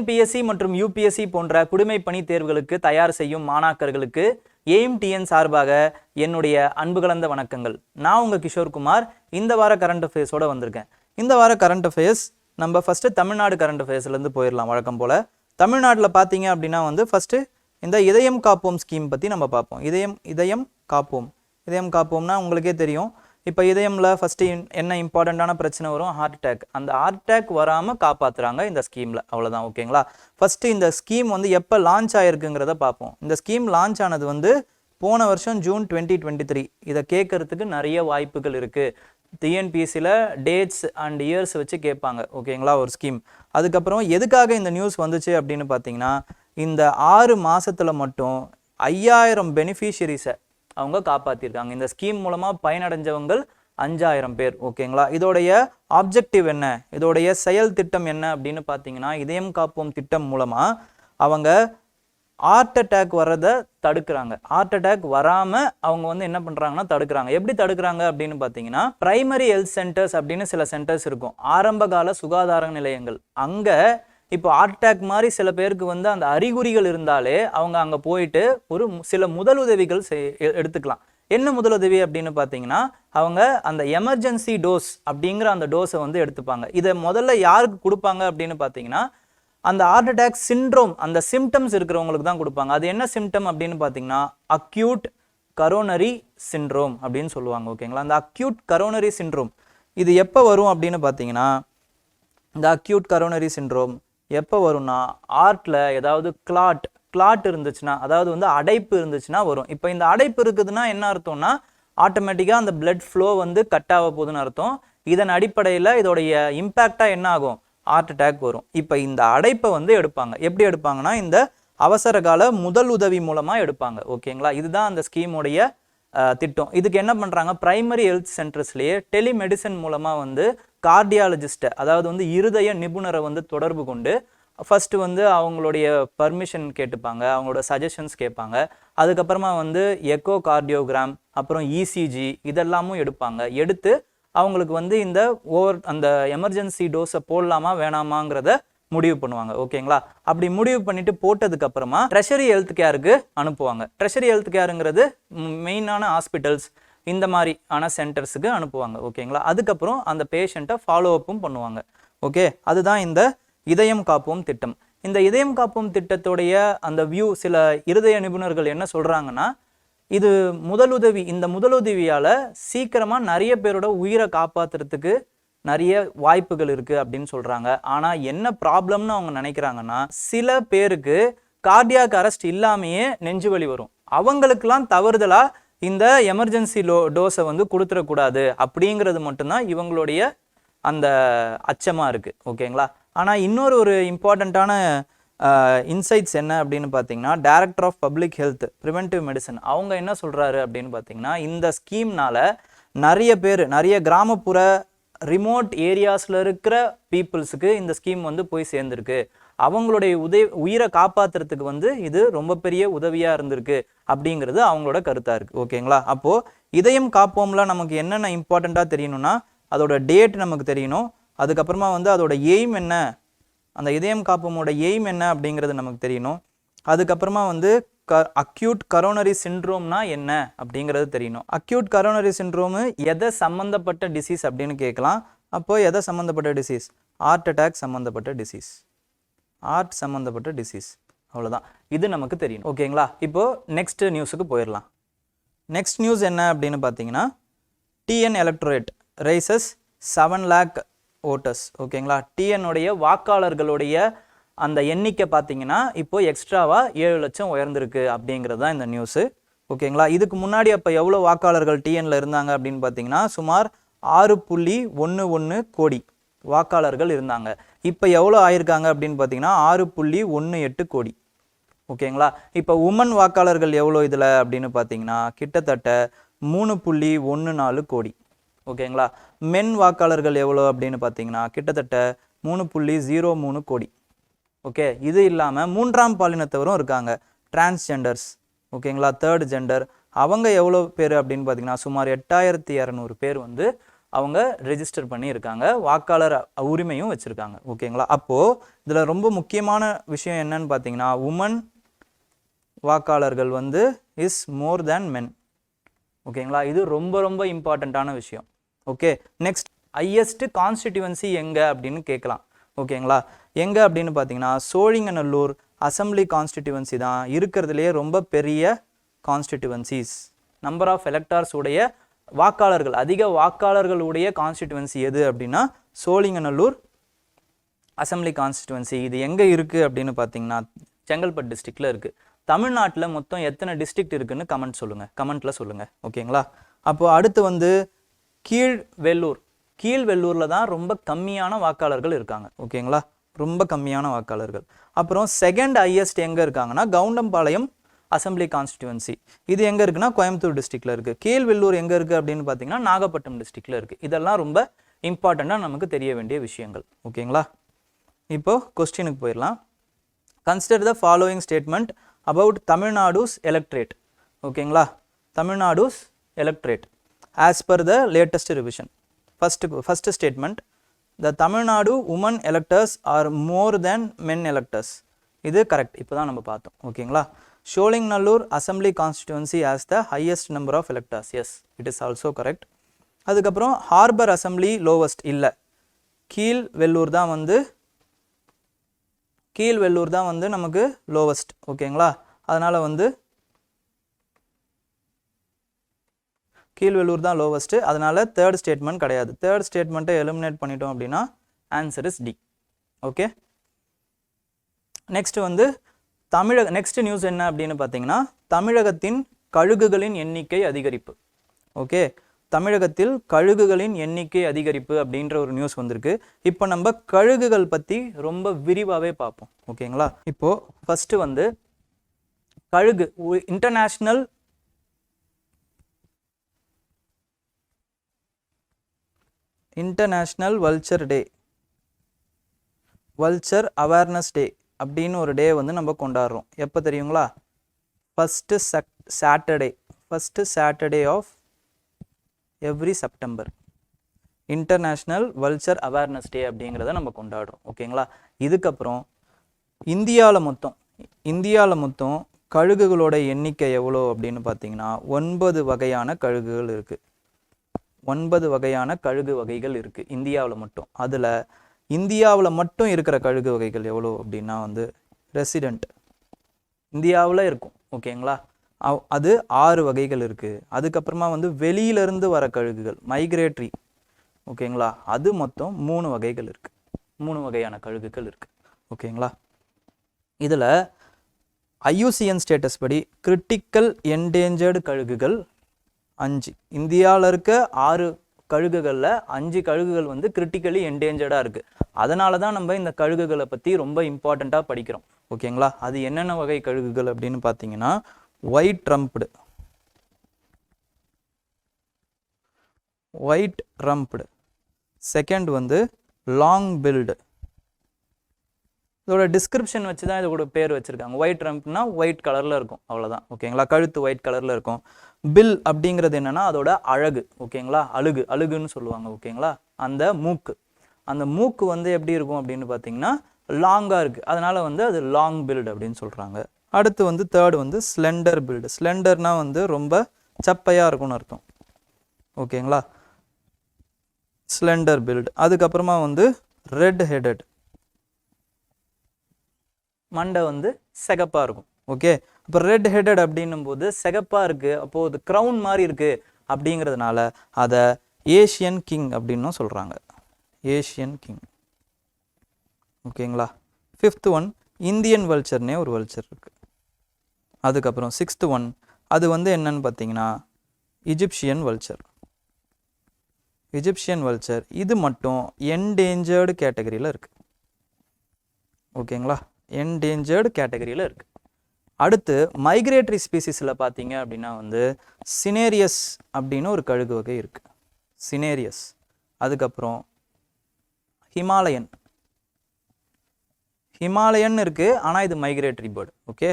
TNPSC மற்றும் UPSC போன்ற குடிமைப் பணி தேர்வுகளுக்கு தயார் செய்யும் மாணாக்கர்களுக்கு எய்ம் டிஎன் சார்பாக என்னுடைய அன்பு கலந்த வணக்கங்கள். நான் உங்கள் கிஷோர்குமார். இந்த வார கரண்ட் அஃபேர்ஸோடு வந்திருக்கேன். இந்த வார கரண்ட் அஃபேர்ஸ் நம்ம ஃபஸ்ட்டு தமிழ்நாடு கரண்ட் அஃபேர்ஸ்லேருந்து போயிடலாம். வழக்கம் போல் தமிழ்நாட்டில் பார்த்தீங்க அப்படின்னா ஃபஸ்ட்டு இந்த இதயம் காப்போம் ஸ்கீம் பற்றி நம்ம பார்ப்போம். இதயம் காப்போம்னா உங்களுக்கே தெரியும். இப்போ இதயமில் ஃபஸ்ட்டு என்ன இம்பார்ட்டண்ட்டான பிரச்சனை வரும்? Heart attack. அந்த ஹார்ட் அட்டாக் வராமல் காப்பாற்றுறாங்க இந்த ஸ்கீமில். அவ்வளோதான். ஓகேங்களா? ஃபஸ்ட்டு இந்த ஸ்கீம் எப்போ லான்ச் ஆகிருக்குங்கிறத பார்ப்போம். இந்த ஸ்கீம் லான்ச் ஆனது போன வருஷம் ஜூன் 2023. இதை கேட்கறதுக்கு நிறைய வாய்ப்புகள் இருக்குது. டிஎன்பிஎஸ்சியில் டேட்ஸ் அண்ட் இயர்ஸ் வச்சு கேட்பாங்க. ஓகேங்களா? ஒரு ஸ்கீம். அதுக்கப்புறம் எதுக்காக இந்த நியூஸ் வந்துச்சு அப்படின்னு பார்த்தீங்கன்னா, இந்த 6 மாதத்தில் மட்டும் 5000 பெனிஃபிஷியரிஸை அவங்க காப்பாற்றிருக்காங்க. இந்த ஸ்கீம் மூலமாக பயனடைஞ்சவங்க 5000 பேர். ஓகேங்களா? இதோடைய ஆப்ஜெக்டிவ் என்ன, இதோடைய செயல் திட்டம் என்ன அப்படின்னு பார்த்தீங்கன்னா, இதயம் காப்போம் திட்டம் மூலமாக அவங்க ஹார்ட் அட்டாக் வர்றதை தடுக்கிறாங்க. ஹார்ட் அட்டாக் வராமல் அவங்க என்ன பண்ணுறாங்கன்னா தடுக்கிறாங்க. எப்படி தடுக்கிறாங்க அப்படின்னு பார்த்தீங்கன்னா, பிரைமரி ஹெல்த் சென்டர்ஸ் அப்படின்னு சில சென்டர்ஸ் இருக்கும், ஆரம்பகால சுகாதார நிலையங்கள். அங்கே இப்போ ஹார்ட் அட்டாக் மாதிரி சில பேருக்கு அந்த அறிகுறிகள் இருந்தாலே அவங்க அங்கே போயிட்டு ஒரு சில முதலுதவிகள் எடுத்துக்கலாம். என்ன முதலுதவி அப்படின்னு பார்த்தீங்கன்னா, அவங்க அந்த எமர்ஜென்சி டோஸ் அப்படிங்கிற அந்த டோஸை எடுத்துப்பாங்க. இதை முதல்ல யாருக்கு கொடுப்பாங்க அப்படின்னு பார்த்தீங்கன்னா, அந்த ஹார்ட் அட்டாக் சிண்ட்ரோம், அந்த சிம்டம்ஸ் இருக்கிறவங்களுக்கு தான் கொடுப்பாங்க. அது என்ன சிம்டம் அப்படின்னு பார்த்தீங்கன்னா, அக்யூட் கரோனரி சிண்ட்ரோம் அப்படின்னு சொல்லுவாங்க. ஓகேங்களா? அந்த அக்யூட் கரோனரி சிண்ட்ரோம் இது எப்போ வரும் அப்படின்னு பார்த்தீங்கன்னா, இந்த அக்யூட் கரோனரி சிண்ட்ரோம் எப்போ வரும்னா, ஹார்ட்டில் ஏதாவது கிளாட் இருந்துச்சுன்னா, அதாவது அடைப்பு இருந்துச்சுன்னா வரும். இப்போ இந்த அடைப்பு இருக்குதுன்னா என்ன அர்த்தம்னா, ஆட்டோமேட்டிக்காக அந்த பிளட் ஃப்ளோ கட் ஆக போகுதுன்னு அர்த்தம். இதன் அடிப்படையில் இதோடைய இம்பேக்டாக என்ன ஆகும்? ஹார்ட் அட்டாக் வரும். இப்போ இந்த அடைப்பை எடுப்பாங்க. எப்படி எடுப்பாங்கன்னா, இந்த அவசர கால முதல் உதவி மூலமாக எடுப்பாங்க. ஓகேங்களா? இதுதான் அந்த ஸ்கீமுடைய திட்டம். இதுக்கு என்ன பண்ணுறாங்க, பிரைமரி ஹெல்த் சென்டர்ஸ்லேயே டெலிமெடிசன் மூலமாக கார்டியாலஜிஸ்ட்டை, அதாவது இருதய நிபுணரை தொடர்பு கொண்டு ஃபஸ்ட்டு அவங்களுடைய பர்மிஷன் கேட்டுப்பாங்க, அவங்களோட சஜஷன்ஸ் கேட்பாங்க. அதுக்கப்புறமா எக்கோ கார்டியோகிராம், அப்புறம் இசிஜி இதெல்லாமும் எடுப்பாங்க. எடுத்து அவங்களுக்கு இந்த அந்த எமர்ஜென்சி டோஸை போடலாமா வேணாமாங்கிறத முடிவு பண்ணுவாங்க. ஓகேங்களா? அப்படி முடிவு பண்ணிட்டு போட்டதுக்கு அப்புறமா ட்ரெஷரி ஹெல்த் கேருக்கு அனுப்புவாங்க. ட்ரெஷரி ஹெல்த் கேருங்கிறது மெயினான ஹாஸ்பிட்டல்ஸ் இந்த மாதிரி ஆன சென்டர்ஸுக்கு அனுப்புவாங்க. ஓகேங்களா? அதுக்கப்புறம் அந்த பேஷண்ட்டை ஃபாலோ அப்பும் பண்ணுவாங்க. ஓகே, அதுதான் இந்த இதயம் காப்போம் திட்டம். இந்த இதயம் காப்போம் திட்டத்துடைய அந்த வியூ சில இருதய நிபுணர்கள் என்ன சொல்கிறாங்கன்னா, இது முதலுதவி, இந்த முதலுதவியால் சீக்கிரமாக நிறைய பேரோட உயிரை காப்பாற்றுறதுக்கு நிறைய வாய்ப்புகள் இருக்குது அப்படின்னு சொல்கிறாங்க. ஆனால் என்ன ப்ராப்ளம்னு அவங்க நினைக்கிறாங்கன்னா, சில பேருக்கு கார்டியாக் அரெஸ்ட் இல்லாமையே நெஞ்சு வலி வரும். அவங்களுக்கெல்லாம் தவறுதலாக இந்த எமர்ஜென்சி டோஸை கொடுத்துடக்கூடாது அப்படிங்கிறது மட்டும்தான் இவங்களுடைய அந்த அச்சமாக இருக்குது. ஓகேங்களா? ஆனால் இன்னொரு ஒரு இம்பார்ட்டண்ட்டான இன்சைட்ஸ் என்ன அப்படின்னு பார்த்தீங்கன்னா, director of public health preventive medicine அவங்க என்ன சொல்கிறாரு அப்படின்னு பார்த்தீங்கன்னா, இந்த ஸ்கீம்னால் நிறைய கிராமப்புற ரிமோட் ஏரியாஸில் இருக்கிற பீப்புள்ஸுக்கு இந்த ஸ்கீம் போய் சேர்ந்துருக்கு. அவங்களுடைய உயிரை காப்பாற்றுறதுக்கு இது ரொம்ப பெரிய உதவியாக இருந்திருக்கு அப்படிங்கிறது அவங்களோட கருத்தாக இருக்குது. ஓகேங்களா? அப்போது இதயம் காப்போம்ல நமக்கு என்னென்ன இம்பார்ட்டண்ட்டாக தெரியணும்னா, அதோட டேட் நமக்கு தெரியணும். அதுக்கப்புறமா அதோட எய்ம் என்ன, அந்த இதயம் காப்போமோட எய்ம் என்ன அப்படிங்கிறது நமக்கு தெரியணும். அதுக்கப்புறமா அக்யூட் கரோனரி சிண்ட்ரோம்னா என்ன அப்படிங்கிறது தெரியணும். அக்யூட் கரோனரி சிண்ட்ரோமு எதை சம்மந்தப்பட்ட டிசீஸ் அப்படின்னு கேட்கலாம். அப்போது எதை சம்மந்தப்பட்ட டிசீஸ்? ஹார்ட் அட்டாக் சம்மந்தப்பட்ட டிசீஸ். ஹார்ட் சம்மந்தப்பட்ட டிசீஸ். அவ்வளோதான். இது நமக்கு தெரியணும். ஓகேங்களா? இப்போது நெக்ஸ்ட் நியூஸுக்கு போயிடலாம். நெக்ஸ்ட் நியூஸ் என்ன அப்படின்னு பார்த்தீங்கன்னா, TN electorate rises 7 lakh voters. ஓகேங்களா? டிஎன்னுடைய வாக்காளர்களுடைய அந்த எண்ணிக்கை பார்த்தீங்கன்னா இப்போ எக்ஸ்ட்ராவாக 7 லட்சம் உயர்ந்திருக்கு அப்படிங்கிறது தான் இந்த நியூஸு. ஓகேங்களா? இதுக்கு முன்னாடி அப்போ எவ்வளோ வாக்காளர்கள் டிஎன்ல இருந்தாங்க அப்படின்னு பார்த்தீங்கன்னா, சுமார் 6.11 கோடி வாக்காளர்கள் இருந்தாங்க. இப்போ எவ்வளோ ஆயிருக்காங்க அப்படின்னு பார்த்தீங்கன்னா 6.18 கோடி. ஓகேங்களா? இப்போ உமன் வாக்காளர்கள் எவ்வளோ இதில் அப்படின்னு பார்த்தீங்கன்னா கிட்டத்தட்ட 3.14 கோடி. ஓகேங்களா? மென் வாக்காளர்கள் எவ்வளோ அப்படின்னு பார்த்தீங்கன்னா கிட்டத்தட்ட 3.03 கோடி. ஓகே, இது இல்லாமல் 3ஆம் பாலினத்தவரும் இருக்காங்க, டிரான்ஸ்ஜெண்டர்ஸ். ஓகேங்களா? தேர்ட் ஜெண்டர் அவங்க எவ்வளோ பேர் அப்படின்னு பார்த்தீங்கன்னா சுமார் 8200 பேர் அவங்க ரெஜிஸ்டர் பண்ணி இருக்காங்க, வாக்காளர் உரிமையும் வச்சுருக்காங்க. ஓகேங்களா? அப்போது இதில் ரொம்ப முக்கியமான விஷயம் என்னன்னு பார்த்தீங்கன்னா, உமன் வாக்காளர்கள் வந்து இஸ் மோர் தேன் மென். ஓகேங்களா? இது ரொம்ப ரொம்ப இம்பார்ட்டண்ட்டான விஷயம். ஓகே, நெக்ஸ்ட் ஹையஸ்ட் கான்ஸ்டிடியூவன்சி எங்கே அப்படின்னு கேட்கலாம். ஓகேங்களா? எங்கே அப்படின்னு பார்த்தீங்கன்னா, சோழிங்கநல்லூர் அசம்பிளி கான்ஸ்டிடியூவன்சி தான் இருக்கிறதுலே ரொம்ப பெரிய கான்ஸ்டிடியூவன்சிஸ். நம்பர் ஆஃப் எலக்டார்ஸ் உடைய வாக்காளர்கள், அதிக வாக்காளர்களுடைய கான்ஸ்டிடியூவன்சி எது அப்படின்னா சோழிங்கநல்லூர் அசம்பிளி கான்ஸ்டிடியூவன்சி. இது எங்கே இருக்குது அப்படின்னு பார்த்தீங்கன்னா செங்கல்பட்டு டிஸ்ட்ரிக்டில் இருக்குது. தமிழ்நாட்டில் மொத்தம் எத்தனை டிஸ்ட்ரிக்ட் இருக்குன்னு கமெண்ட் சொல்லுங்கள், கமெண்ட்டில் சொல்லுங்கள். ஓகேங்களா? அப்போது அடுத்து வந்து கீழ்வெள்ளூர். கீழ்வெள்ளூரில் தான் ரொம்ப கம்மியான வாக்காளர்கள் இருக்காங்க. ஓகேங்களா? ரொம்ப கம்மியான வாக்காளர்கள். அப்புறம் செகண்ட் ஹையஸ்ட் எங்கே இருக்காங்கன்னா கவுண்டம்பாளையம் அசம்பிளி கான்ஸ்டிடியூவன்சி. இது எங்கே இருக்குன்னா கோயம்புத்தூர் டிஸ்ட்ரிக்டில் இருக்குது. கீழ்வெள்ளூர் எங்கே இருக்குது அப்படின்னு பார்த்தீங்கன்னா நாகப்பட்டினம் டிஸ்ட்ரிக்டில் இருக்குது. இதெல்லாம் ரொம்ப இம்பார்ட்டண்ட்டாக நமக்கு தெரிய வேண்டிய விஷயங்கள். ஓகேங்களா? இப்போது கொஸ்டினுக்கு போயிடலாம். Consider the following statement about Tamil Nadu's electorate. ஓகேங்களா? Tamil Nadu's electorate as per the latest revision. First statement, the Tamil Nadu women electors are more than men electors. இது கரெக்ட், இப்போ தான் நம்ம பார்த்தோம். ஓகேங்களா? Sholinganallur assembly constituency as the highest number of electors. Yes, it is also correct. அதுக்கப்புறம் harbour assembly lowest இல்லை, கீழ்வெள்ளூர் தான் வந்து நமக்கு லோவஸ்ட். ஓகேங்களா? அதனால் வந்து கீழ்வெள்ளூர் தான் லோவஸ்ட்டு. அதனால் தேர்ட் ஸ்டேட்மெண்ட் கிடையாது. தேர்ட் ஸ்டேட்மெண்ட்டை எலிமினேட் பண்ணிட்டோம் அப்படின்னா answer is D. Okay, next வந்து நெக்ஸ்ட் நியூஸ் என்ன அப்படின்னு பார்த்தீங்கன்னா, தமிழகத்தின் கழுகுகளின் எண்ணிக்கை அதிகரிப்பு. ஓகே, தமிழகத்தில் கழுகுகளின் எண்ணிக்கை அதிகரிப்பு அப்படின்ற ஒரு நியூஸ் வந்திருக்கு. இப்போ நம்ம கழுகுகள் பற்றி ரொம்ப விரிவாகவே பார்ப்போம். ஓகேங்களா? இப்போது ஃபஸ்ட்டு வந்து கழுகு international vulture day, vulture awareness day அப்படின்னு ஒரு டே வந்து நம்ம கொண்டாடுறோம். எப்போ தெரியுங்களா? First Saturday of every September international vulture awareness day அப்படிங்கிறத நம்ம கொண்டாடுறோம். ஓகேங்களா? இதுக்கப்புறம் இந்தியாவில் மொத்தம் கழுகுகளோட எண்ணிக்கை எவ்வளோ அப்படின்னு பார்த்தீங்கன்னா 9 வகையான கழுகுகள் இருக்குது. 9 வகையான கழுகு வகைகள் இருக்குது இந்தியாவில் மட்டும். அதில் இந்தியாவில் மட்டும் இருக்கிற கழுகு வகைகள் எவ்வளோ அப்படின்னா வந்து ரெசிடெண்ட் இந்தியாவில் இருக்கும். ஓகேங்களா? அது 6 வகைகள் இருக்குது. அதுக்கப்புறமா வந்து வெளியிலேருந்து வர கழுகுகள் மைக்ரேட்ரி. ஓகேங்களா? அது மொத்தம் 3 வகைகள் இருக்குது. 3 வகையான கழுகுகள் இருக்குது. ஓகேங்களா? இதில் IUCN ஸ்டேட்டஸ் படி கிரிட்டிக்கல் என்டேஞ்சர்டு கழுகுகள் 5. இந்தியாவில் இருக்க 6 கழுகுகளில் 5 கழுகுகள் வந்து கிரிட்டிக்கலி என்டேஞ்சர்டாக இருக்குது. அதனால தான் நம்ம இந்த கழுகுகளை பற்றி ரொம்ப இம்பார்ட்டண்ட்டாக படிக்கிறோம். ஓகேங்களா? அது என்னென்ன வகை கழுகுகள் அப்படின்னு பார்த்தீங்கன்னா ஒயிட் ரம்ப்டு, செகண்ட் வந்து லாங் பில்டு. இதோட டிஸ்கிரிப்ஷன் வச்சு தான் இதோட பேர் வச்சுருக்காங்க. ஒயிட் ரம்ப்னா ஒயிட் கலரில் இருக்கும், அவ்வளோதான். ஓகேங்களா? கழுத்து ஒயிட் கலரில் இருக்கும். பில் அப்படிங்கிறது என்னென்னா அதோட அழகு. ஓகேங்களா? அழுகுன்னு சொல்லுவாங்க. ஓகேங்களா? அந்த மூக்கு வந்து எப்படி இருக்கும் அப்படின்னு பார்த்தீங்கன்னா லாங்காக இருக்குது. அதனால் வந்து அது லாங் பில்டு அப்படின்னு சொல்கிறாங்க. அடுத்து வந்து தேர்டு வந்து ஸ்லெண்டர் பில்டு. ஸ்லெண்டர்னால் வந்து ரொம்ப சப்பையாக இருக்கும்னு அர்த்தம். ஓகேங்களா? Slender build. அதுக்கப்புறமா வந்து ரெட் ஹெடட், மண்டை வந்து சிகப்பாக இருக்கும். ஓகே, இப்போ ரெட் ஹெடட் அப்படின்னும் போது சிகப்பாக இருக்குது, அப்போது அது க்ரௌன் மாதிரி இருக்குது அப்படிங்கிறதுனால அதை ஏஷியன் கிங் அப்படின்னும் சொல்கிறாங்க. Asian king. ஓகேங்களா? 5th ஒன் இந்தியன் வல்ச்சர்னே ஒரு வல்ச்சர் இருக்குது. அதுக்கப்புறம் 6th ஒன் அது வந்து என்னன்னு பார்த்தீங்கன்னா இஜிப்சியன் வல்ச்சர். இது மட்டும் என்டேஞ்சர்டு கேட்டகரியில் இருக்குது. ஓகேங்களா? என்டேஞ்சர்டு கேட்டகரியில் இருக்குது. அடுத்து மைக்ரேட்டரி ஸ்பீசிஸில் பார்த்தீங்க அப்படின்னா வந்து சினேரியஸ் அப்படின்னு ஒரு கழுகு வகை இருக்குது. சினேரியஸ். அதுக்கப்புறம் ஹிமாலயன் இருக்குது, ஆனால் இது மைக்ரேட்டரி பேர்டு. ஓகே,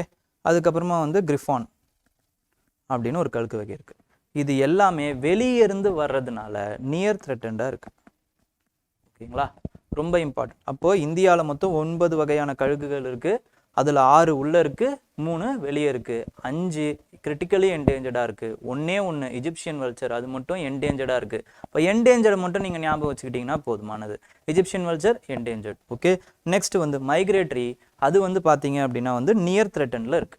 அதுக்கப்புறமா வந்து கிரிஃபான் அப்படின்னு ஒரு கழுகு வகை இருக்குது. இது எல்லாமே வெளியே இருந்து வர்றதுனால நியர் த்ரெட்டண்டாக இருக்கு. ஓகேங்களா, ரொம்ப இம்பார்ட்டன்ட். அப்போ இந்தியாவில் மொத்தம் 9 வகையான கழுகுகள் இருக்கு. அதில் 6 உள்ள இருக்கு, 3 வெளியே இருக்கு, 5 கிரிட்டிக்கலி என்டேஞ்சர்டாக இருக்கு, ஒன்னே எஜிப்சியன் வல்ச்சர் அது மட்டும் என்டேஞ்சர்டாக இருக்கு. இப்போ என்டேஞ்சர்டை மட்டும் நீங்கள் ஞாபகம் வச்சுக்கிட்டீங்கன்னா போதுமானது. Egyptian vulture endangered. Okay, next வந்து மைக்ரேட்டரி, அது வந்து பார்த்தீங்க அப்படின்னா வந்து நியர் த்ரெட்டன்ல இருக்கு.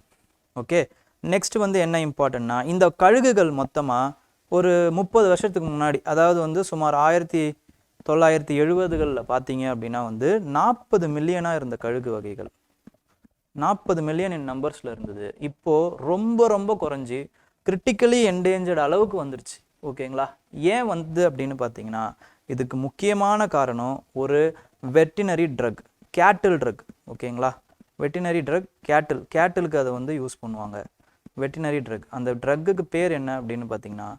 ஓகே, நெக்ஸ்ட் வந்து என்ன இம்பார்ட்டன்ட்னா, இந்த கழுகுகள் மொத்தமாக ஒரு 30 வருஷத்துக்கு முன்னாடி, அதாவது வந்து சுமார் 1970களில் பார்த்தீங்க அப்படின்னா வந்து 40 மில்லியனாக இருந்த கழுகு வகைகள் 40 மில்லியன் இன் நம்பர்ஸில் இருந்தது. இப்போது ரொம்ப ரொம்ப குறைஞ்சி கிரிட்டிக்கலி என்டேஞ்சர்ட் அளவுக்கு வந்துருச்சு. ஓகேங்களா, ஏன் வந்து அப்படின்னு பார்த்தீங்கன்னா இதுக்கு முக்கியமான காரணம் ஒரு வெட்டினரி ட்ரக், கேட்டில் ட்ரக். ஓகேங்களா, வெட்டினரி ட்ரக் கேட்டிலுக்கு அதை வந்து யூஸ் பண்ணுவாங்க. வெட்டினரி ட்ரக், அந்த ட்ரக்குக்கு பேர் என்ன அப்படின்னு பார்த்தீங்கன்னா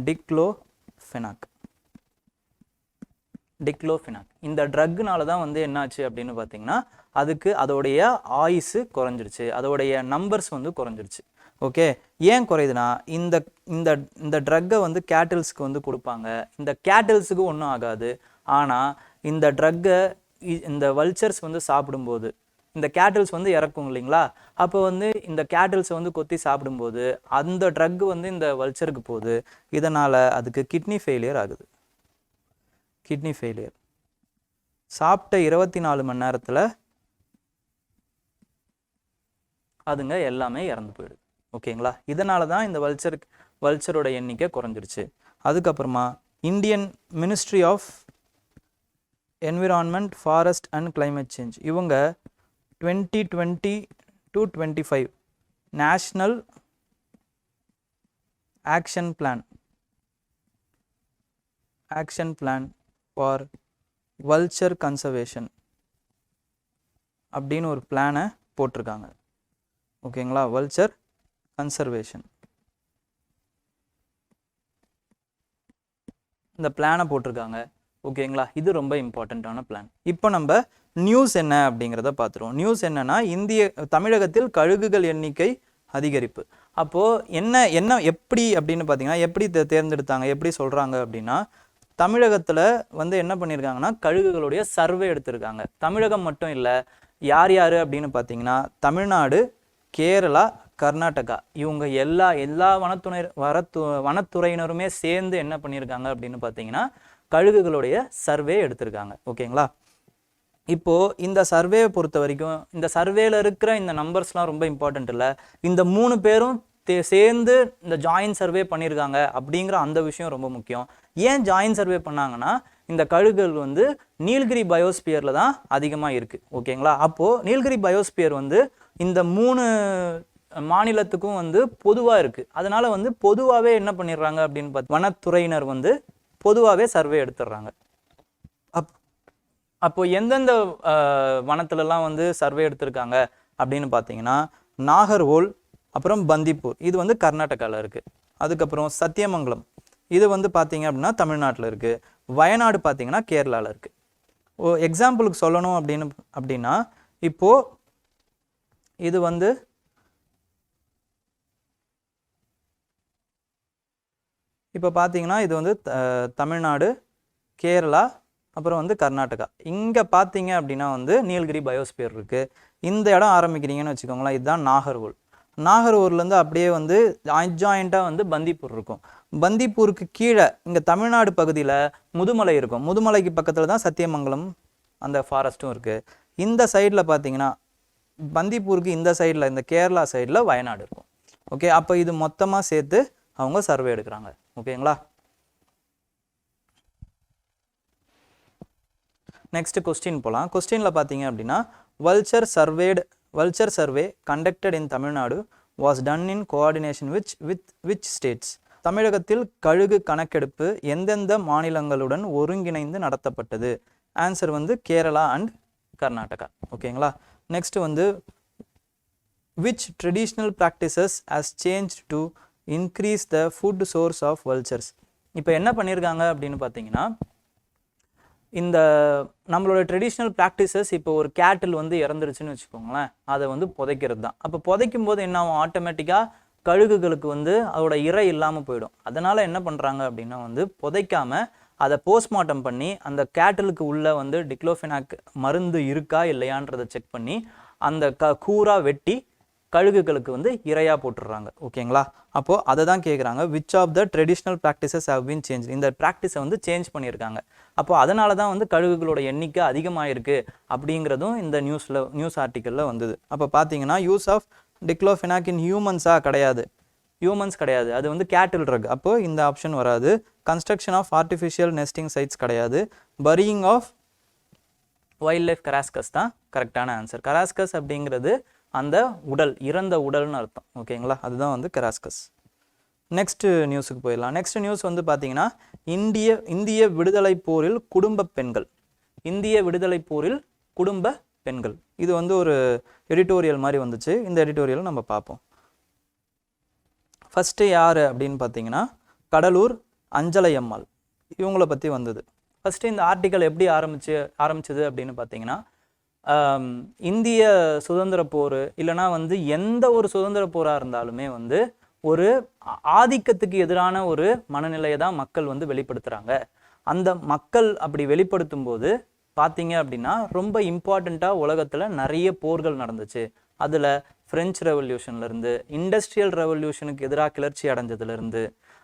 டிக்ளோஃபெனாக். இந்த ட்ரக்னால தான் வந்து என்னாச்சு அப்படின்னு பார்த்தீங்கன்னா அதுக்கு அதோடைய ஆயுசு குறைஞ்சிருச்சு, அதோடைய நம்பர்ஸ் வந்து குறைஞ்சிருச்சு. ஓகே, ஏன் குறையுதுன்னா இந்த இந்த இந்த ட்ரக்கை வந்து கேட்டில்ஸ்க்கு வந்து கொடுப்பாங்க. இந்த கேட்டில்ஸுக்கு ஒன்றும் ஆகாது. ஆனால் இந்த ட்ரக்கை இந்த வல்ச்சர்ஸ் வந்து சாப்பிடும்போது இந்த கேட்டில்ஸ் வந்து இறக்கும் இல்லைங்களா, அப்போ வந்து இந்த கேட்டில்ஸை வந்து கொத்தி சாப்பிடும்போது அந்த ட்ரக் வந்து இந்த வல்ச்சருக்கு போகுது. இதனால் அதுக்கு கிட்னி ஃபெயிலியர் ஆகுது. கிட்னி ஃபெயிலியர் சாப்பிட்ட 24 மணி நேரத்தில் அதுங்க எல்லாமே இறந்து போயிடுது. ஓகேங்களா, இதனால தான் இந்த வல்ச்சரோட எண்ணிக்கை குறைஞ்சிருச்சு. அதுக்கப்புறமா Indian ministry of environment, forest and climate change இவங்க 2020 to 25 national action plan for vulture conservation அப்படின்னு ஒரு பிளானை போட்டிருக்காங்க. ஓகேங்களா, வல்ச்சர் கன்சர்வேஷன் இந்த பிளானை போட்டிருக்காங்க. ஓகேங்களா, இது ரொம்ப இம்பார்ட்டண்ட்டான பிளான். இப்போ நம்ம நியூஸ் என்ன அப்படிங்கிறத பார்த்துருவோம். நியூஸ் என்னன்னா, தமிழகத்தில் கழுகுகள் எண்ணிக்கை அதிகரிப்பு. அப்போது என்ன எப்படி அப்படின்னு பார்த்தீங்கன்னா, எப்படி தேர்ந்தெடுத்தாங்க, எப்படி சொல்கிறாங்க அப்படின்னா, தமிழகத்தில் வந்து என்ன பண்ணியிருக்காங்கன்னா கழுகுகளுடைய சர்வே எடுத்திருக்காங்க. தமிழகம் மட்டும் இல்லை, யார் யார் அப்படின்னு பார்த்தீங்கன்னா தமிழ்நாடு, கேரளா, கர்நாடகா இவங்க எல்லா வனத்துறையினருமே சேர்ந்து என்ன பண்ணியிருக்காங்க அப்படின்னு பார்த்தீங்கன்னா கழுகுகளுடைய சர்வே எடுத்திருக்காங்க. ஓகேங்களா, இப்போது இந்த சர்வேயை பொறுத்த வரைக்கும் இந்த சர்வேல இருக்கிற இந்த நம்பர்ஸ்லாம் ரொம்ப இம்பார்ட்டன்ட் இல்லை. இந்த 3 பேரும் சேர்ந்து இந்த ஜாயின் சர்வே பண்ணியிருக்காங்க அப்படிங்கிற அந்த விஷயம் ரொம்ப முக்கியம். ஏன் ஜாயின் சர்வே பண்ணாங்கன்னா இந்த கழுகுகள் வந்து நீலகிரி பயோஸ்பியரில் தான் அதிகமாக இருக்குது. ஓகேங்களா, அப்போது நீலகிரி பயோஸ்பியர் வந்து இந்த 3 மாநிலத்துக்கும் வந்து பொதுவாக இருக்குது. அதனால் வந்து பொதுவாகவே என்ன பண்ணிடுறாங்க அப்படின்னு பார்த்து வனத்துறையினர் வந்து பொதுவாகவே சர்வே எடுத்துடுறாங்க. அப்போ எந்தெந்த வனத்துலலாம் வந்து சர்வே எடுத்திருக்காங்க அப்படின்னு பார்த்தீங்கன்னா நாகர்ஹோல், அப்புறம் பந்திப்பூர், இது வந்து கர்நாடகாவில் இருக்குது. அதுக்கப்புறம் சத்தியமங்கலம், இது வந்து பார்த்தீங்க அப்படின்னா தமிழ்நாட்டில் இருக்குது. வயநாடு பார்த்தீங்கன்னா கேரளாவில் இருக்குது. எக்ஸாம்பிளுக்கு சொல்லணும் அப்படின்னா இப்போது இது வந்து இப்போ பார்த்தீங்கன்னா இது வந்து தமிழ்நாடு, கேரளா, அப்புறம் வந்து கர்நாடகா. இங்கே பார்த்தீங்க அப்படின்னா வந்து நீலகிரி பயோஸ்பியர் இருக்குது. இந்த இடம் ஆரம்பிக்கிறீங்கன்னு வச்சுக்கோங்களேன், இதுதான் நாகர்ஹோல். நாகர்ஹோல்லேருந்து அப்படியே வந்து அட்ஜாயிண்ட்டாக வந்து பந்திப்பூர் இருக்கும். பந்திப்பூருக்கு கீழே இங்கே தமிழ்நாடு பகுதியில் முதுமலை இருக்கும். முதுமலைக்கு பக்கத்தில் தான் சத்தியமங்கலம் அந்த ஃபாரஸ்ட்டும் இருக்குது. இந்த சைடில் பார்த்தீங்கன்னா பந்திப்பூருக்கு இந்த சைடில், இந்த கேரளா சைடில் வயநாடு இருக்கும். ஓகே, அப்போ இது மொத்தமாக சேர்த்து அவங்க சர்வே எடுக்கிறாங்க. ஓகேங்களா, நெக்ஸ்ட் கொஸ்டின் போகலாம். கொஸ்டினில் பார்த்தீங்க அப்படின்னா vulture survey conducted in Tamil Nadu was done in coordination with which states? தமிழகத்தில் கழுகு கணக்கெடுப்பு எந்தெந்த மாநிலங்களுடன் ஒருங்கிணைந்து நடத்தப்பட்டது? ஆன்சர் வந்து கேரளா அண்ட் கர்நாடகா. ஓகேங்களா, நெக்ஸ்ட் வந்து which traditional practices has changed to increase the food source of vultures? இப்போ என்ன பண்ணியிருக்காங்க அப்படின்னு பார்த்தீங்கன்னா இந்த நம்மளோட ட்ரெடிஷ்னல் ப்ராக்டிசஸ், இப்போ ஒரு கேட்டில் வந்து இறந்துருச்சுன்னு வச்சுக்கோங்களேன், அதை வந்து புதைக்கிறது தான். அப்போ புதைக்கும் போது என்ன ஆகும், ஆட்டோமேட்டிக்காக கழுகுகளுக்கு வந்து அதோட இறை இல்லாமல் போயிடும். அதனால் என்ன பண்ணுறாங்க அப்படின்னா வந்து புதைக்காமல் அதை போஸ்ட்மார்ட்டம் பண்ணி அந்த கேட்டலுக்கு உள்ளே வந்து டிக்ளோஃபெனாக் மருந்து இருக்கா இல்லையான்றதை செக் பண்ணி அந்த கூராக வெட்டி கழுகுகளுக்கு வந்து இரையாக போட்டுடுறாங்க. ஓகேங்களா? அப்போது அதை தான் கேட்குறாங்க, which of the traditional practices have been change. இந்த ப்ராக்டிஸை வந்து சேஞ்ச் பண்ணியிருக்காங்க. அப்போது அதனால தான் வந்து கழுகுகளோட எண்ணிக்கை அதிகமாகிருக்கு அப்படிங்கிறதும் இந்த நியூஸ் ஆர்டிக்கலில் வந்தது. அப்போ பார்த்தீங்கன்னா யூஸ் ஆஃப் டிக்ளோஃபெனாக் இன் ஹியூமன்ஸாக கிடையாது, ஹியூமன்ஸ் கிடையாது, அது வந்து கேட்டில் ட்ரக். அப்போது இந்த ஆப்ஷன் வராது. Construction of artificial nesting sites கிடையாது. Burying of wildlife carcasses தான் கரெக்டான ஆன்சர். கராஸ்கஸ் அப்படிங்கிறது அந்த உடல், இறந்த உடல்னு அர்த்தம். ஓகேங்களா? அதுதான் வந்து கராஸ்கஸ். நெக்ஸ்ட் நியூஸுக்கு போயிடலாம். நெக்ஸ்ட் நியூஸ் வந்து பார்த்தீங்கன்னா இந்திய விடுதலை போரில் குடும்ப பெண்கள். இந்திய விடுதலை போரில் குடும்ப பெண்கள், இது வந்து ஒரு எடிட்டோரியல் மாதிரி வந்துச்சு. இந்த எடிட்டோரியல் நம்ம பார்ப்போம். ஃபஸ்ட்டு யார் அப்படின்னு பார்த்தீங்கன்னா கடலூர் அஞ்சலை அம்மாள், இவங்கள பற்றி வந்தது. ஃபஸ்ட்டு இந்த ஆர்டிக்கல் எப்படி ஆரம்பிச்சது அப்படின்னு பார்த்தீங்கன்னா, இந்திய சுதந்திர போர் இல்லைனா வந்து எந்த ஒரு சுதந்திர போராக இருந்தாலுமே வந்து ஒரு ஆதிக்கத்துக்கு எதிரான ஒரு மனநிலையை தான் மக்கள் வந்து வெளிப்படுத்துகிறாங்க. அந்த மக்கள் அப்படி வெளிப்படுத்தும் போது பார்த்தீங்க அப்படின்னா ரொம்ப இம்பார்ட்டண்ட்டாக உலகத்தில் நிறைய போர்கள் நடந்துச்சு. அதில் ஃப்ரெஞ்சு ரெவல்யூஷன்லேருந்து இண்டஸ்ட்ரியல் ரெவல்யூஷனுக்கு எதிராக கிளர்ச்சி அடைஞ்சதுலேருந்து,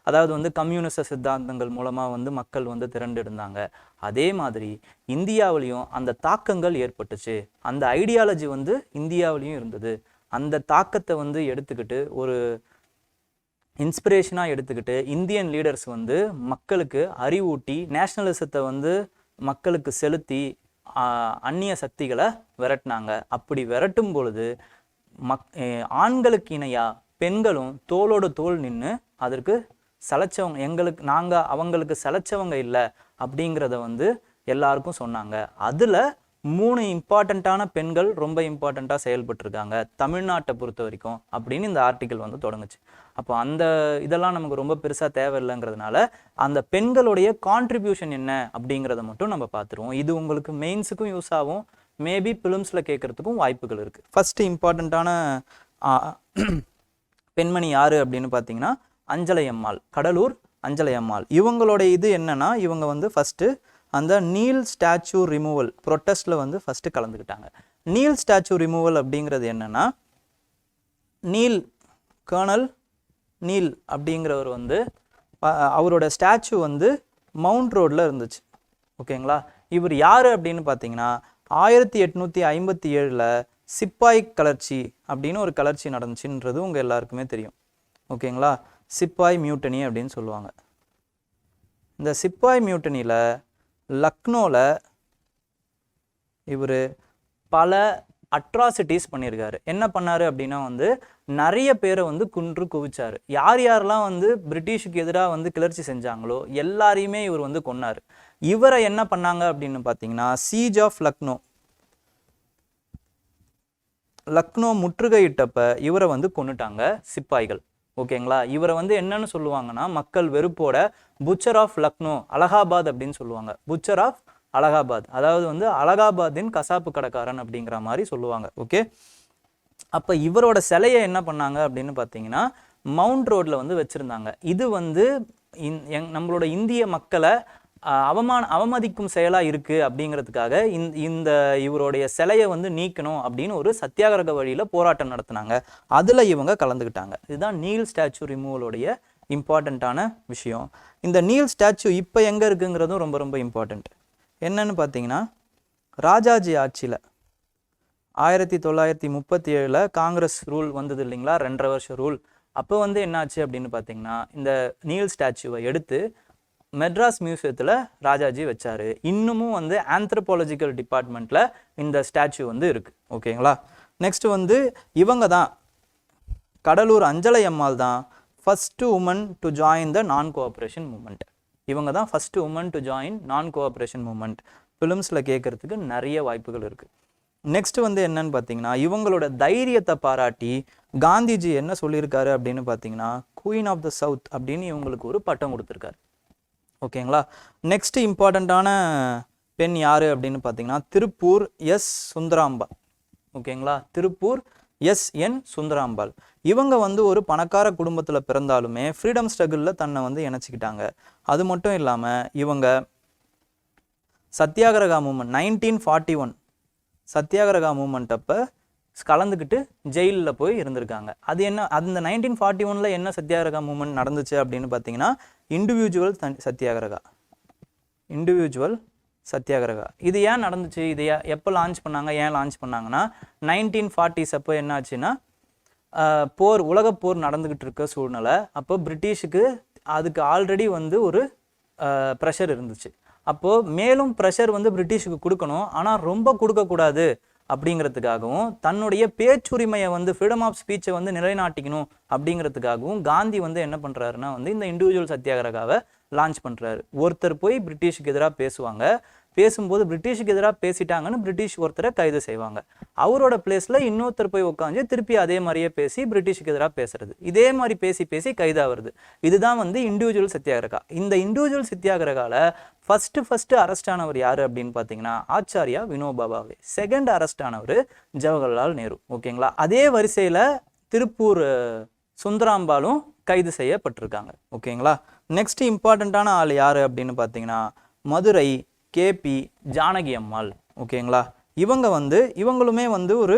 அதாவது வந்து கம்யூனிச சித்தாந்தங்கள் மூலமாக வந்து மக்கள் வந்து திரண்டிருந்தாங்க. அதே மாதிரி இந்தியாவிலையும் அந்த தாக்கங்கள் ஏற்பட்டுச்சு. அந்த ஐடியாலஜி வந்து இந்தியாவிலையும் இருந்தது. அந்த தாக்கத்தை வந்து எடுத்துக்கிட்டு ஒரு இன்ஸ்பிரேஷனாக எடுத்துக்கிட்டு இந்தியன் லீடர்ஸ் வந்து மக்களுக்கு அறிவூட்டி நேஷ்னலிசத்தை வந்து மக்களுக்கு செலுத்தி அந்நிய சக்திகளை விரட்டினாங்க. அப்படி விரட்டும் பொழுது ஆண்களுக்கு இணையாக பெண்களும் தோளோடு தோல் நின்று அதற்கு சலைச்சவங்க, அவங்களுக்கு சலைச்சவங்க இல்லை அப்படிங்கிறத வந்து எல்லாருக்கும் சொன்னாங்க. அதில் 3 இம்பார்ட்டண்ட்டான பெண்கள் ரொம்ப இம்பார்ட்டண்ட்டாக செயல்பட்டுருக்காங்க தமிழ்நாட்டை பொறுத்த வரைக்கும் அப்படின்னு இந்த ஆர்டிக்கல் வந்து தொடங்குச்சு. அப்போ அந்த இதெல்லாம் நமக்கு ரொம்ப பெருசாக தேவையில்லைங்கிறதுனால அந்த பெண்களுடைய கான்ட்ரிபியூஷன் என்ன அப்படிங்கிறத மட்டும் நம்ம பார்த்துருவோம். இது உங்களுக்கு மெயின்ஸுக்கும் யூஸ் ஆகும், மேபி பிலிம்ஸில் கேட்குறதுக்கும் வாய்ப்புகள் இருக்குது. ஃபஸ்ட்டு இம்பார்ட்டண்ட்டான பெண்மணி யார் அப்படின்னு பார்த்தீங்கன்னா அஞ்சலை அம்மாள், கடலூர் அஞ்சலை அம்மாள். இவங்களோட இது என்னன்னா, இவங்க வந்து ஃபஸ்ட்டு அந்த நீல் ஸ்டாச்சு ரிமூவல் ப்ரொட்டஸ்ட்டில் வந்து ஃபஸ்ட்டு கலந்துக்கிட்டாங்க. நீல் ஸ்டாச்சு ரிமூவல் அப்படிங்கிறது என்னென்னா, கர்னல் நீல் அப்படிங்கிறவர் வந்து அவரோட ஸ்டாச்சு வந்து மவுண்ட் ரோடில் இருந்துச்சு. ஓகேங்களா? இவர் யார் அப்படின்னு பார்த்தீங்கன்னா 1857 சிப்பாய் கிளர்ச்சி அப்படின்னு ஒரு கிளர்ச்சி நடந்துச்சுன்றது உங்கள் எல்லாருக்குமே தெரியும். ஓகேங்களா? சிப்பாய் மியூட்டனி அப்படின்னு சொல்லுவாங்க. இந்த சிப்பாய் மியூட்டனியில் லக்னோவில் இவர் பல அட்ராசிட்டிஸ் பண்ணியிருக்காரு. என்ன பண்ணார் அப்படின்னா வந்து நிறைய பேரை வந்து குன்று குவிச்சார். யாரெல்லாம் வந்து பிரிட்டிஷுக்கு எதிராக வந்து கிளர்ச்சி செஞ்சாங்களோ எல்லாரையுமே இவர் வந்து கொன்னார். இவரை என்ன பண்ணாங்க அப்படின்னு பார்த்தீங்கன்னா சீஜ் ஆஃப் லக்னோ முற்றுகையிட்டப்ப இவரை வந்து கொன்னுட்டாங்க சிப்பாய்கள். ஓகேங்களா? இவரை வந்து என்னன்னு சொல்லுவாங்கன்னா மக்கள் வெறுப்போட புச்சர் ஆஃப் லக்னோ, அலகாபாத் அப்படின்னு சொல்லுவாங்க. புச்சர் ஆஃப் அலகாபாத், அதாவது வந்து அலகாபாத்தின் கசாப்பு கடைக்காரன் அப்படிங்கிற மாதிரி சொல்லுவாங்க. ஓகே, அப்போ இவரோட சிலையை என்ன பண்ணாங்க அப்படின்னு பார்த்தீங்கன்னா மவுண்ட் ரோடில் வந்து வச்சுருந்தாங்க. இது வந்து நம்மளோட இந்திய மக்களை அவமதிக்கும் செயலாக இருக்குது அப்படிங்கிறதுக்காக இந்த இவருடைய சிலையை வந்து நீக்கணும் அப்படின்னு ஒரு சத்தியாகிரக வழியில் போராட்டம் நடத்தினாங்க. அதில் இவங்க கலந்துக்கிட்டாங்க. இதுதான் நீல் ஸ்டாச்சு ரிமூவலுடைய இம்பார்ட்டண்ட்டான விஷயம். இந்த நீல் ஸ்டாச்சு இப்போ எங்கே இருக்குங்கிறதும் ரொம்ப ரொம்ப இம்பார்ட்டண்ட். என்னன்னு பார்த்தீங்கன்னா ராஜாஜி ஆட்சியில் 1937 காங்கிரஸ் ரூல் வந்தது இல்லைங்களா, 2.5 வருஷம் ரூல். அப்போ வந்து என்னாச்சு அப்படின்னு பார்த்தீங்கன்னா இந்த நீல் ஸ்டாச்சுவை எடுத்து மெட்ராஸ் மியூசியத்தில் ராஜாஜி வச்சார். இன்னமும் வந்து ஆந்த்ரோபாலஜிக்கல் டிபார்ட்மெண்ட்டில் இந்த ஸ்டாச்சு வந்து இருக்குது. ஓகேங்களா? நெக்ஸ்ட் வந்து இவங்க தான் கடலூர் அஞ்சலை அம்மாள் தான் first woman to join the non cooperation movement. இவங்க தான் first woman to join non cooperation movement. ஃபிலிம்ஸில் கேட்குறதுக்கு நிறைய வாய்ப்புகள் இருக்குது. நெக்ஸ்ட் வந்து என்னன்னு பார்த்தீங்கன்னா இவங்களோட தைரியத்தை பாராட்டி காந்திஜி என்ன சொல்லியிருக்காரு அப்படின்னு பார்த்தீங்கன்னா குயின் ஆஃப் த சவுத் அப்படின்னு இவங்களுக்கு ஒரு பட்டம் கொடுத்துருக்காரு. ஓகேங்களா? நெக்ஸ்ட் இம்பார்ட்டண்ட்டான பெண் யார் அப்படின்னு பார்த்தீங்கன்னா திருப்பூர் எஸ் சுந்தராம்பா. ஓகேங்களா? திருப்பூர் எஸ்.என். சுந்தராம்பாள். இவங்க வந்து ஒரு பணக்கார குடும்பத்தில் பிறந்தாலுமே ஃப்ரீடம் ஸ்ட்ரகிளில் தன்னை வந்து இணைச்சிக்கிட்டாங்க. அது மட்டும் இல்லாமல் இவங்க சத்தியாகிரகா மூமெண்ட் 1941 சத்தியாகிரகா மூமெண்ட் அப்போ கலந்துக்கிட்டு ஜெயிலில் போய் இருந்திருக்காங்க. அது என்ன, அந்த 1941 என்ன சத்தியாகிரகா மூமெண்ட் நடந்துச்சு அப்படின்னு பார்த்தீங்கன்னா இண்டிவிஜுவல் சத்தியாகிரகா. இது ஏன் நடந்துச்சு, இது எப்போ லான்ச் பண்ணாங்க, ஏன் லான்ச் பண்ணாங்கன்னா 1940s அப்போ என்ன ஆச்சுன்னா உலகப் போர் நடந்துக்கிட்டு இருக்க சூழ்நிலை. அப்போ பிரிட்டிஷுக்கு அதுக்கு ஆல்ரெடி வந்து ஒரு ப்ரெஷர் இருந்துச்சு. அப்போது மேலும் ப்ரெஷர் வந்து பிரிட்டிஷுக்கு கொடுக்கணும், ஆனால் ரொம்ப கொடுக்கக்கூடாது அப்படிங்கிறதுக்காகவும் தன்னுடைய பேச்சுரிமையை வந்து ஃப்ரீடம் ஆஃப் ஸ்பீச்சை வந்து நிலைநாட்டிக்கணும் அப்படிங்கிறதுக்காகவும் காந்தி வந்து என்ன பண்ணுறாருன்னா வந்து இந்த இண்டிவிஜுவல் சத்தியாகிரகாவை லான்ச் பண்ணுறாரு. ஒருத்தர் போய் பிரிட்டிஷுக்கு எதிராக பேசும்போது பிரிட்டிஷுக்கு எதிராக பேசிட்டாங்கன்னு பிரிட்டிஷ் ஒருத்தரை கைது செய்வாங்க. அவரோட பிளேஸில் இன்னொருத்தர் போய் உட்காந்து திருப்பி அதே மாதிரியே பேசி பிரிட்டிஷுக்கு எதிராக பேசுறது. இதே மாதிரி பேசி கைதாகிறது. இதுதான் வந்து இண்டிவிஜுவல் சத்தியாகிரகா. இந்த இண்டிவிஜுவல் சத்தியாகிரகாவில் ஃபர்ஸ்ட் அரெஸ்ட் ஆனவர் யாரு அப்படின்னு பார்த்தீங்கன்னா ஆச்சாரியா வினோபா பாவே. செகண்ட் அரெஸ்ட் ஆனவர் ஜவஹர்லால் நேரு. ஓகேங்களா. அதே வரிசையில் திருப்பூர் சுந்தராம்பாலும் கைது செய்யப்பட்டிருக்காங்க. ஓகேங்களா. நெக்ஸ்ட் இம்பார்ட்டண்ட்டான ஆள் யாரு அப்படின்னு பார்த்தீங்கன்னா மதுரை கேபி ஜானகி அம்மாள். ஓகேங்களா. இவங்களுமே வந்து ஒரு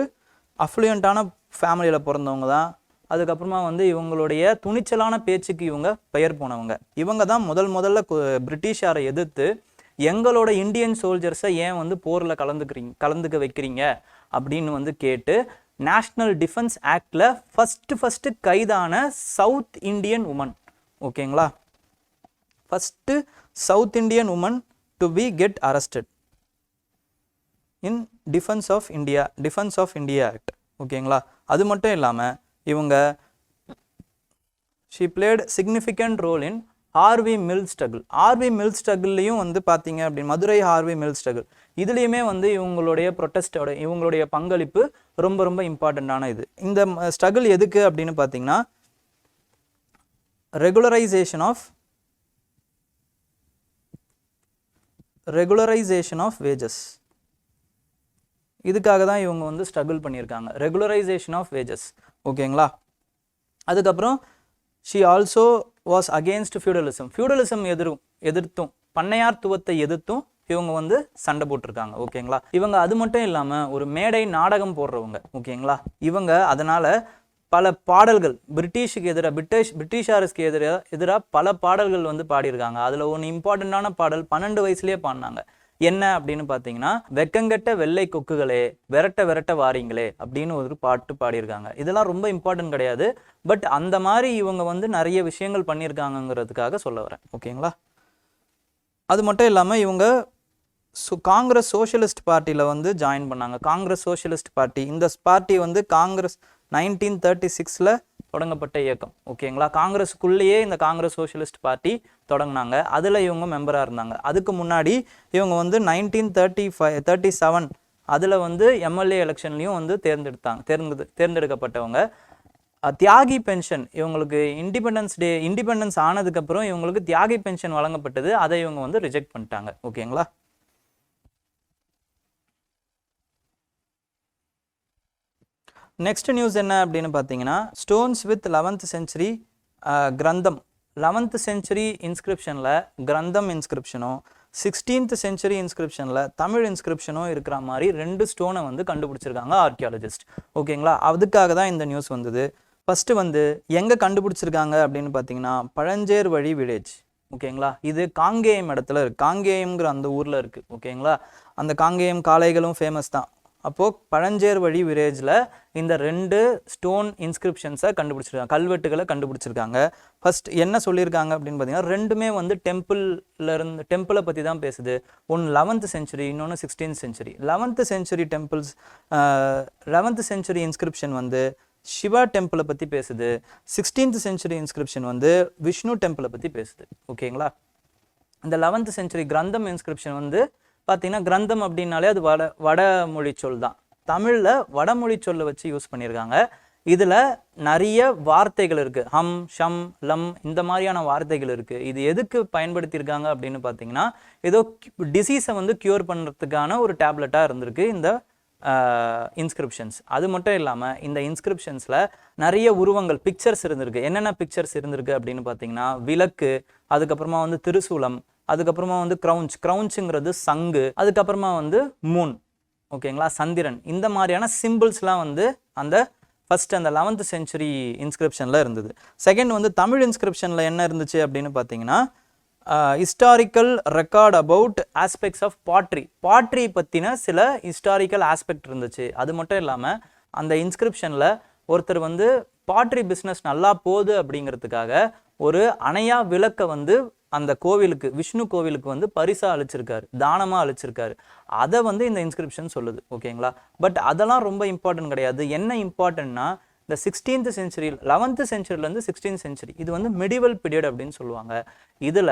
அஃப்ளூயண்ட்டான ஃபேமிலியில் பிறந்தவங்க தான். அதுக்கப்புறமா வந்து இவங்களுடைய துணிச்சலான பேச்சுக்கு இவங்க பெயர் போனவங்க. இவங்க தான் முதல்ல பிரிட்டிஷாரை எதிர்த்து எங்களோட இந்தியன் சோல்ஜர்ஸை ஏன் வந்து போரில் கலந்துக்க வைக்கிறீங்க அப்படின்னு வந்து கேட்டு நேஷ்னல் டிஃபென்ஸ் ஆக்டில் ஃபஸ்ட்டு கைதான சவுத் இண்டியன் உமன். ஓகேங்களா. First south Indian woman to be get arrested in defense of India Act. ஓகேங்களா. அது மட்டும் இல்லாமல் இவங்க she played significant role in Harvey mill ஸ்ட்ரகிள்லையும் வந்து பார்த்தீங்க அப்படின்னு மதுரை ஹார்வி மில் ஸ்ட்ரகிள் இதுலேயுமே வந்து இவங்களுடைய பங்களிப்பு ரொம்ப இம்பார்ட்டண்ட்டான இது. இந்த ஸ்ட்ரகிள் எதுக்கு அப்படின்னு பார்த்தீங்கன்னா ரெகுலரைசேஷன் ஆஃப் வேஜஸ். இதுக்காக தான் இவங்க வந்து ஸ்ட்ரகிள் பண்ணியிருக்காங்க. Regularisation of wages. ஓகேங்களா. அதுக்கப்புறம் she also was against feudalism எதிர்த்தும் பண்ணையார்த்துவத்தை எதிர்த்தும் இவங்க வந்து சண்டை போட்டிருக்காங்க. ஓகேங்களா. இவங்க அது மட்டும் இல்லாமல் ஒரு மேடை நாடகம் போடுறவங்க. ஓகேங்களா. இவங்க அதனால் பல பாடல்கள் பிரிட்டிஷாருக்கு எதிராக பல பாடல்கள் வந்து பாடியிருக்காங்க. அதில் ஒன்று இம்பார்ட்டண்ட்டான பாடல் 12 வயசுலேயே பாடினாங்க. என்ன அப்படின்னு பார்த்தீங்கன்னா வெக்கங்கெட்ட வெள்ளை கொக்குகளே விரட்ட வாரீங்களே அப்படின்னு ஒரு பாட்டு பாடியிருக்காங்க. இதெல்லாம் ரொம்ப இம்பார்ட்டன்ட் கிடையாது, பட் அந்த மாதிரி இவங்க வந்து நிறைய விஷயங்கள் பண்ணியிருக்காங்கங்கிறதுக்காக சொல்ல வரேன். ஓகேங்களா. அது மட்டும் இல்லாமல் இவங்க காங்கிரஸ் சோஷியலிஸ்ட் பார்ட்டியில் வந்து ஜாயின் பண்ணாங்க. காங்கிரஸ் சோஷியலிஸ்ட் பார்ட்டி, இந்த பார்ட்டி வந்து காங்கிரஸ் 1936 தொடங்கப்பட்ட இயக்கம். ஓகேங்களா. காங்கிரஸுக்குள்ளேயே இந்த காங்கிரஸ் சோஷியலிஸ்ட் பார்ட்டி தொடங்கினாங்க. அதில் இவங்க மெம்பராக இருந்தாங்க. அதுக்கு முன்னாடி இவங்க வந்து 1937 அதில் வந்து எம்எல்ஏ எலெக்ஷன்லையும் வந்து தேர்ந்தெடுக்கப்பட்டவங்க. தியாகி பென்ஷன் இவங்களுக்கு இண்டிபெண்டன்ஸ் ஆனதுக்கப்புறம் இவங்களுக்கு தியாகி பென்ஷன் வழங்கப்பட்டது. அதை இவங்க வந்து ரிஜெக்ட் பண்ணிட்டாங்க. ஓகேங்களா. நெக்ஸ்ட் நியூஸ் என்ன அப்படின்னு பார்த்தீங்கன்னா ஸ்டோன்ஸ் வித் 11th century கிரந்தம். 11th century இன்ஸ்கிரிப்ஷனில் கிரந்தம் இன்ஸ்கிரிப்ஷனும் 16th century இன்ஸ்கிரிப்ஷனில் தமிழ் இன்ஸ்கிரிப்ஷனும் இருக்கிற மாதிரி 2 ஸ்டோனை வந்து கண்டுபிடிச்சிருக்காங்க ஆர்கியாலஜிஸ்ட். ஓகேங்களா. அதுக்காக தான் இந்த நியூஸ் வந்தது. ஃபஸ்ட்டு வந்து எங்கே கண்டுபிடிச்சிருக்காங்க அப்படின்னு பார்த்தீங்கன்னா பழஞ்சேர் வழி வில்லேஜ். ஓகேங்களா. இது காங்கேயம் இடத்துல இருக்குது. காங்கேயம்ங்கிற அந்த ஊரில் இருக்குது. ஓகேங்களா. அந்த காங்கேயம் காளைகளும் ஃபேமஸ் தான். அப்போது பழஞ்சேர் வழி வில்லேஜில் இந்த 2 ஸ்டோன் இன்ஸ்கிரிப்ஷன்ஸை கண்டுபிடிச்சிருக்காங்க, கல்வெட்டுகளை கண்டுபிடிச்சிருக்காங்க. ஃபர்ஸ்ட் என்ன சொல்லியிருக்காங்க அப்படின்னு பார்த்தீங்கன்னா ரெண்டுமே வந்து டெம்பிளை பற்றி தான் பேசுது. ஒன்று 11th century, இன்னொன்று 16th century. 11th century temples 11th century inscription வந்து சிவா டெம்பிளை பற்றி பேசுது. 16th century இன்ஸ்கிரிப்ஷன் வந்து விஷ்ணு டெம்பிளை பற்றி பேசுது. ஓகேங்களா. இந்த 11th century கிரந்தம் இன்ஸ்கிரிப்ஷன் வந்து பார்த்தீங்கன்னா கிரந்தம் அப்படின்னாலே அது வடமொழி சொல் தான். தமிழில் வடமொழி சொல்லை வச்சு யூஸ் பண்ணியிருக்காங்க. இதில் நிறைய வார்த்தைகள் இருக்குது. ஹம், ஷம், லம் இந்த மாதிரியான வார்த்தைகள் இருக்குது. இது எதுக்கு பயன்படுத்தியிருக்காங்க அப்படின்னு பார்த்தீங்கன்னா ஏதோ டிசீஸை வந்து க்யூர் பண்ணுறதுக்கான ஒரு டேப்லெட்டாக இருந்திருக்கு இந்த இன்ஸ்கிரிப்ஷன்ஸ். அது மட்டும் இல்லாமல் இந்த இன்ஸ்கிரிப்ஷன்ஸில் நிறைய உருவங்கள் பிக்சர்ஸ் இருந்திருக்கு. என்னென்ன பிக்சர்ஸ் இருந்திருக்கு அப்படின்னு பார்த்தீங்கன்னா விளக்கு, அதுக்கப்புறமா வந்து திருசூலம், அதுக்கப்புறமா வந்து க்ரௌஞ்சுங்கிறது சங்கு, அதுக்கப்புறமா வந்து மூன், ஓகேங்களா, சந்திரன். இந்த மாதிரியான சிம்பிள்ஸ்லாம் வந்து அந்த ஃபர்ஸ்ட் அந்த 11th century இன்ஸ்கிரிப்ஷனில் இருந்தது. செகண்ட் வந்து தமிழ் இன்ஸ்கிரிப்ஷனில் என்ன இருந்துச்சு அப்படின்னு பார்த்தீங்கன்னா historical record about aspects of pottery பற்றின சில ஹிஸ்டாரிக்கல் ஆஸ்பெக்ட் இருந்துச்சு. அது மட்டும் இல்லாமல் அந்த இன்ஸ்கிரிப்ஷனில் ஒருத்தர் வந்து பாட்ரி பிஸ்னஸ் நல்லா போகுது அப்படிங்கிறதுக்காக ஒரு அணையா விளக்கை வந்து அந்த கோவிலுக்கு, விஷ்ணு கோவிலுக்கு வந்து பரிசா அளிச்சிருக்காரு, தானமாக அளிச்சிருக்காரு. அதை வந்து இந்த இன்ஸ்கிரிப்ஷன் சொல்லுது, ஓகேங்களா. பட் அதெல்லாம் ரொம்ப இம்பார்ட்டன்ட் கிடையாது. என்ன இம்பார்ட்டன்ட்னா இந்த 16th century 11th centuryலேருந்து 16th century இது வந்து மெடிவல் பீரியட் அப்படின்னு சொல்லுவாங்க. இதில்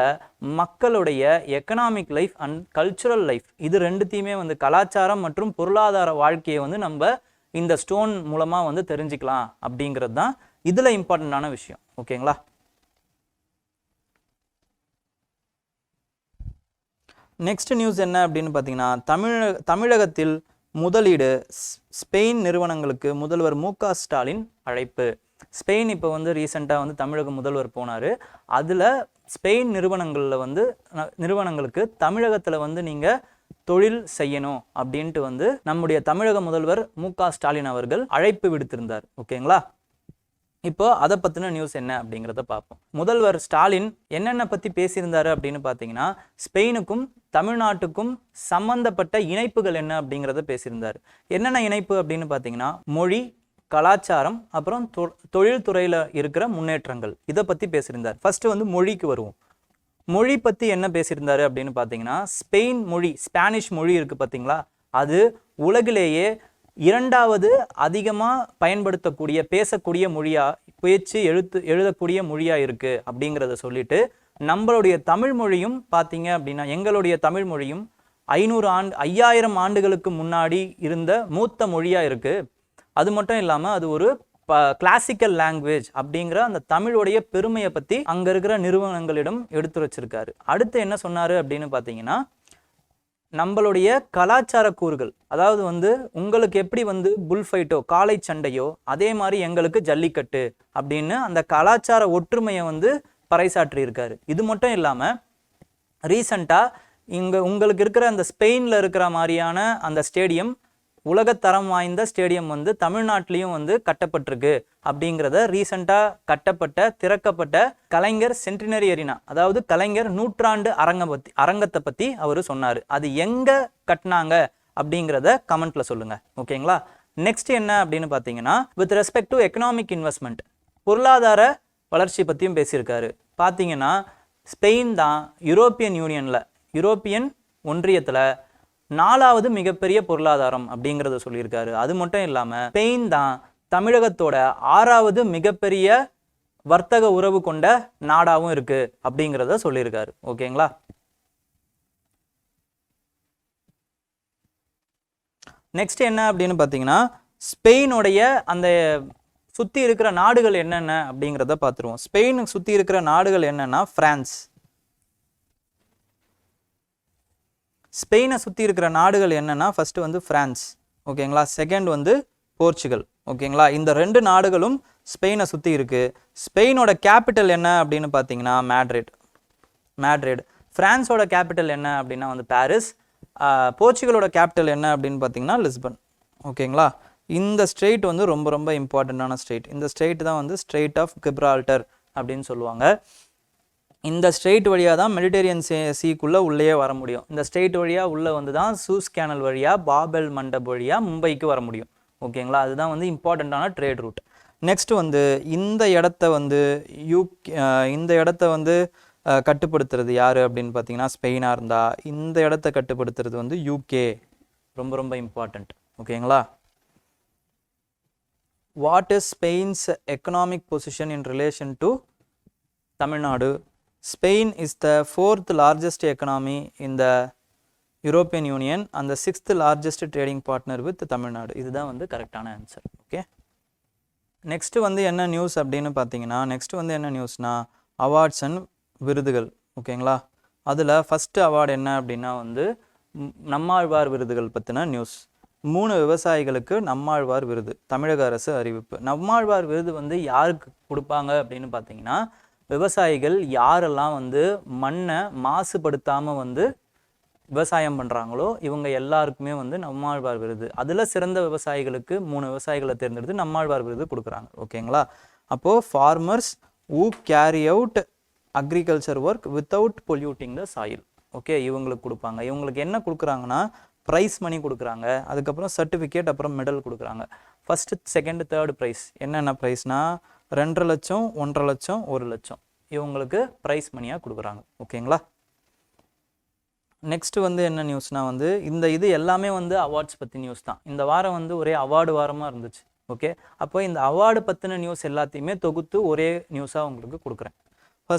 மக்களுடைய economic life and cultural life இது ரெண்டுத்தையுமே வந்து கலாச்சாரம் மற்றும் பொருளாதார வாழ்க்கையை வந்து நம்ம இந்த ஸ்டோன் மூலமாக வந்து தெரிஞ்சுக்கலாம் அப்படிங்கிறது தான் இதில் இம்பார்ட்டண்ட்டான விஷயம், ஓகேங்களா. நெக்ஸ்ட் நியூஸ் என்ன அப்படின்னு பார்த்தீங்கன்னா தமிழகத்தில் முதலீடு, ஸ்பெயின் நிறுவனங்களுக்கு முதல்வர் மு.க. ஸ்டாலின் அழைப்பு. ஸ்பெயின் இப்போ வந்து ரீசெண்டாக வந்து தமிழக முதல்வர் போனார். அதில் ஸ்பெயின் நிறுவனங்களுக்கு தமிழகத்தில் வந்து நீங்கள் தொழில் செய்யணும் அப்படின்ட்டு வந்து நம்முடைய தமிழக முதல்வர் மு.க. ஸ்டாலின் அவர்கள் அழைப்பு விடுத்திருந்தார், ஓகேங்களா. இப்போ அதை பற்றின நியூஸ் என்ன அப்படிங்கிறத பார்ப்போம். முதல்வர் ஸ்டாலின் என்னென்ன பற்றி பேசியிருந்தாரு அப்படின்னு பார்த்தீங்கன்னா ஸ்பெயினுக்கும் தமிழ்நாட்டுக்கும் சம்பந்தப்பட்ட இணைப்புகள் என்ன அப்படிங்கிறத பேசியிருந்தார். என்னென்ன இணைப்பு அப்படின்னு பார்த்தீங்கன்னா மொழி, கலாச்சாரம், அப்புறம் தொழில்துறையில் இருக்கிற முன்னேற்றங்கள், இதை பற்றி பேசியிருந்தார். ஃபர்ஸ்ட் வந்து மொழிக்கு வருவோம். மொழி பற்றி என்ன பேசியிருந்தாரு அப்படின்னு பார்த்தீங்கன்னா ஸ்பெயின் மொழி, ஸ்பானிஷ் மொழி இருக்குது பார்த்தீங்களா, அது உலகிலேயே 2வது அதிகமாக பயன்படுத்தக்கூடிய பேசக்கூடிய மொழியாக, பேச்சு எழுதக்கூடிய மொழியாக இருக்குது அப்படிங்கிறத சொல்லிட்டு நம்மளுடைய தமிழ் மொழியும் பார்த்தீங்க அப்படின்னா எங்களுடைய தமிழ் மொழியும் 5000 ஆண்டுகளுக்கு முன்னாடி இருந்த மூத்த மொழியாக இருக்குது. அது மட்டும் இல்லாமல் அது ஒரு கிளாசிக்கல் லாங்குவேஜ் அப்படிங்கிற அந்த தமிழுடைய பெருமையை பற்றி அங்கே இருக்கிற நிறுவனங்களிடம் எடுத்து வச்சிருக்காரு. அடுத்து என்ன சொன்னார் அப்படின்னு பார்த்தீங்கன்னா நம்மளுடைய கலாச்சார கூறுகள், அதாவது வந்து உங்களுக்கு எப்படி வந்து புல் ஃபைட்டோ காளை சண்டையோ அதே மாதிரி எங்களுக்கு ஜல்லிக்கட்டு அப்படின்னு அந்த கலாச்சார ஒற்றுமையை வந்து பறைசாற்றி இருக்காரு. இது மட்டும் இல்லாமல் ரீசண்டாக உங்களுக்கு இருக்கிற அந்த ஸ்பெயினில் இருக்கிற மாதிரியான அந்த ஸ்டேடியம், உலகத்தரம் வாய்ந்த ஸ்டேடியம் வந்து தமிழ்நாட்டிலையும் வந்து கட்டப்பட்டிருக்கு அப்படிங்கிறத ரீசெண்டாக திறக்கப்பட்ட கலைஞர் சென்டினரி அரினா, அதாவது கலைஞர் நூற்றாண்டு அரங்கத்தை பற்றி அவர் சொன்னார். அது எங்கே கட்டினாங்க அப்படிங்கிறத கமெண்ட்ல சொல்லுங்க, ஓகேங்களா. நெக்ஸ்ட் என்ன அப்படின்னு பார்த்தீங்கன்னா with respect to economic investment, பொருளாதார வளர்ச்சி பற்றியும் பேசியிருக்காரு. பார்த்தீங்கன்னா ஸ்பெயின் தான் யூரோப்பியன் ஒன்றியத்தில் 4வது மிகப்பெரிய பொருளாதாரம் அப்படிங்கிறத சொல்லியிருக்காரு. அது மட்டும் இல்லாமல் ஸ்பெயின் தான் தமிழகத்தோட 6வது மிகப்பெரிய வர்த்தக உறவு கொண்ட நாடாகவும் இருக்கு அப்படிங்கிறத சொல்லியிருக்காரு, ஓகேங்களா. நெக்ஸ்ட் என்ன அப்படின்னு பார்த்தீங்கன்னா ஸ்பெயினுடைய அந்த சுற்றி இருக்கிற நாடுகள் என்னென்ன அப்படிங்கிறத பார்த்துருவோம். ஸ்பெயினுக்கு சுற்றி இருக்கிற நாடுகள் என்னன்னா ஸ்பெயினை சுற்றி இருக்கிற நாடுகள் என்னன்னா ஃபர்ஸ்ட் வந்து பிரான்ஸ், ஓகேங்களா. செகண்ட் வந்து போர்ச்சுகல், ஓகேங்களா. இந்த 2 நாடுகளும் ஸ்பெயினை சுற்றி இருக்கு. ஸ்பெயினோட கேபிட்டல் என்ன அப்படின்னு பார்த்தீங்கன்னா மேட்ரிட். பிரான்ஸோட கேபிட்டல் என்ன அப்படின்னா வந்து பாரிஸ். போர்ச்சுகலோட கேபிட்டல் என்ன அப்படின்னு பார்த்தீங்கன்னா லிஸ்பன், ஓகேங்களா. இந்த ஸ்ட்ரெயிட் வந்து ரொம்ப ரொம்ப இம்பார்ட்டண்ட்டான ஸ்ட்ரெயிட். இந்த ஸ்ட்ரெயிட் தான் வந்து ஸ்ட்ரெயிட் ஆஃப் கிப்ரால்டர் அப்படின்னு சொல்லுவாங்க. இந்த ஸ்ட்ரெயிட் வழியாக தான் மெடிட்டேரியன் சீக்குள்ளே உள்ளே வர முடியும். இந்த ஸ்ட்ரெயிட் வழியாக உள்ளே வந்து தான் சூஸ் கேனல் வழியாக பாபெல் மண்டப் வழியாக மும்பைக்கு வர முடியும், ஓகேங்களா. அதுதான் வந்து இம்பார்ட்டண்ட்டான ட்ரேட் ரூட். நெக்ஸ்ட் வந்து இந்த இடத்த வந்து கட்டுப்படுத்துறது யார் அப்படின்னு பார்த்தீங்கன்னா ஸ்பெயினாக இருந்தால் இந்த இடத்த கட்டுப்படுத்துறது வந்து யூகே. ரொம்ப ரொம்ப இம்பார்ட்டண்ட், ஓகேங்களா. What is Spain's economic position in relation to Tamil Nadu? Spain is the 4th largest economy in the European Union and the 6th largest trading partner with Tamil Nadu. இதுதான் வந்து கரெக்டான ஆன்சர், ஓகே. நெக்ஸ்ட் வந்து என்ன news அப்படின்னு பார்த்தீங்கன்னா awards and விருதுகள், ஓகேங்களா. அதில் ஃபஸ்ட்டு அவார்டு என்ன அப்படின்னா வந்து நம்மாழ்வார் விருதுகள் பற்றின நியூஸ். 3 விவசாயிகளுக்கு நம்மாழ்வார் விருது தமிழக அரசு அறிவிப்பு. நம்மாழ்வார் விருது வந்து யாருக்கு கொடுப்பாங்க அப்படின்னு பார்த்தீங்கன்னா, விவசாயிகள் யாரெல்லாம் வந்து மண்ணை மாசுபடுத்தாமல் வந்து விவசாயம் பண்ணுறாங்களோ இவங்க எல்லாருக்குமே வந்து நம்மாழ்வார் விருது. அதில் சிறந்த விவசாயிகளுக்கு 3 விவசாயிகளை தேர்ந்தெடுத்து நம்மாழ்வார் விருது கொடுக்குறாங்க. ஓகேங்களா? அப்போது farmers who carry out agriculture work without polluting the soil. Okay, இவங்களுக்கு கொடுப்பாங்க. இவங்களுக்கு என்ன கொடுக்குறாங்கன்னா ப்ரைஸ் மணி கொடுக்குறாங்க, அதுக்கப்புறம் சர்டிஃபிகேட், அப்புறம் மெடல் கொடுக்குறாங்க. ஃபஸ்ட்டு, செகண்ட், தேர்ட் ப்ரைஸ் என்னென்ன ப்ரைஸ்னா 2.5 லட்சம், 1.5 லட்சம், 1 லட்சம் இவங்களுக்கு ப்ரைஸ் மணியாக கொடுக்குறாங்க. ஓகேங்களா? நெக்ஸ்ட் வந்து என்ன நியூஸ்னால் வந்து இது எல்லாமே வந்து அவார்ட்ஸ் பற்றி நியூஸ் தான். இந்த வாரம் வந்து ஒரே அவார்டு வாரமாக இருந்துச்சு. ஓகே, அப்போ இந்த அவார்டு பற்றின நியூஸ் எல்லாத்தையுமே தொகுத்து ஒரே நியூஸாக உங்களுக்கு கொடுக்குறேன். இப்போ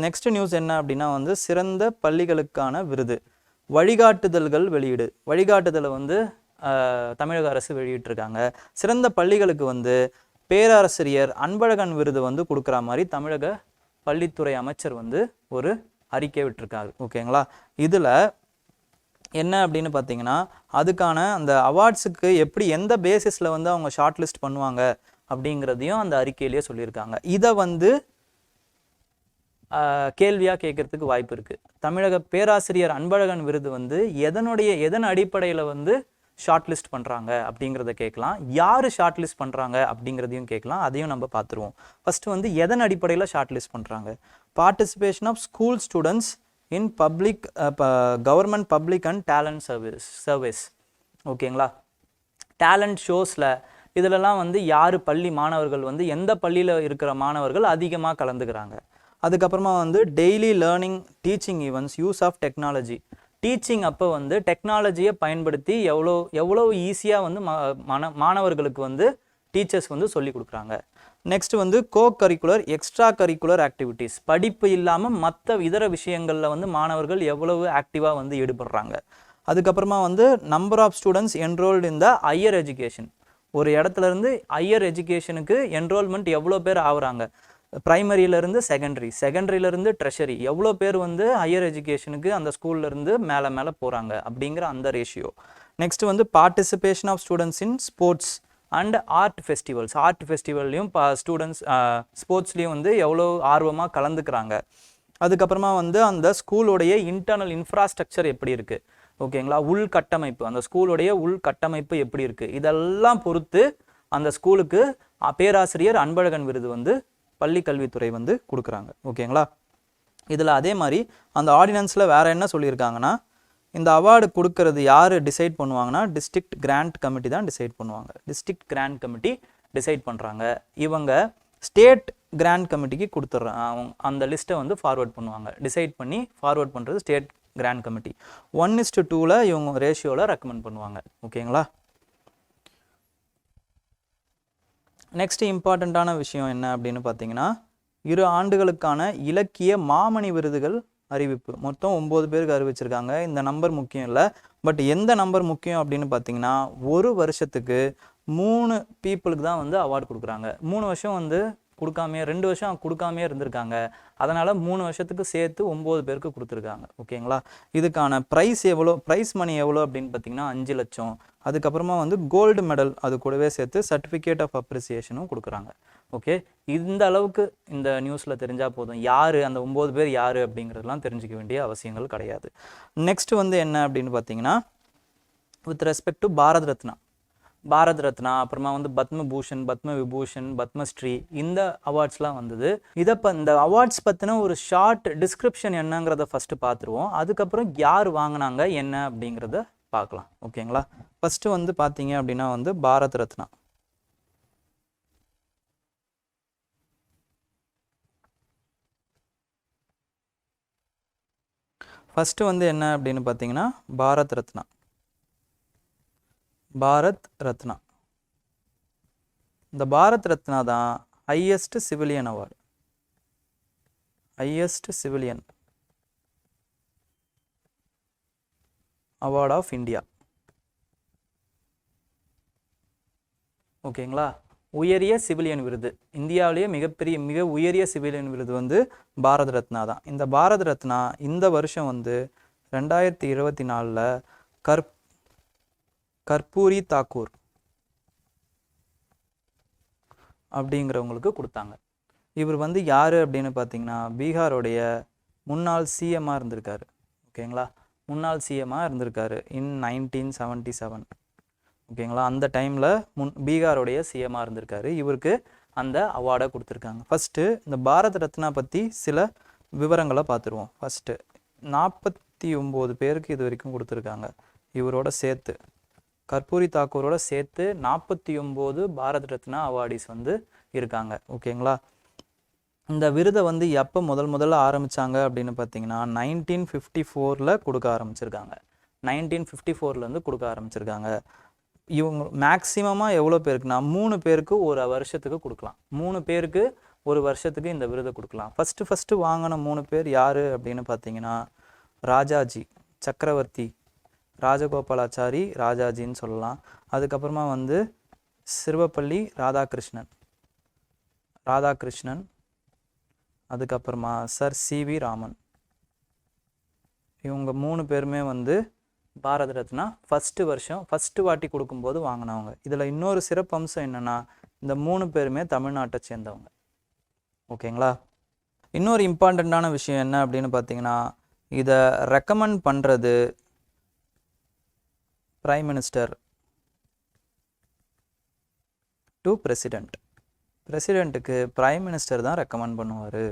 நெக்ஸ்ட் நியூஸ் என்ன அப்படின்னா வந்து சிறந்த பள்ளிகளுக்கான விருது, வழிகாட்டுதல்கள் வெளியீடு. வழிகாட்டுதலை வந்து தமிழக அரசு வெளியிட்டிருக்காங்க. சிறந்த பள்ளிகளுக்கு வந்து பேராசிரியர் அன்பழகன் விருது வந்து கொடுக்குற மாதிரி தமிழக பள்ளித்துறை அமைச்சர் வந்து ஒரு அறிக்கை விட்டிருக்காரு. ஓகேங்களா? இதில் என்ன அப்படின்னு பார்த்தீங்கன்னா, அதுக்கான அந்த அவார்ட்ஸுக்கு எப்படி எந்த பேசிஸில் வந்து அவங்க ஷார்ட் லிஸ்ட் பண்ணுவாங்க அப்படிங்கிறதையும் அந்த அறிக்கையிலேயே சொல்லியிருக்காங்க. இதை வந்து கேள்வியாக கேட்கறதுக்கு வாய்ப்பு இருக்குது. தமிழக பேராசிரியர் அன்பழகன் விருது வந்து எதன் அடிப்படையில் வந்து ஷார்ட் லிஸ்ட் பண்ணுறாங்க அப்படிங்கிறத கேட்கலாம். யார் ஷார்ட் லிஸ்ட் பண்ணுறாங்க அப்படிங்கிறதையும் கேட்கலாம். அதையும் நம்ம பார்த்துருவோம். ஃபஸ்ட்டு வந்து எதன் அடிப்படையில் ஷார்ட் லிஸ்ட் பண்ணுறாங்க? Participation of school students in public government public and talent service. ஓகேங்களா? டேலண்ட் ஷோஸில் இதிலெல்லாம் வந்து யார் பள்ளி மாணவர்கள் வந்து எந்த பள்ளியில் இருக்கிற மாணவர்கள் அதிகமாக கலந்துக்கிறாங்க. அதுக்கப்புறமா வந்து daily learning teaching events, use of technology. Teaching அப்போ வந்து டெக்னாலஜியை பயன்படுத்தி எவ்வளோ ஈஸியாக வந்து மாணவர்களுக்கு வந்து டீச்சர்ஸ் வந்து சொல்லி கொடுக்குறாங்க. நெக்ஸ்ட் வந்து கோ கரிக்குலர் எக்ஸ்ட்ரா கரிக்குலர் ஆக்டிவிட்டீஸ், படிப்பு இல்லாமல் மற்ற இதர விஷயங்களில் வந்து மாணவர்கள் எவ்வளவு ஆக்டிவாக வந்து ஈடுபடுறாங்க. அதுக்கப்புறமா வந்து number of students enrolled in the higher education. ஒரு இடத்துல இருந்து ஹையர் எஜுகேஷனுக்கு என்ரோல்மெண்ட் எவ்வளோ பேர் ஆகுறாங்க, ப்ரைமரியிலேருந்து செகண்டரியிலேருந்து ட்ரெஷரி எவ்வளோ பேர் வந்து ஹையர் எஜுகேஷனுக்கு அந்த ஸ்கூல்லேருந்து மேலே போகிறாங்க அப்படிங்கிற அந்த ரேஷியோ. நெக்ஸ்ட் வந்து participation of students in sports and art festivals. Art ஃபெஸ்டிவல்லையும் ஸ்டூடெண்ட்ஸ் ஸ்போர்ட்ஸ்லேயும் வந்து எவ்வளோ ஆர்வமாக கலந்துக்கிறாங்க. அதுக்கப்புறமா வந்து அந்த ஸ்கூலோடைய இன்டர்னல் இன்ஃப்ராஸ்ட்ரக்சர் எப்படி இருக்குது, ஓகேங்களா, உள்கட்டமைப்பு, அந்த ஸ்கூலுடைய உள்கட்டமைப்பு எப்படி இருக்குது, இதெல்லாம் பொறுத்து அந்த ஸ்கூலுக்கு பேராசிரியர் அன்பழகன் விருது வந்து பள்ளி கல்வித்துறை வந்து கொடுக்குறாங்க. ஓகேங்களா? இதில் அதே மாதிரி அந்த ஆர்டினன்ஸில் வேறு என்ன சொல்லியிருக்காங்கன்னா, இந்த அவார்டு கொடுக்கறது யார் டிசைட் பண்ணுவாங்கன்னா டிஸ்ட்ரிக்ட் கிராண்ட் கமிட்டி தான் டிசைட் பண்ணுவாங்க. டிஸ்ட்ரிக்ட் கிராண்ட் கமிட்டி டிசைட் பண்ணுறாங்க. இவங்க ஸ்டேட் கிராண்ட் கமிட்டிக்கு கொடுத்துட்றாங்க. அந்த லிஸ்ட்டை வந்து ஃபார்வர்ட் பண்ணுவாங்க. டிசைட் பண்ணி ஃபார்வர்ட் பண்ணுறது ஸ்டேட் கிராண்ட் கமிட்டி. 1:2 இவங்க ரேஷியோவில் ரெக்கமெண்ட் பண்ணுவாங்க. ஓகேங்களா? நெக்ஸ்ட் இம்பார்ட்டண்ட்டான விஷயம் என்ன அப்படின்னு பார்த்தீங்கன்னா, 2 ஆண்டுகளுக்கான இலக்கிய மாமணி விருதுகள் அறிவிப்பு. மொத்தம் 9 பேருக்கு அறிவிச்சிருக்காங்க. இந்த நம்பர் முக்கியம் இல்லை, பட் எந்த நம்பர் முக்கியம் அப்படின்னு பார்த்தீங்கன்னா, ஒரு வருஷத்துக்கு 3 பீப்புளுக்கு தான் வந்து அவார்டு கொடுக்குறாங்க. 3 வருஷம் வந்து கொடுக்காமே, 2 வருஷம் கொடுக்காமே இருந்திருக்காங்க. அதனால் 3 வருஷத்துக்கு சேர்த்து 9 பேருக்கு கொடுத்துருக்காங்க. ஓகேங்களா? இதுக்கான ப்ரைஸ் மணி எவ்வளோ அப்படின்னு பார்த்தீங்கன்னா 5 லட்சம். அதுக்கப்புறமா வந்து கோல்டு மெடல் அது கூடவே சேர்த்து சர்டிஃபிகேட் ஆஃப் அப்ரிசியேஷனும் கொடுக்குறாங்க. ஓகே, இந்த அளவுக்கு இந்த நியூஸில் தெரிஞ்சால் போதும். யார் அந்த 9 பேர் யார் அப்படிங்கிறதுலாம் தெரிஞ்சிக்க வேண்டிய அவசியங்கள் கிடையாது. நெக்ஸ்ட் வந்து என்ன அப்படின்னு பார்த்தீங்கன்னா, with respect to Bharat Ratna, அப்புறமா வந்து பத்மபூஷன், பத்ம விபூஷன், பத்மஸ்ரீ, இந்த அவார்ட்ஸ்லாம் வந்தது. இந்த அவார்ட்ஸ் பற்றின ஒரு ஷார்ட் டிஸ்கிரிப்ஷன் என்னங்கிறத ஃபஸ்ட்டு பார்த்துருவோம். அதுக்கப்புறம் யார் வாங்கினாங்க என்ன அப்படிங்கிறத பார்க்கலாம். ஓகேங்களா? ஃபஸ்ட்டு வந்து பார்த்தீங்க அப்படின்னா வந்து பாரத் ரத்னா. ஃபஸ்ட்டு வந்து என்ன அப்படின்னு பார்த்தீங்கன்னா பாரத் ரத்னா. இந்த பாரத் ரத்னா தான் highest civilian award, award of India. ஓகேங்களா? உயரிய சிவிலியன் விருது, இந்தியாவிலேயே மிக உயரிய சிவிலியன் விருது வந்து பாரத் ரத்னா தான். இந்த பாரத் ரத்னா இந்த வருஷம் வந்து 2024 கற்பூரி தாக்கூர் அப்படிங்கிறவங்களுக்கு கொடுத்தாங்க. இவர் வந்து யார் அப்படின்னு பார்த்தீங்கன்னா பீகாரோடைய முன்னாள் சிஎம்மாக இருந்திருக்காரு. ஓகேங்களா, முன்னாள் சிஎம்மாக இருந்திருக்காரு இன் 1977. ஓகேங்களா, அந்த டைமில் பீகாரோடைய சிஎம்மாக இருந்திருக்காரு. இவருக்கு அந்த அவார்டை கொடுத்துருக்காங்க. ஃபஸ்ட்டு இந்த பாரத ரத்னா பற்றி சில விவரங்களை பார்த்துருவோம். ஃபஸ்ட்டு 49 பேருக்கு இது வரைக்கும் கொடுத்துருக்காங்க. இவரோட சேர்த்து கற்பூரி தாக்கூரோட சேர்த்து 49 பாரத் ரத்னா அவார்டிஸ் வந்து இருக்காங்க. ஓகேங்களா, இந்த விருதை வந்து எப்போ முதல்ல ஆரம்பித்தாங்க அப்படின்னு பார்த்தீங்கன்னா 1954 கொடுக்க ஆரம்பிச்சிருக்காங்க. 1954 கொடுக்க ஆரம்பிச்சிருக்காங்க. இவங்க மேக்சிமமாக எவ்வளோ பேருக்குன்னா 3 பேருக்கு ஒரு வருஷத்துக்கு கொடுக்கலாம். 3 பேருக்கு ஒரு வருஷத்துக்கு இந்த விருதை கொடுக்கலாம். ஃபஸ்ட்டு வாங்கின 3 பேர் யார் அப்படின்னு பார்த்தீங்கன்னா ராஜாஜி, சக்கரவர்த்தி ராஜகோபாலாச்சாரி ராஜாஜின்னு சொல்லலாம். அதுக்கப்புறமா வந்து சிறுவப்பள்ளி ராதாகிருஷ்ணன், அதுக்கப்புறமா சர் சிவி ராமன். இவங்க 3 பேருமே வந்து பாரத ரத்னா ஃபஸ்ட்டு வாட்டி கொடுக்கும்போது வாங்கினவங்க. இதில் இன்னொரு சிறப்பம்சம் என்னென்னா இந்த 3 பேருமே தமிழ்நாட்டை சேர்ந்தவங்க. ஓகேங்களா, இன்னொரு இம்பார்ட்டண்ட்டான விஷயம் என்ன அப்படின்னு பார்த்தீங்கன்னா இதை ரெக்கமெண்ட் பண்ணுறது பிரைம் மினிஸ்டர் டு பிரசிடெண்ட்டுக்கு பிரைம் மினிஸ்டர் தான் ரெக்கமெண்ட் பண்ணுவார்.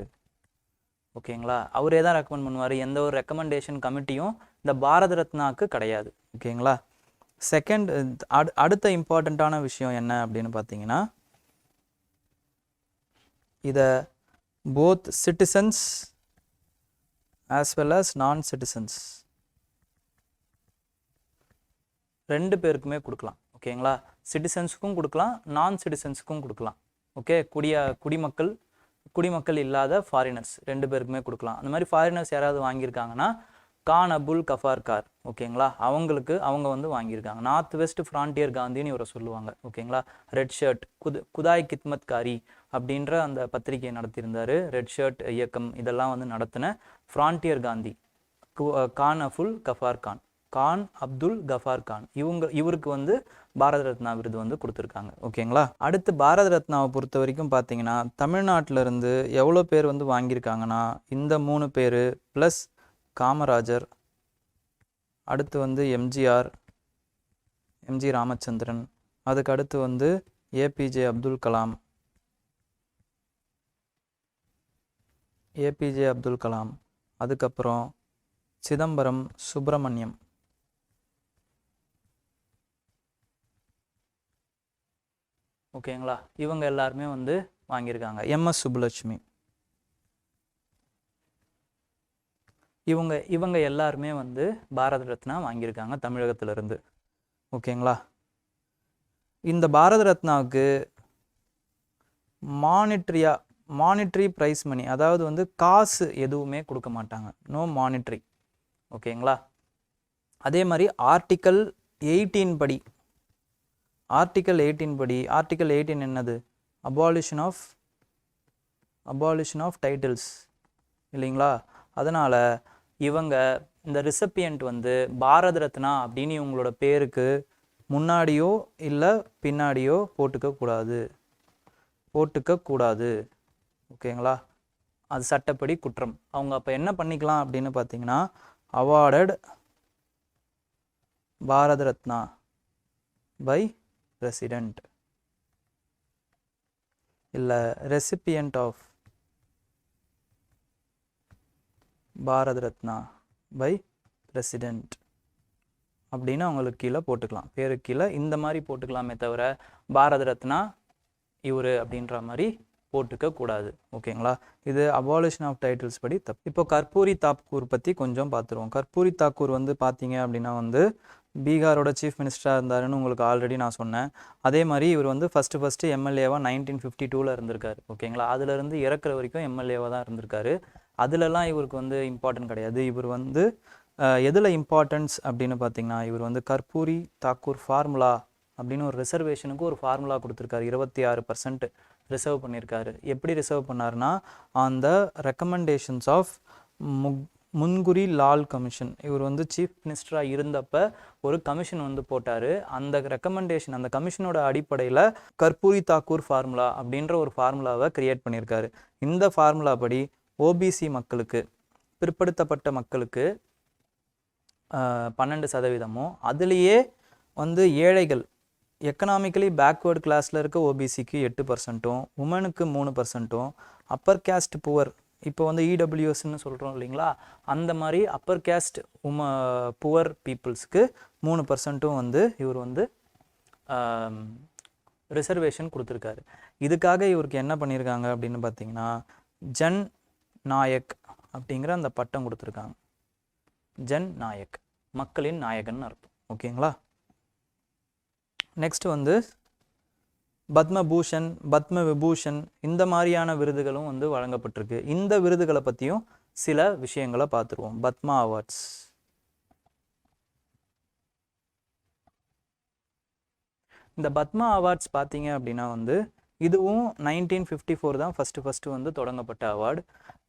ஓகேங்களா, அவரே தான் ரெக்கமெண்ட் பண்ணுவார். எந்த ஒரு ரெக்கமெண்டேஷன் கமிட்டியும் இந்த பாரத ரத்னாவுக்கு கிடையாது. ஓகேங்களா, செகண்ட் அடுத்த இம்பார்ட்டண்ட்டான விஷயம் என்ன அப்படின்னு பார்த்தீங்கன்னா இதை both citizens as well as non citizens 2 பேருக்குமே கொடுக்கலாம். ஓகேங்களா, சிட்டிசன்ஸுக்கும் கொடுக்கலாம், நான் சிட்டிசன்ஸுக்கும் கொடுக்கலாம். ஓகே, குடிமக்கள் இல்லாத ஃபாரினர்ஸ் 2 பேருக்குமே கொடுக்கலாம். அந்த மாதிரி ஃபாரினர்ஸ் யாராவது வாங்கியிருக்காங்கன்னா கான் அபுல் கஃபார் கார். ஓகேங்களா, அவங்க வந்து வாங்கியிருக்காங்க. நார்த் வெஸ்ட் ஃப்ரான்டியர் காந்தின்னு இவரை சொல்லுவாங்க. ஓகேங்களா, ரெட் ஷர்ட் குதாய் கித்மத் காரி அப்படின்ற அந்த பத்திரிகையை நடத்தியிருந்தார். ரெட் ஷர்ட் இயக்கம் இதெல்லாம் வந்து நடத்தின ஃப்ரான்டியர் காந்தி கான் அப்துல் கஃபார் கான் இவருக்கு வந்து பாரத ரத்னா விருது வந்து கொடுத்துருக்காங்க. ஓகேங்களா, அடுத்து பாரத ரத்னாவை பொறுத்த வரைக்கும் பார்த்தீங்கன்னா தமிழ்நாட்டில் இருந்து எவ்வளோ பேர் வந்து வாங்கியிருக்காங்கன்னா இந்த 3 பேர் ப்ளஸ் காமராஜர், அடுத்து வந்து எம்ஜி ராமச்சந்திரன், அதுக்கு அடுத்து வந்து ஏபிஜே அப்துல் கலாம், அதுக்கப்புறம் சிதம்பரம் சுப்பிரமணியம். ஓகேங்களா, இவங்க எல்லாருமே வந்து வாங்கியிருக்காங்க. எம்எஸ் சுப்புலட்சுமி இவங்க எல்லாருமே வந்து பாரத ரத்னா வாங்கியிருக்காங்க தமிழகத்திலிருந்து. ஓகேங்களா, இந்த பாரத ரத்னாவுக்கு மானிட்ரி ப்ரைஸ் மணி, அதாவது வந்து காசு எதுவுமே கொடுக்க மாட்டாங்க. No monetary. ஓகேங்களா, அதே மாதிரி ஆர்டிக்கல் 18 படி ஆர்டிக்கல் 18 என்னது? அபாலிஷன் ஆஃப் டைட்டில்ஸ் இல்லைங்களா? அதனால் இவங்க இந்த ரிசப்பியன்ட் வந்து பாரத ரத்னா அப்படின்னு இவங்களோட பேருக்கு முன்னாடியோ இல்லை பின்னாடியோ போட்டுக்க கூடாது. ஓகேங்களா, அது சட்டப்படி குற்றம். அவங்க அப்போ என்ன பண்ணிக்கலாம் அப்படின்னு பார்த்தீங்கன்னா awarded Bharat Ratna by president இல்லை recipient of Bharat Ratna by president அப்படின்னு அவங்களுக்கு கீழே போட்டுக்கலாம். பேருக்கு கீழே இந்த மாதிரி போட்டுக்கலாமே தவிர பாரத ரத்னா இவர் அப்படின்ற மாதிரி போட்டுக்க கூடாது. ஓகேங்களா, இது அபாலிஷன் ஆஃப் டைட்டில்ஸ் படி தப்பு. இப்போ கற்பூரி தாக்கூர் பற்றி கொஞ்சம் பார்த்துருவோம். கற்பூரி தாக்கூர் வந்து பார்த்தீங்க அப்படின்னா வந்து பீகாரோட சீஃப் மினிஸ்டராக இருந்தாருன்னு உங்களுக்கு ஆல்ரெடி நான் சொன்னேன். அதே மாதிரி இவர் வந்து ஃபஸ்ட்டு எம்எல்ஏவாக 1952 இருந்திருக்காரு. ஓகேங்களா, அதுலேருந்து இறக்குற வரைக்கும் எம்எல்ஏவாக தான் இருந்திருக்காரு. அதிலெல்லாம் இவருக்கு வந்து இம்பார்ட்டன்ட் கிடையாது. இவர் வந்து எதில் இம்பார்ட்டன்ஸ் அப்படின்னு பார்த்தீங்கன்னா இவர் வந்து கற்பூரி தாக்கூர் ஃபார்முலா அப்படின்னு ஒரு ரிசர்வேஷனுக்கு ஒரு ஃபார்முலா கொடுத்துருக்காரு. 26% ரிசர்வ் பண்ணியிருக்காரு. எப்படி ரிசர்வ் பண்ணாருன்னா அந்த ரெக்கமெண்டேஷன்ஸ் ஆஃப் முன்குரி லால் கமிஷன். இவர் வந்து சீஃப் மினிஸ்டராக இருந்தப்ப ஒரு கமிஷன் வந்து போட்டார். அந்த ரெக்கமெண்டேஷன், அந்த கமிஷனோட அடிப்படையில் கற்பூரி தாக்கூர் ஃபார்முலா அப்படின்ற ஒரு ஃபார்முலாவை கிரியேட் பண்ணியிருக்காரு. இந்த ஃபார்முலா படி ஓபிசி மக்களுக்கு, பிற்படுத்தப்பட்ட மக்களுக்கு 12%, அதுலேயே வந்து ஏழைகள், எக்கனாமிக்கலி பேக்வேர்டு கிளாஸில் இருக்க ஓபிசிக்கு 8%, உமனுக்கு 3%, அப்பர் கேஸ்ட் புவர், இப்போ வந்து இடபிள்யூஎஸ்ன்னு சொல்கிறோம் இல்லைங்களா, அந்த மாதிரி அப்பர் கேஸ்ட் புவர் பீப்புள்ஸ்க்கு 3% வந்து இவர் வந்து ரிசர்வேஷன் கொடுத்துருக்காரு. இதுக்காக இவருக்கு என்ன பண்ணியிருக்காங்க அப்படின்னு பார்த்தீங்கன்னா ஜன் நாயக் அப்படிங்கிற அந்த பட்டம் கொடுத்துருக்காங்க. ஜன் நாயக், மக்களின் நாயகன் அர்த்தம். ஓகேங்களா. நெக்ஸ்ட் வந்து பத்மபூஷன், பத்ம விபூஷன், இந்த மாதிரியான விருதுகளும் வந்து வழங்கப்பட்டிருக்கு. இந்த விருதுகளை பற்றியும் சில விஷயங்களை பார்த்துருவோம். பத்மா அவார்ட்ஸ். இந்த பத்மா அவார்ட்ஸ் பார்த்தீங்க அப்படின்னா வந்து இதுவும் 1954 தான் ஃபஸ்ட்டு வந்து தொடங்கப்பட்ட அவார்டு.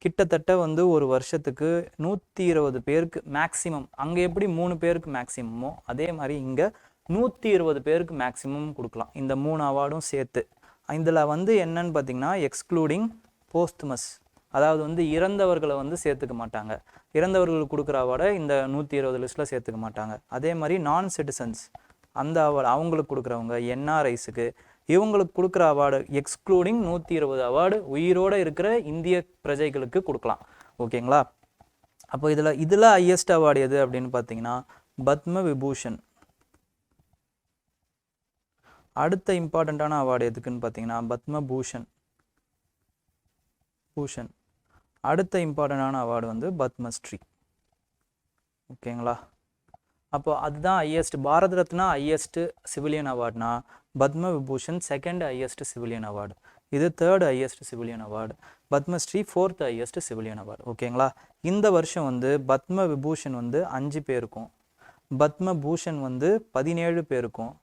கிட்டத்தட்ட வந்து ஒரு வருஷத்துக்கு 120 பேருக்கு மேக்சிமம். அங்கே எப்படி 3 பேருக்கு மேக்சிமமோ அதே மாதிரி இங்கே 120 பேருக்கு மேக்சிமம் கொடுக்கலாம், இந்த 3 அவார்டும் சேர்த்து. இதில் வந்து என்னன்னு பார்த்தீங்கன்னா எக்ஸ்க்ளூடிங் போஸ்ட்மஸ், அதாவது வந்து இறந்தவர்களை வந்து சேர்த்துக்க மாட்டாங்க. இறந்தவர்களுக்கு கொடுக்குற அவார்டை இந்த 120 லிஸ்ட்டில் சேர்த்துக்க மாட்டாங்க. அதே மாதிரி நான் சிட்டிசன்ஸ், அந்த அவார்டு அவங்களுக்கு கொடுக்குறவங்க, என்ஆர்ஐஸுக்கு, இவங்களுக்கு கொடுக்குற அவார்டு எக்ஸ்க்ளூடிங் 120 அவார்டு உயிரோடு இருக்கிற இந்திய பிரஜைகளுக்கு கொடுக்கலாம். ஓகேங்களா. அப்போ இதில் ஹையஸ்ட் அவார்டு எது அப்படின்னு பார்த்தீங்கன்னா பத்ம விபூஷன். அடுத்த இம்பார்ட்டண்ட்டான அவார்டு எதுக்குன்னு பார்த்தீங்கன்னா பத்ம பூஷன். அடுத்த இம்பார்ட்டண்டான அவார்டு வந்து பத்மஸ்ரீ. ஓகேங்களா. அப்போ அதுதான் highest. Bharat Ratna highest civilian அவார்டுனா Padma Vibhushan second highest civilian award, இது third highest civilian award. Padma Shri fourth highest civilian award. ஓகேங்களா. இந்த வருஷம் வந்து பத்ம விபூஷன் வந்து 5 பேருக்கும், பத்ம பூஷன் வந்து 17 பேருக்கும்,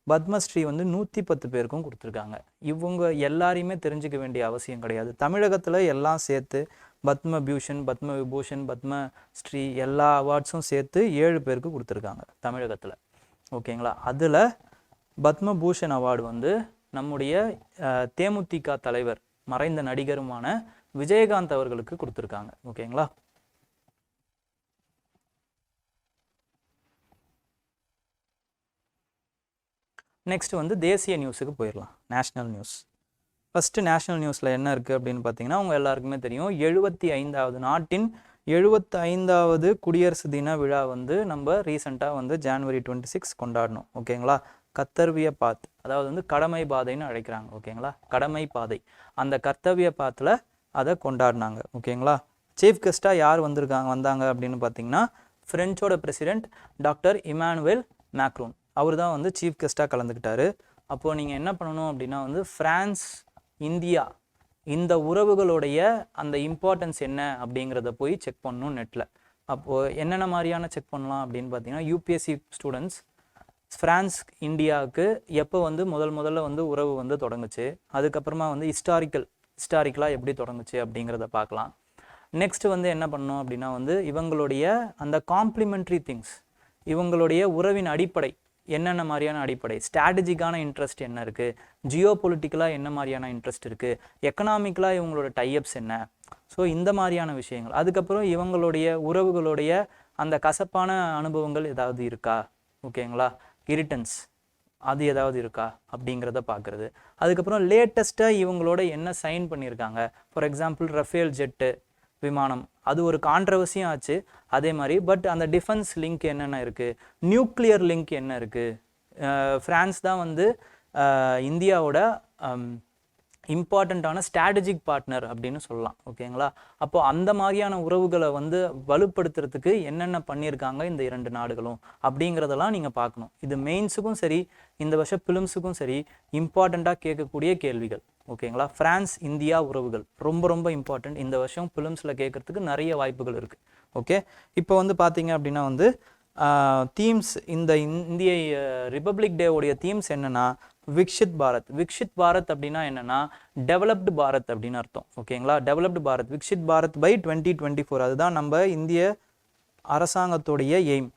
பத்மஸ்ரீ வந்து 110 பேருக்கும் கொடுத்துருக்காங்க. இவங்க எல்லாரையுமே தெரிஞ்சுக்க வேண்டிய அவசியம் கிடையாது. தமிழகத்தில் எல்லாம் சேர்த்து பத்ம பூஷன், பத்ம விபூஷன், பத்மஸ்ரீ எல்லா அவார்ட்ஸும் சேர்த்து 7 பேருக்கு கொடுத்துருக்காங்க தமிழகத்தில். ஓகேங்களா. அதில் பத்ம பூஷன் அவார்டு வந்து நம்முடைய தேமுதிக தலைவர், மறைந்த நடிகருமான விஜயகாந்த் அவர்களுக்கு கொடுத்துருக்காங்க. ஓகேங்களா. நெக்ஸ்ட் வந்து தேசிய நியூஸுக்கு போயிடலாம். National news. ஃபஸ்ட்டு நேஷ்னல் நியூஸில் என்ன இருக்குது அப்படின்னு பார்த்தீங்கன்னா உங்கள் எல்லாருக்குமே தெரியும், 75வது நாட்டின் 75வது குடியரசு தின விழா வந்து நம்ம ரீசெண்டாக வந்து ஜனவரி 26 கொண்டாடணும். ஓகேங்களா. கர்த்தவ்ய பாத், அதாவது வந்து கடமை பாதைன்னு அழைக்கிறாங்க. ஓகேங்களா. கடமை பாதை, அந்த கர்த்தவ்ய பாத்தில் அதை கொண்டாடினாங்க. ஓகேங்களா. சீஃப் கெஸ்ட்டாக யார் வந்தாங்க அப்படின்னு பார்த்தீங்கன்னா ஃப்ரெஞ்சோட பிரசிடென்ட் டாக்டர் இமானுவேல் மேக்ரோன், அவர் தான் வந்து சீஃப் கெஸ்ட்டாக கலந்துக்கிட்டாரு. அப்போது நீங்கள் என்ன பண்ணணும் அப்படின்னா வந்து ஃப்ரான்ஸ், இந்தியா, இந்த உறவுகளுடைய அந்த இம்பார்ட்டன்ஸ் என்ன அப்படிங்கிறத போய் செக் பண்ணணும் நெட்டில். அப்போது என்னென்ன மாதிரியான செக் பண்ணலாம் அப்படின்னு பார்த்தீங்கன்னா யூபிஎஸ்சி ஸ்டூடெண்ட்ஸ் ஃப்ரான்ஸ் இந்தியாவுக்கு எப்போ வந்து முதல்ல வந்து உறவு வந்து தொடங்குச்சு, அதுக்கப்புறமா வந்து ஹிஸ்டாரிக்கலாக எப்படி தொடங்குச்சு அப்படிங்கிறத பார்க்கலாம். நெக்ஸ்ட் வந்து என்ன பண்ணணும் அப்படின்னா வந்து இவங்களுடைய அந்த காம்ப்ளிமெண்ட்ரி திங்ஸ், இவங்களுடைய உறவின் அடிப்படை என்னென்ன மாதிரியான அடிப்படை, ஸ்ட்ராட்டஜிக்கான இன்ட்ரெஸ்ட் என்ன இருக்குது, ஜியோ பொலிட்டிக்கலாக என்ன மாதிரியான இன்ட்ரெஸ்ட் இருக்குது, எக்கனாமிக்கலாக இவங்களோட டைஅப்ஸ் என்ன, ஸோ இந்த மாதிரியான விஷயங்கள். அதுக்கப்புறம் இவங்களுடைய உறவுகளுடைய அந்த கசப்பான அனுபவங்கள் ஏதாவது இருக்கா, ஓகேங்களா, இரிட்டன்ஸ் அது ஏதாவது இருக்கா அப்படிங்கிறத பார்க்குறது. அதுக்கப்புறம் லேட்டஸ்ட்டாக இவங்களோட என்ன சைன் பண்ணியிருக்காங்க. ஃபார் எக்ஸாம்பிள் ரஃபேல் ஜெட்டு விமானம், அது ஒரு கான்ட்ரவர்சியும் ஆச்சு. அதே மாதிரி பட் அந்த டிஃபென்ஸ் லிங்க் என்னென்ன இருக்குது, நியூக்ளியர் லிங்க் என்ன இருக்குது. ஃப்ரான்ஸ் தான் வந்து இந்தியாவோட இம்பார்ட்டண்ட்டான ஸ்ட்ராட்டஜிக் பார்ட்னர் அப்படின்னு சொல்லலாம். ஓகேங்களா. அப்போது அந்த மாதிரியான உறவுகளை வந்து வலுப்படுத்துறதுக்கு என்னென்ன பண்ணியிருக்காங்க இந்த 2 நாடுகளும் அப்படிங்கிறதெல்லாம் நீங்கள் பார்க்கணும். இது மெயின்ஸுக்கும் சரி, இந்த வருஷம் பிலிம்ஸுக்கும் சரி இம்பார்ட்டண்ட்டாக கேட்கக்கூடிய கேள்விகள். ஓகேங்களா. ஃப்ரான்ஸ் இந்தியா உறவுகள் ரொம்ப இம்பார்ட்டண்ட். இந்த வருஷம் பிலிம்ஸில் கேட்கறதுக்கு நிறைய வாய்ப்புகள் இருக்குது. ஓகே. இப்போ வந்து பார்த்தீங்க அப்படின்னா வந்து தீம்ஸ் இந்த இந்திய ரிப்பப்ளிக் டேவுடைய தீம்ஸ் என்னென்னா விக்ஷித் பாரத். விக்ஷித் பாரத் அப்படின்னா என்னென்னா டெவலப்டு பாரத் அப்படின்னு அர்த்தம். ஓகேங்களா, டெவலப்டு பாரத், விக்ஷித் பாரத் பை 2024. அதுதான் நம்ம இந்திய அரசாங்கத்துடைய எய்ம்.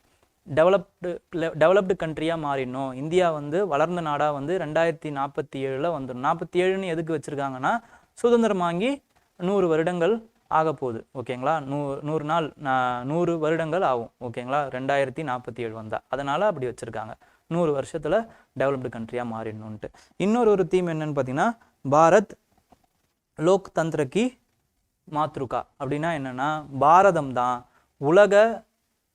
டெவலப்டு கண்ட்ரியாக மாறிடணும், இந்தியா வந்து வளர்ந்த நாடாக வந்து 2047 வந்துடும். 47ன்னு எதுக்கு வச்சுருக்காங்கன்னா சுதந்திரம் வாங்கி 100 வருடங்கள் ஆக போகுது. ஓகேங்களா, 100 நாள் 100 வருடங்கள் ஆகும். ஓகேங்களா, 2047 வந்தால், அதனால் அப்படி வச்சுருக்காங்க. 100 வருஷத்தில் டெவலப்டு கண்ட்ரியாக மாறிடணுன்ட்டு. இன்னொரு தீம் என்னன்னு பார்த்தீங்கன்னா பாரத் லோக் தந்திர கி மாத்ருகா. அப்படின்னா என்னென்னா பாரதம் தான் உலக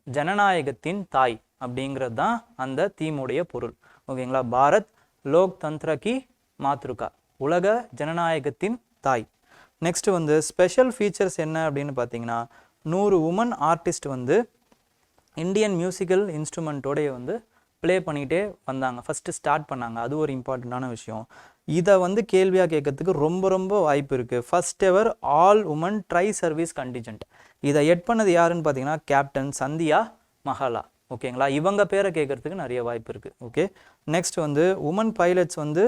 ஜனநாயகத்தின் தாய் அப்படிங்கிறது தான் அந்த தீமுடைய பொருள். ஓகேங்களா, பாரத் லோக் தந்திர கி மாத்ருகா, உலக ஜனநாயகத்தின் தாய். நெக்ஸ்ட் வந்து ஸ்பெஷல் ஃபீச்சர்ஸ் என்ன அப்படின்னு பார்த்தீங்கன்னா 100 உமன் ஆர்டிஸ்ட் வந்து இந்தியன் மியூசிக்கல் இன்ஸ்ட்ருமெண்ட்டோடைய வந்து ப்ளே பண்ணிகிட்டே வந்தாங்க, ஃபஸ்ட்டு ஸ்டார்ட் பண்ணாங்க. அது ஒரு இம்பார்ட்டண்ட்டான விஷயம். இதை வந்து கேள்வியாக கேட்கறதுக்கு ரொம்ப வாய்ப்பு இருக்குது. First ever all women tri service contingent. இதை எட் பண்ணது யாருன்னு பார்த்தீங்கன்னா கேப்டன் சந்தியா மஹாலா. ஓகேங்களா, இவங்க பேரை கேட்கறதுக்கு நிறைய வாய்ப்பு இருக்குது. ஓகே, நெக்ஸ்ட் வந்து உமன் பைலட்ஸ் வந்து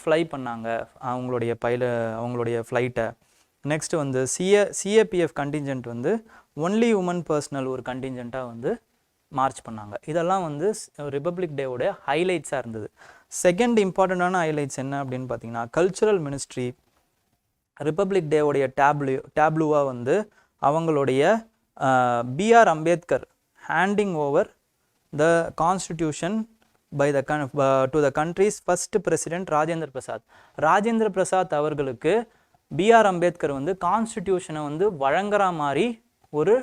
ஃப்ளை பண்ணாங்க அவங்களுடைய ஃப்ளைட்டை. நெக்ஸ்ட் வந்து சிஏபிஎஃப் கண்டிஞ்சென்ட் வந்து ஒன்லி உமன் பர்சனல் ஒரு கண்டிஞ்சென்ட்டாக வந்து மார்ச் பண்ணாங்க. இதெல்லாம் வந்து ரிப்பப்ளிக் டேவோட ஹைலைட்ஸாக இருந்தது. செகண்ட் இம்பார்ட்டண்ட்டான ஹைலைட்ஸ் என்ன அப்படின்னு பார்த்தீங்கன்னா கல்ச்சுரல் மினிஸ்ட்ரி ரிப்பப்ளிக் டேவோடைய டேப்ளூவாக வந்து அவங்களுடைய B R Ambedkar handing over the constitution by the to the country's first president Rajendra Prasad. Rajendra Prasad அவர்களுக்கு பிஆர் அம்பேத்கர் வந்து கான்ஸ்டிடியூஷனை வந்து வழங்குற மாதிரி ஒரு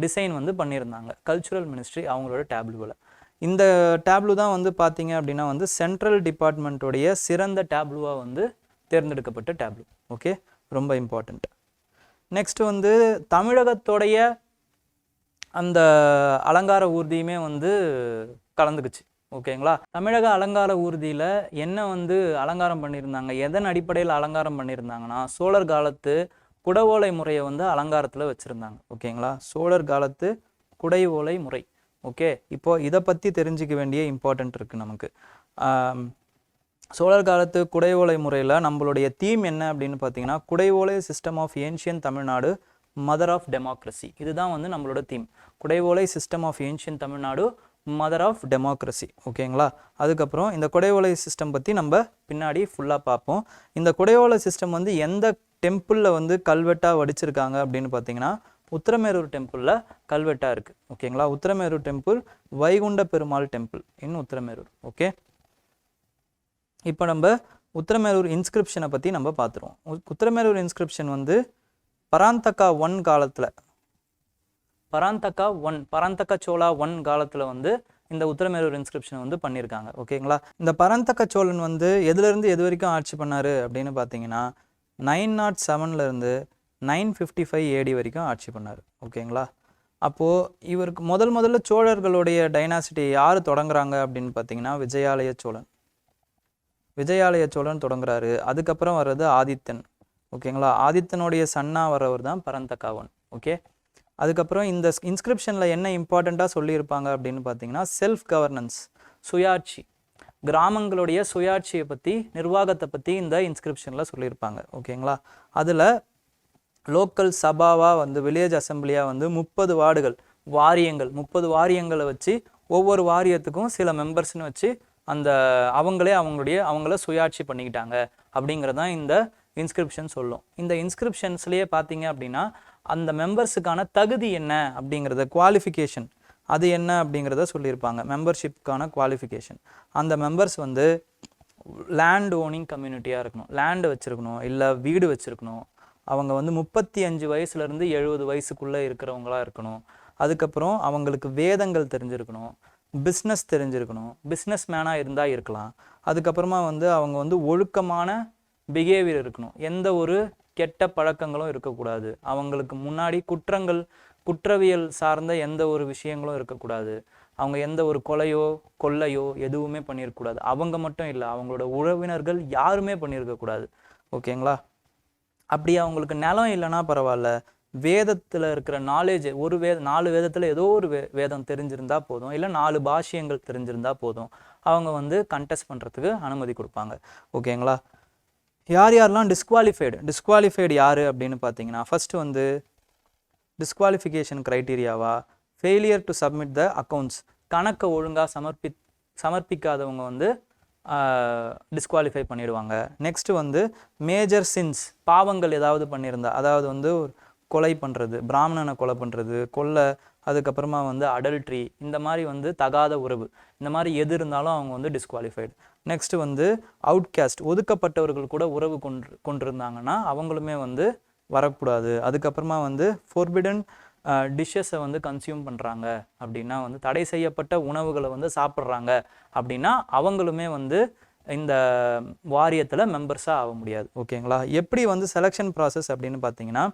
டிசைன் வந்து பண்ணியிருந்தாங்க கல்ச்சுரல் மினிஸ்ட்ரி அவங்களோட டேப்ளூவில். இந்த டேப்ளூ தான் வந்து பார்த்தீங்க அப்படின்னா வந்து சென்ட்ரல் டிபார்ட்மெண்ட்டோடைய சிறந்த டேப்ளூவாக வந்து தேர்ந்தெடுக்கப்பட்ட டேப்ளூ. ஓகே, ரொம்ப இம்பார்ட்டண்ட். நெக்ஸ்ட் வந்து தமிழகத்தோடைய அந்த அலங்கார ஊர்தியுமே வந்து கலந்துக்குச்சு. ஓகேங்களா, தமிழக அலங்கார ஊர்தியில் என்ன வந்து அலங்காரம் பண்ணியிருந்தாங்க, எதன் அடிப்படையில் அலங்காரம் பண்ணியிருந்தாங்கன்னா சோழர் காலத்து குடை ஓலை முறையை வந்து அலங்காரத்தில் வச்சுருந்தாங்க. ஓகேங்களா, சோழர் காலத்து குடை ஓலை முறை. ஓகே, இப்போது இதை பற்றி தெரிஞ்சிக்க வேண்டிய இம்பார்ட்டன்ட் இருக்குது நமக்கு. சோழர் காலத்து குடை ஓலை முறையில் நம்மளுடைய தீம் என்ன அப்படின்னு பார்த்தீங்கன்னா குடை ஓலை system of ancient Tamil Nadu mother of democracy. இதுதான் வந்து நம்மளோட தீம், குடை ஓலை system of ancient Tamil Nadu mother of democracy. ஓகேங்களா, அதுக்கப்புறம் இந்த குடை ஓலை சிஸ்டம் பற்றி நம்ம பின்னாடி ஃபுல்லாக பார்ப்போம். இந்த குடை ஓலை சிஸ்டம் வந்து எந்த டெம்பிளில் வந்து கல்வெட்டாக வடிச்சிருக்காங்க அப்படின்னு பார்த்தீங்கன்னா உத்திரமேரூர் டெம்பிளில் கல்வெட்டாக இருக்குது. ஓகேங்களா, Uthiramerur temple Vaikunta Perumal temple in Uthiramerur. Okay, இப்போ நம்ம உத்திரமேரூர் இன்ஸ்கிரிப்ஷனை பற்றி நம்ம பார்த்துருவோம். உத்திரமேரூர் இன்ஸ்கிரிப்ஷன் வந்து பராந்தகா 1 காலத்தில் பராந்தக சோழா 1 காலத்தில் வந்து இந்த உத்திரமேரூர் இன்ஸ்கிரிப்ஷன் வந்து பண்ணியிருக்காங்க. ஓகேங்களா, இந்த பராந்தக சோழன் வந்து எதுலேருந்து எது வரைக்கும் ஆட்சி பண்ணார் அப்படின்னு பார்த்தீங்கன்னா 907 955 AD வரைக்கும் ஆட்சி பண்ணார். ஓகேங்களா, அப்போது இவருக்கு முதல்ல சோழர்களுடைய டைனாசிட்டி யார் தொடங்குறாங்க அப்படின்னு பார்த்தீங்கன்னா விஜயாலய சோழன் தொடங்குறாரு. அதுக்கப்புறம் வர்றது ஆதித்தன். ஓகேங்களா, ஆதித்தனுடைய சன்னா வரவர் தான் பராந்தகாவன். ஓகே, அதுக்கப்புறம் இந்த இன்ஸ்கிரிப்ஷனில் என்ன இம்பார்ட்டண்ட்டாக சொல்லியிருப்பாங்க அப்படின்னு பார்த்தீங்கன்னா செல்ஃப் கவர்னன்ஸ், சுயாட்சி, கிராமங்களுடைய சுயாட்சியை பற்றி நிர்வாகத்தை பற்றி இந்த இன்ஸ்கிரிப்ஷனில் சொல்லியிருப்பாங்க. ஓகேங்களா, அதில் லோக்கல் சபாவாக வந்து வில்லேஜ் அசம்பிளியாக வந்து 30 வார்டுகள் வாரியங்கள் 30 வாரியங்களை வச்சு ஒவ்வொரு வாரியத்துக்கும் சில மெம்பர்ஸ்னு வச்சு அந்த அவங்கள சுயாட்சி பண்ணிக்கிட்டாங்க அப்படிங்கிறது தான் இந்த இன்ஸ்கிரிப்ஷன் சொல்லும். இந்த இன்ஸ்கிரிப்ஷன்ஸ்லேயே பார்த்தீங்க அப்படின்னா அந்த மெம்பர்ஸுக்கான தகுதி என்ன அப்படிங்கிறத குவாலிஃபிகேஷன் அது என்ன அப்படிங்கிறத சொல்லியிருப்பாங்க. மெம்பர்ஷிப்கான குவாலிஃபிகேஷன், அந்த மெம்பர்ஸ் வந்து லேண்ட் ஓனிங் கம்யூனிட்டியாக இருக்கணும், லேண்டு வச்சுருக்கணும், இல்லை வீடு வச்சுருக்கணும், அவங்க வந்து 35 வயசுலேருந்து 70 வயசுக்குள்ளே இருக்கிறவங்களா இருக்கணும். அதுக்கப்புறம் அவங்களுக்கு வேதங்கள் தெரிஞ்சிருக்கணும், பிஸ்னஸ் தெரிஞ்சிருக்கணும், பிஸ்னஸ் மேனாக இருந்தால் இருக்கலாம். அதுக்கப்புறமா வந்து அவங்க வந்து ஒழுக்கமான பிஹேவியர் இருக்கணும், எந்த ஒரு கெட்ட பழக்கங்களும் இருக்கக்கூடாது, அவங்களுக்கு முன்னாடி குற்றவியல் சார்ந்த எந்த ஒரு விஷயங்களும் இருக்கக்கூடாது, அவங்க எந்த ஒரு கொள்ளையோ எதுவுமே பண்ணியிருக்கக்கூடாது, அவங்க மட்டும் இல்லை அவங்களோட உறவினர்கள் யாருமே பண்ணியிருக்கக்கூடாது. ஓகேங்களா, அப்படி அவங்களுக்கு நிலம் இல்லைன்னா பரவாயில்ல, வேதத்தில் இருக்கிற நாலேஜ் ஒரு 4 வேதத்தில் ஏதோ ஒரு வேதம் தெரிஞ்சிருந்தா போதும், இல்லை 4 பாஷ்யங்கள் தெரிஞ்சிருந்தா போதும், அவங்க வந்து கண்டெஸ்ட் பண்ணுறதுக்கு அனுமதி கொடுப்பாங்க. ஓகேங்களா? யார் யாரெல்லாம் டிஸ்குவாலிஃபைடு யார் அப்படின்னு பார்த்தீங்கன்னா, ஃபஸ்ட்டு வந்து டிஸ்குவாலிஃபிகேஷன் க்ரைட்டீரியாவா failure to submit the accounts, கணக்கை ஒழுங்காக சமர்ப்பிக்காதவங்க வந்து டிஸ்குவாலிஃபை பண்ணிடுவாங்க. நெக்ஸ்ட்டு வந்து மேஜர் சின்ஸ், பாவங்கள் ஏதாவது பண்ணியிருந்தா, அதாவது வந்து கொலை பண்ணுறது, பிராமணனை கொலை பண்ணுறது, கொள்ளை, அதுக்கப்புறமா வந்து அடல்ட்ரி, இந்த மாதிரி வந்து தகாத உறவு, இந்த மாதிரி எது இருந்தாலும் அவங்க வந்து டிஸ்குவாலிஃபைடு. நெக்ஸ்ட்டு வந்து அவுட்காஸ்ட், ஒதுக்கப்பட்டவர்கள் கூட உறவு கொண்டிருந்தாங்கன்னா அவங்களுமே வந்து வரக்கூடாது. அதுக்கப்புறமா வந்து ஃபோர்பிடன் டிஷ்ஷஸை வந்து கன்சியூம் பண்ணுறாங்க அப்படின்னா, வந்து தடை செய்யப்பட்ட உணவுகளை வந்து சாப்பிட்றாங்க அப்படின்னா அவங்களுமே வந்து இந்த வாரியத்தில் மெம்பர்ஸாக ஆக முடியாது. ஓகேங்களா? எப்படி வந்து செலெக்ஷன் ப்ராசஸ் அப்படின்னு பார்த்தீங்கன்னா,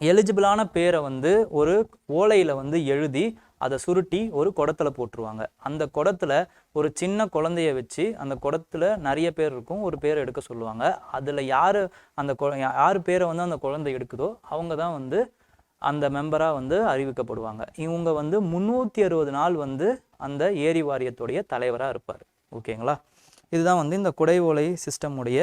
எலிஜிபிளான பேரை வந்து ஒரு ஓலையில் வந்து எழுதி அதை சுருட்டி ஒரு குடத்துல போட்டுருவாங்க. அந்த குடத்துல ஒரு சின்ன குழந்தைய வச்சு அந்த குடத்துல நிறைய பேர் இருக்கும், ஒரு பேரை எடுக்க சொல்லுவாங்க. அதில் யார் பேரை வந்து அந்த குழந்தை எடுக்குதோ அவங்க தான் வந்து அந்த மெம்பராக வந்து அறிவிக்கப்படுவாங்க. இவங்க வந்து 360 நாள் வந்து அந்த ஏரி வாரியத்துடைய தலைவராக இருப்பார். ஓகேங்களா? இதுதான் வந்து இந்த குடை ஓலை சிஸ்டமுடைய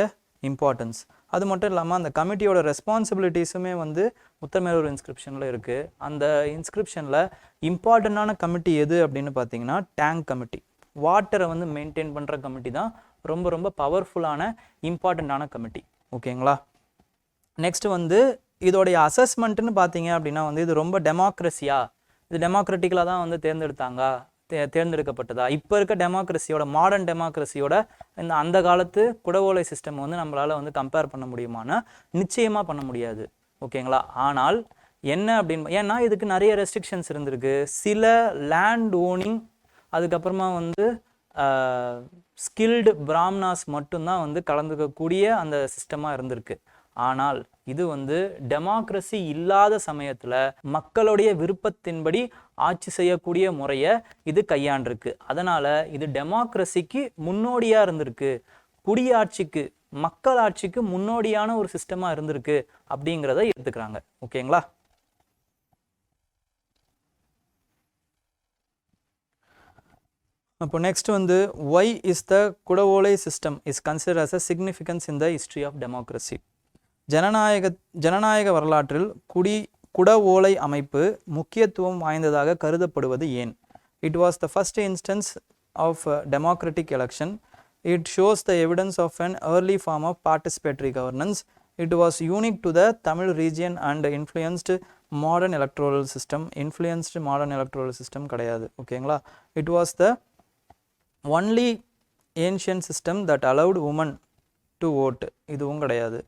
இம்பார்ட்டன்ஸ். அது மட்டும் இல்லாமல் அந்த கமிட்டியோட ரெஸ்பான்சிபிலிட்டிஸுமே வந்து உத்தரமேரூர் இன்ஸ்கிரிப்ஷனில் இருக்குது. அந்த இன்ஸ்கிரிப்ஷனில் இம்பார்ட்டண்ட்டான கமிட்டி எது அப்படின்னு பார்த்தீங்கன்னா டேங்க் கமிட்டி. வாட்டரை வந்து மெயின்டைன் பண்ணுற கமிட்டி தான் ரொம்ப ரொம்ப பவர்ஃபுல்லான இம்பார்ட்டண்ட்டான கமிட்டி. ஓகேங்களா? நெக்ஸ்ட் வந்து இதோடைய அசஸ்மெண்ட்டுன்னு பார்த்தீங்க அப்படின்னா வந்து இது ரொம்ப இது டெமோக்ராட்டிக்கலாக தான் வந்து தேர்ந்தெடுக்கப்பட்டதா? இப்போ இருக்க டெமோக்ரஸியோட, மாடர்ன் டெமோக்ரஸியோட அந்த காலத்து குடவோலை சிஸ்டம் வந்து நம்மளால் வந்து கம்பேர் பண்ண முடியுமானா நிச்சயமாக பண்ண முடியாது. ஓகேங்களா? ஆனால் என்ன அப்படின்னு, ஏன்னா இதுக்கு நிறைய ரெஸ்ட்ரிக்ஷன்ஸ் இருந்திருக்கு. சில லேண்ட் ஓனிங், அதுக்கப்புறமா வந்து ஸ்கில்டு பிராமணாஸ் மட்டும்தான் வந்து கலந்துக்கக்கூடிய அந்த சிஸ்டமாக இருந்திருக்கு. ஆனால் இது வந்து டெமோக்ரஸி இல்லாத சமயத்தில் மக்களுடைய விருப்பத்தின்படி ஆட்சி செய்யக்கூடிய முறையை இது கையாண்டிருக்கு. அதனால் இது டெமோக்ரஸிக்கு முன்னோடியாக இருந்திருக்கு, குடியாட்சிக்கு, மக்களாட்சிக்கு முன்னோடியான ஒரு சிஸ்டமாக இருந்திருக்கு அப்படிங்கிறத எடுத்துக்கிறாங்க. ஓகேங்களா? அப்போ நெக்ஸ்ட் வந்து why is the குடவோலை system is considered as a significance in the history of democracy? ஜனநாயக வரலாற்றில் குட ஓலை அமைப்பு முக்கியத்துவம் வாய்ந்ததாக கருதப்படுவது ஏன்? It was the first instance of democratic election. It shows the evidence of an early form of participatory governance. It was unique to the Tamil region and influenced modern electoral system கிடையாது. ஓகேங்களா? It was the only ancient system that allowed women to vote. இதுவும் கிடையாது.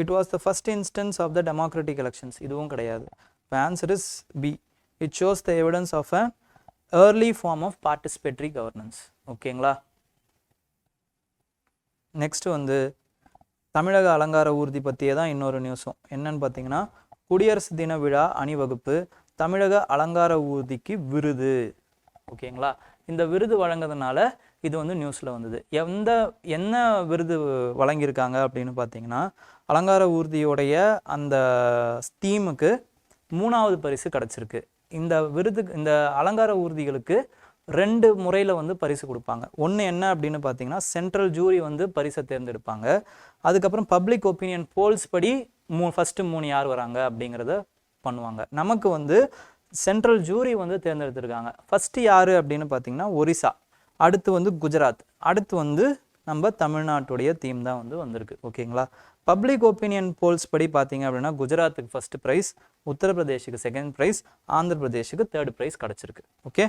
It was the first instance of the democratic elections. இதுவும் கிடையாது. The answer is B. It shows the evidence of an early form of participatory governance. ஓகேங்களா? Next வந்து தமிழக அலங்கார ஊர்தி பற்றியே தான் இன்னொரு நியூஸும். என்னன்னு பார்த்தீங்கன்னா, குடியரசு தின விழா அணிவகுப்பு தமிழக அலங்கார ஊர்திக்கு விருது. ஓகேங்களா? இந்த விருது வழங்குறதுனால இது வந்து நியூஸில் வந்தது. என்ன விருது வழங்கியிருக்காங்க அப்படின்னு பார்த்தீங்கன்னா, அலங்கார ஊர்தியோடைய அந்த தீமுக்கு 3வது பரிசு கிடச்சிருக்கு. இந்த அலங்கார ஊர்திகளுக்கு 2 முறையில் வந்து பரிசு கொடுப்பாங்க. ஒன்று என்ன அப்படின்னு பார்த்தீங்கன்னா, சென்ட்ரல் ஜூரி வந்து பரிசை தேர்ந்தெடுப்பாங்க. அதுக்கப்புறம் பப்ளிக் ஒப்பீனியன் போல்ஸ் படி ஃபஸ்ட்டு 3 யார் வராங்க அப்படிங்கிறத பண்ணுவாங்க. நமக்கு வந்து சென்ட்ரல் ஜூரி வந்து தேர்ந்தெடுத்திருக்காங்க. ஃபஸ்ட்டு யார் அப்படின்னு பார்த்தீங்கன்னா ஒரிசா, அடுத்து வந்து குஜராத், அடுத்து வந்து நம்ம தமிழ்நாட்டுடைய தீம் தான் வந்து வந்திருக்கு. ஓகேங்களா? பப்ளிக் ஒப்பீனியன் போல்ஸ் படி பார்த்தீங்க அப்படின்னா குஜராத்துக்கு ஃபர்ஸ்ட் ப்ரைஸ், உத்தரப்பிரதேஷுக்கு 2nd ப்ரைஸ், ஆந்திர பிரதேஷுக்கு 3rd ப்ரைஸ் கிடச்சிருக்கு. ஓகே,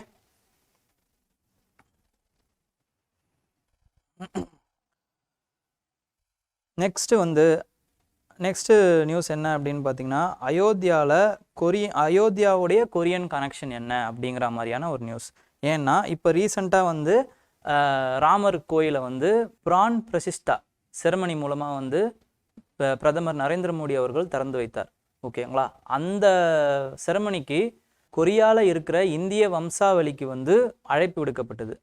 நெக்ஸ்ட்டு நியூஸ் என்ன அப்படின்னு பார்த்தீங்கன்னா, அயோத்தியாவுடைய கொரியன் கனெக்ஷன் என்ன அப்படிங்கிற மாதிரியான ஒரு நியூஸ். ஏன்னா இப்போ ரீசண்டாக வந்து ராமர் கோயிலை வந்து பிரான் பிரசிஷ்டா செரமனி மூலமாக வந்து பிரதமர் நரேந்திர மோடி அவர்கள் திறந்து வைத்தார். ஓகேங்களா? அந்த செரமனிக்கு கொரியாவில் இருக்கிற இந்திய வம்சாவளிக்கு வந்து அழைப்பு விடுக்கப்பட்டது.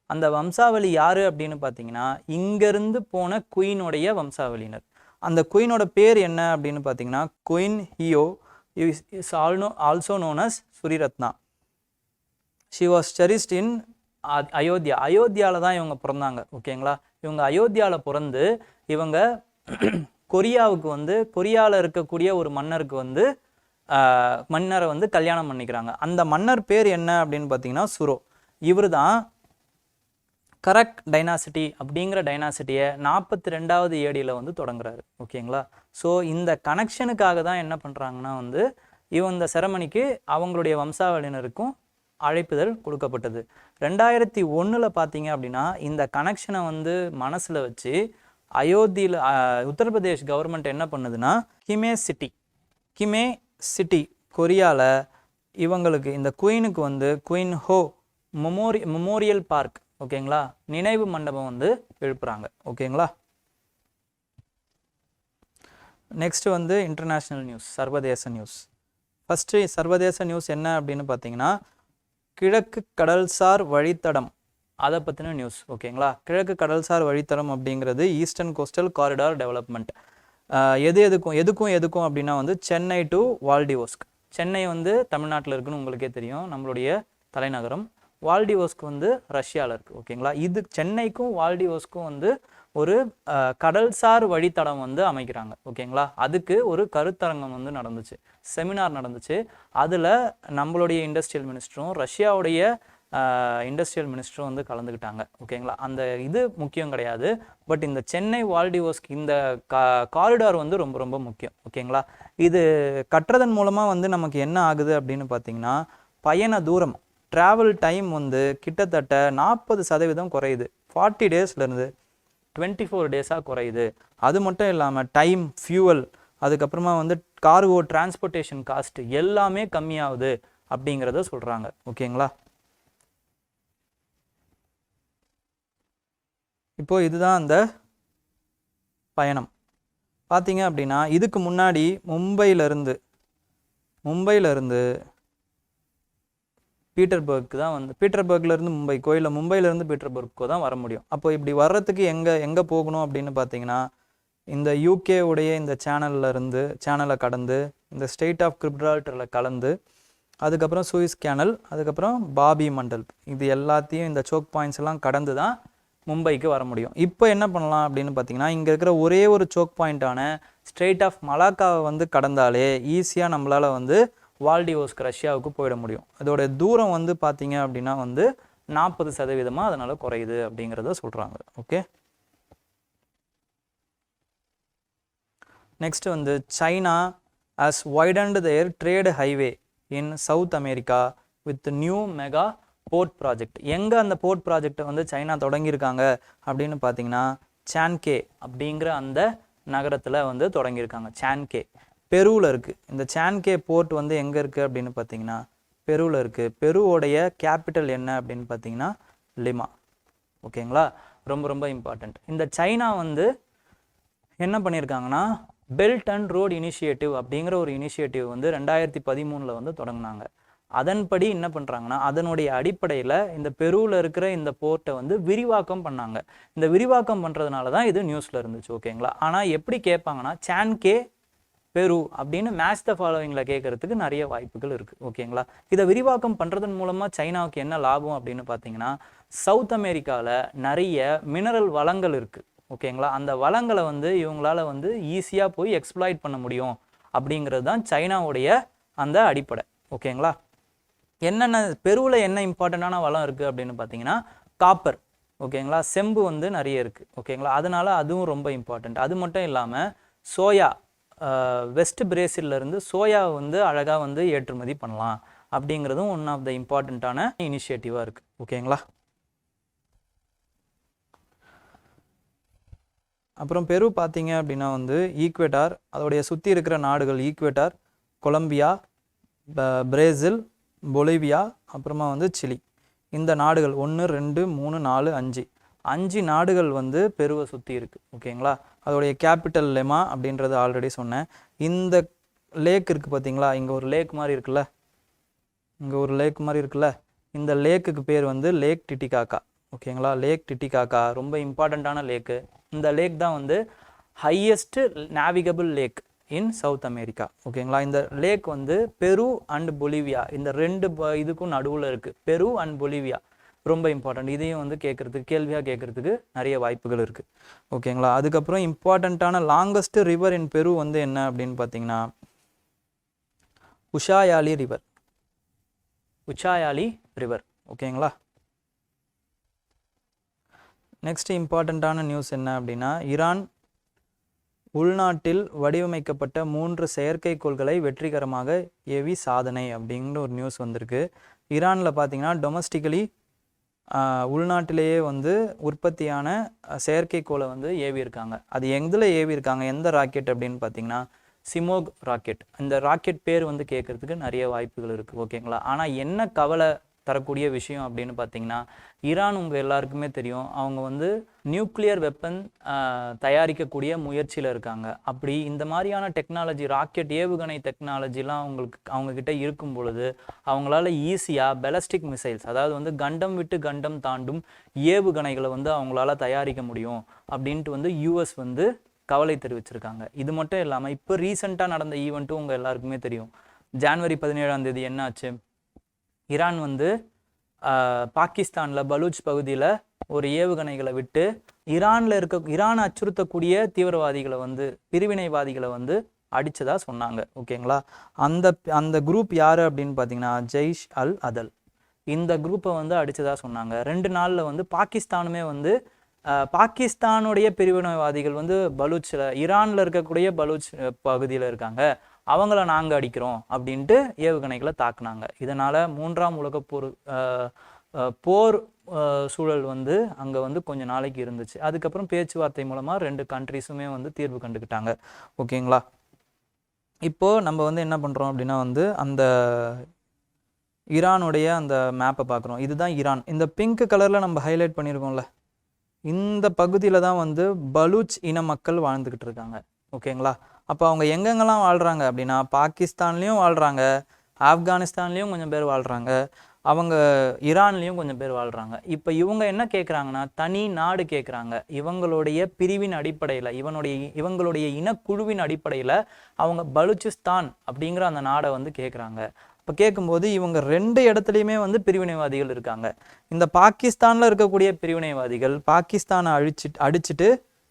அந்த வம்சாவளி யார் அப்படின்னு பார்த்தீங்கன்னா, இங்கேருந்து போன குயினுடைய வம்சாவளியினர். அந்த குயினோட பேர் என்ன அப்படின்னு பார்த்தீங்கன்னா queen Heo is also known as Suriratna. She was cherished in Ayodhya. அயோத்தியாவில் தான் இவங்க பிறந்தாங்க. ஓகேங்களா, இவங்க அயோத்தியாவில் பிறந்து இவங்க கொரியாவுக்கு வந்து கொரியாவில் இருக்கக்கூடிய ஒரு மன்னருக்கு வந்து மன்னரை வந்து கல்யாணம் பண்ணிக்கிறாங்க. அந்த மன்னர் பேர் என்ன அப்படின்னு பார்த்தீங்கன்னா சுரோ. இவர் தான் கரக் டைனாசிட்டி அப்படிங்கிற டைனாசிட்டியை 42வது ஏடியில் வந்து தொடங்குறாரு. ஓகேங்களா, ஸோ இந்த கனெக்ஷனுக்காக தான் என்ன பண்ணுறாங்கன்னா வந்து இந்த செரமனிக்கு அவங்களுடைய வம்சாவளியினருக்கும் அழைப்புதல் கொடுக்கப்பட்டது. 2001 பார்த்தீங்க அப்படின்னா இந்த கனெக்ஷனை வந்து மனசில் வச்சு அயோத்தியில் உத்தரப்பிரதேஷ் கவர்மெண்ட் என்ன பண்ணுதுன்னா கிமே சிட்டி கொரியாவில் இவங்களுக்கு இந்த குயினுக்கு வந்து குயின் ஹோ மெமோரியல் பார்க், ஓகேங்களா, நினைவு மண்டபம் வந்து எழுப்புறாங்க. ஓகேங்களா, நெக்ஸ்ட் வந்து இன்டர்நேஷ்னல் நியூஸ், சர்வதேச நியூஸ். ஃபஸ்ட்டு சர்வதேச நியூஸ் என்ன அப்படின்னு பார்த்தீங்கன்னா கிழக்கு கடல்சார் வழித்தடம், அதை பற்றின நியூஸ். ஓகேங்களா, கிழக்கு கடல்சார் வழித்தடம் அப்படிங்கிறது ஈஸ்டர்ன் கோஸ்டல் காரிடார் டெவலப்மெண்ட். எதுக்கும் அப்படின்னா வந்து சென்னை டு வால்டிவோஸ்க். சென்னை வந்து தமிழ்நாட்டில் இருக்குன்னு உங்களுக்கே தெரியும், நம்மளுடைய தலைநகரம். வால்டிவோஸ்க் வந்து ரஷ்யாவில் இருக்குது. ஓகேங்களா, இது சென்னைக்கும் வால்டிவோஸ்க்கும் வந்து ஒரு கடல்சார் வழித்தடம் வந்து அமைக்கிறாங்க. ஓகேங்களா, அதுக்கு ஒரு கருத்தரங்கம் வந்து நடந்துச்சு, செமினார் நடந்துச்சு. அதில் நம்மளுடைய இண்டஸ்ட்ரியல் மினிஸ்டரும் ரஷ்யாவுடைய இண்டஸ்ட்ரியல் மினிஸ்டரும் வந்து கலந்துக்கிட்டாங்க. ஓகேங்களா, அந்த இது முக்கியம் கிடையாது, பட் இந்த சென்னை வால்டிவோஸ்க் இந்த காரிடார் வந்து ரொம்ப ரொம்ப முக்கியம். ஓகேங்களா, இது கட்டுறதன் மூலமாக வந்து நமக்கு என்ன ஆகுது அப்படின்னு பார்த்தீங்கன்னா பயண தூரம், ட்ராவல் டைம் வந்து கிட்டத்தட்ட 40% குறையுது. 40 டேஸ்லேருந்து 24 டேஸாக குறையுது. அது மட்டும் இல்லாமல் டைம், ஃபியூவல், அதுக்கப்புறமா வந்து கார்கோ டிரான்ஸ்போர்ட்டேஷன் காஸ்ட் எல்லாமே கம்மியாகுது அப்படிங்கிறத சொல்கிறாங்க. ஓகேங்களா, இப்போது இதுதான் அந்த பயணம். பார்த்தீங்க அப்படின்னா இதுக்கு முன்னாடி மும்பையிலேருந்து பீட்டர்பர்க்கு தான் வந்து பீட்டர்பர்க்லேருந்து மும்பைக்கோ இல்லை மும்பையிலேருந்து பீட்டர்பர்க்கோ தான் வர முடியும். அப்போ இப்படி வர்றதுக்கு எங்கே போகணும் அப்படின்னு பார்த்தீங்கன்னா இந்த யூகே உடைய இந்த சேனலை கடந்து இந்த ஸ்டேட் ஆஃப் கிப்ரால்டரில் கலந்து அதுக்கப்புறம் சூயிஸ் கேனல், அதுக்கப்புறம் பாபி மண்டல், இது எல்லாத்தையும் இந்த சோக் பாயிண்ட்ஸ் எல்லாம் கடந்து தான் மும்பைக்கு வர முடியும். இப்போ என்ன பண்ணலாம் அப்படின்னு பார்த்தீங்கன்னா இங்கே இருக்கிற ஒரே ஒரு சோக் பாயிண்ட்டான ஸ்ட்ரெயிட் ஆஃப் மலாக்காவை வந்து கடந்தாலே ஈஸியாக நம்மளால் வந்து வால்டிவோஸ்க் ரஷ்யாவுக்கு போயிட முடியும். அதோட தூரம் வந்து பார்த்தீங்க அப்படின்னா வந்து 40% அதனால் குறையுது அப்படிங்கிறத சொல்கிறாங்க. ஓகே, நெக்ஸ்ட் வந்து China has widened their trade highway in South America with new mega port project. எங்கே அந்த போர்ட் ப்ராஜெக்டை வந்து சைனா தொடங்கியிருக்காங்க அப்படின்னு பார்த்தீங்கன்னா சான்கே அப்படிங்கிற அந்த நகரத்தில் வந்து தொடங்கியிருக்காங்க. சான்கே பெருவில் இருக்குது. இந்த சான்கே போர்ட் வந்து எங்கே இருக்குது அப்படின்னு பார்த்தீங்கன்னா பெருவில் இருக்குது. பெருவோடைய கேபிட்டல் என்ன அப்படின்னு பார்த்தீங்கன்னா லிமா. ஓகேங்களா, ரொம்ப ரொம்ப இம்பார்ட்டண்ட். இந்த சைனா வந்து என்ன பண்ணியிருக்காங்கன்னா பெல்ட் அண்ட் ரோடு இனிஷியேட்டிவ் அப்படிங்கிற ஒரு இனிஷியேட்டிவ் வந்து 2013 வந்து தொடங்கினாங்க. அதன்படி என்ன பண்ணுறாங்கன்னா அதனுடைய அடிப்படையில் இந்த பெருவில் இருக்கிற இந்த போர்ட்டை வந்து விரிவாக்கம் பண்ணாங்க. இந்த விரிவாக்கம் பண்ணுறதுனால தான் இது நியூஸில் இருந்துச்சு. ஓகேங்களா, ஆனால் எப்படி கேட்பாங்கன்னா சான்கே பெரு அப்படின்னு மேட்ச் த ஃபாலோவிங்கில் கேட்கறதுக்கு நிறைய வாய்ப்புகள் இருக்குது. ஓகேங்களா, இதை விரிவாக்கம் பண்ணுறதன் மூலமாக சைனாவுக்கு என்ன லாபம் அப்படின்னு பார்த்தீங்கன்னா சவுத் அமெரிக்காவில் நிறைய மினரல் வளங்கள் இருக்குது. ஓகேங்களா, அந்த வளங்களை வந்து இவங்களால வந்து ஈஸியாக போய் எக்ஸ்ப்ளாய்ட் பண்ண முடியும் அப்படிங்கிறது தான் சைனாவுடைய அந்த அடிப்படை. ஓகேங்களா, என்னென்ன பெருவில் என்ன இம்பார்ட்டண்ட்டான வளம் இருக்குது அப்படின்னு பார்த்தீங்கன்னா காப்பர். ஓகேங்களா, செம்பு வந்து நிறைய இருக்குது. ஓகேங்களா, அதனால அதுவும் ரொம்ப இம்பார்ட்டண்ட். அது மட்டும் இல்லாமல் சோயா, வெஸ்ட் பிரேசில்லேருந்து சோயா வந்து அழகாக வந்து ஏற்றுமதி பண்ணலாம் அப்படிங்கிறதும் ஒன் ஆஃப் த இம்பார்ட்டண்ட்டான இனிஷியேட்டிவாக இருக்குது. ஓகேங்களா, அப்புறம் பெரு பார்த்தீங்க அப்படின்னா வந்து ஈக்வேட்டார், அதோடைய சுற்றி இருக்கிற நாடுகள் ஈக்வேட்டார், கொலம்பியா, பிரேசில், பொலிவியா, அப்புறமா வந்து சிலி. இந்த நாடுகள் 1 2 3 4 5 நாடுகள் வந்து பெருவை சுற்றி இருக்குது. ஓகேங்களா, அதோடைய கேபிட்டல் லெமா அப்படின்றது ஆல்ரெடி சொன்னேன். இந்த லேக் இருக்குது பார்த்தீங்களா, இங்கே ஒரு லேக் மாதிரி இருக்குல்ல, இந்த லேக்குக்கு பேர் வந்து லேக் டிட்டிகாக்கா. ஓகேங்களா, லேக் டிட்டிகாக்கா ரொம்ப இம்பார்ட்டண்ட்டான லேக்கு. இந்த லேக் தான் வந்து ஹையஸ்ட் நேவிகபிள் லேக் இன் சவுத் அமெரிக்கா. ஓகேங்களா, இந்த லேக் வந்து பெரு அண்ட் பொலிவியா, இந்த ரெண்டு இதுக்கும் நடுவில் இருக்குது. பெரு அண்ட் பொலிவியா ரொம்ப இம்பார்ட்டன்ட். இதையும் வந்து கேட்குறதுக்கு, கேள்வியாக கேட்குறதுக்கு நிறைய வாய்ப்புகள் இருக்குது. ஓகேங்களா, அதுக்கப்புறம் இம்பார்ட்டண்ட்டான லாங்கஸ்ட் ரிவர் இன் பெரு வந்து என்ன அப்படின்னு பார்த்தீங்கன்னா உஷாயாலி ரிவர். உச்சாயாலி ரிவர். ஓகேங்களா, நெக்ஸ்ட் இம்பார்ட்டண்ட்டான நியூஸ் என்ன அப்படின்னா ஈரான் உள்நாட்டில் வடிவமைக்கப்பட்ட 3 செயற்கைக்கோள்களை வெற்றிகரமாக ஏவி சாதனை அப்படிங்கிற ஒரு நியூஸ் வந்திருக்கு. ஈரானில் பார்த்தீங்கன்னா டொமஸ்டிக்கலி உள்நாட்டிலேயே வந்து உற்பத்தியான செயற்கைக்கோளை வந்து ஏவி இருக்காங்க. அது எதில் ஏவி இருக்காங்க, எந்த ராக்கெட் அப்படின்னு பார்த்தீங்கன்னா சிமோக் ராக்கெட். இந்த ராக்கெட் பேர் வந்து கேட்குறதுக்கு நிறைய வாய்ப்புகள் இருக்குது. ஓகேங்களா, ஆனால் என்ன கவலை தரக்கூடிய விஷயம் அப்படின்னு பார்த்தீங்கன்னா ஈரான் உங்கள் எல்லாருக்குமே தெரியும், அவங்க வந்து நியூக்ளியர் வெப்பன் தயாரிக்கக்கூடிய முயற்சியில் இருக்காங்க. அப்படி இந்த மாதிரியான டெக்னாலஜி, ராக்கெட் ஏவுகணை டெக்னாலஜிலாம் அவங்கக்கிட்ட இருக்கும் பொழுது அவங்களால ஈஸியாக பெலஸ்டிக் மிசைல்ஸ், அதாவது வந்து கண்டம் விட்டு கண்டம் தாண்டும் ஏவுகணைகளை வந்து அவங்களால தயாரிக்க முடியும் அப்படின்ட்டு வந்து யூஎஸ் வந்து கவலை தெரிவிச்சிருக்காங்க. இது மட்டும் இல்லாமல் இப்போ ரீசெண்டாக நடந்த ஈவெண்ட்டும் உங்கள் எல்லாருக்குமே தெரியும். ஜனவரி 17 என்ன ஆச்சு, ஈரான் வந்து பாகிஸ்தானில் பலூச் பகுதியில் ஒரு ஏவுகணைகளை விட்டு ஈரானை அச்சுறுத்தக்கூடிய தீவிரவாதிகளை வந்து, பிரிவினைவாதிகளை வந்து அடித்ததா சொன்னாங்க. ஓகேங்களா, அந்த குரூப் யார் அப்படின்னு பார்த்தீங்கன்னா ஜெய்ஷ் அல் அதல். இந்த குரூப்பை வந்து அடித்ததா சொன்னாங்க. 2 நாளில் வந்து பாகிஸ்தானுமே வந்து பாகிஸ்தானுடைய பிரிவினைவாதிகள் வந்து பலூச்சில், ஈரானில் இருக்கக்கூடிய பலூச் பகுதியில் இருக்காங்க, அவங்கள நாங்கள் அடிக்கிறோம் அப்படின்ட்டு ஏவுகணைகளை தாக்குனாங்க. இதனால் 3ஆம் உலக போர் சூழல் வந்து அங்கே வந்து கொஞ்சம் நாளைக்கு இருந்துச்சு. அதுக்கப்புறம் பேச்சுவார்த்தை மூலமாக 2 கண்ட்ரிஸுமே வந்து தீர்வு கண்டுக்கிட்டாங்க. ஓகேங்களா, இப்போது நம்ம வந்து என்ன பண்ணுறோம் அப்படின்னா வந்து அந்த ஈரானுடைய அந்த மேப்பை பார்க்குறோம். இதுதான் ஈரான். இந்த பிங்க் கலரில் நம்ம ஹைலைட் பண்ணியிருக்கோம்ல, இந்த பகுதியில் தான் வந்து பலூச் இன மக்கள் வாழ்ந்துக்கிட்டு இருக்காங்க. ஓகேங்களா, அப்போ அவங்க எங்கெங்கெல்லாம் வாழ்கிறாங்க அப்படின்னா பாகிஸ்தான்லேயும் வாழ்கிறாங்க, ஆப்கானிஸ்தான்லேயும் கொஞ்சம் பேர் வாழ்கிறாங்க, அவங்க ஈரான்லேயும் கொஞ்சம் பேர் வாழ்கிறாங்க. இப்போ இவங்க என்ன கேட்குறாங்கன்னா தனி நாடு கேட்குறாங்க. இவங்களுடைய பிரிவின் அடிப்படையில், இவங்களுடைய இனக்குழுவின் அடிப்படையில் அவங்க பலூச்சிஸ்தான் அப்படிங்கிற அந்த நாடை வந்து கேட்குறாங்க. இப்போ கேட்கும்போது இவங்க 2 இடத்துலையுமே வந்து பிரிவினைவாதிகள் இருக்காங்க. இந்த பாகிஸ்தானில் இருக்கக்கூடிய பிரிவினைவாதிகள் பாகிஸ்தானை அடிச்சுட்டு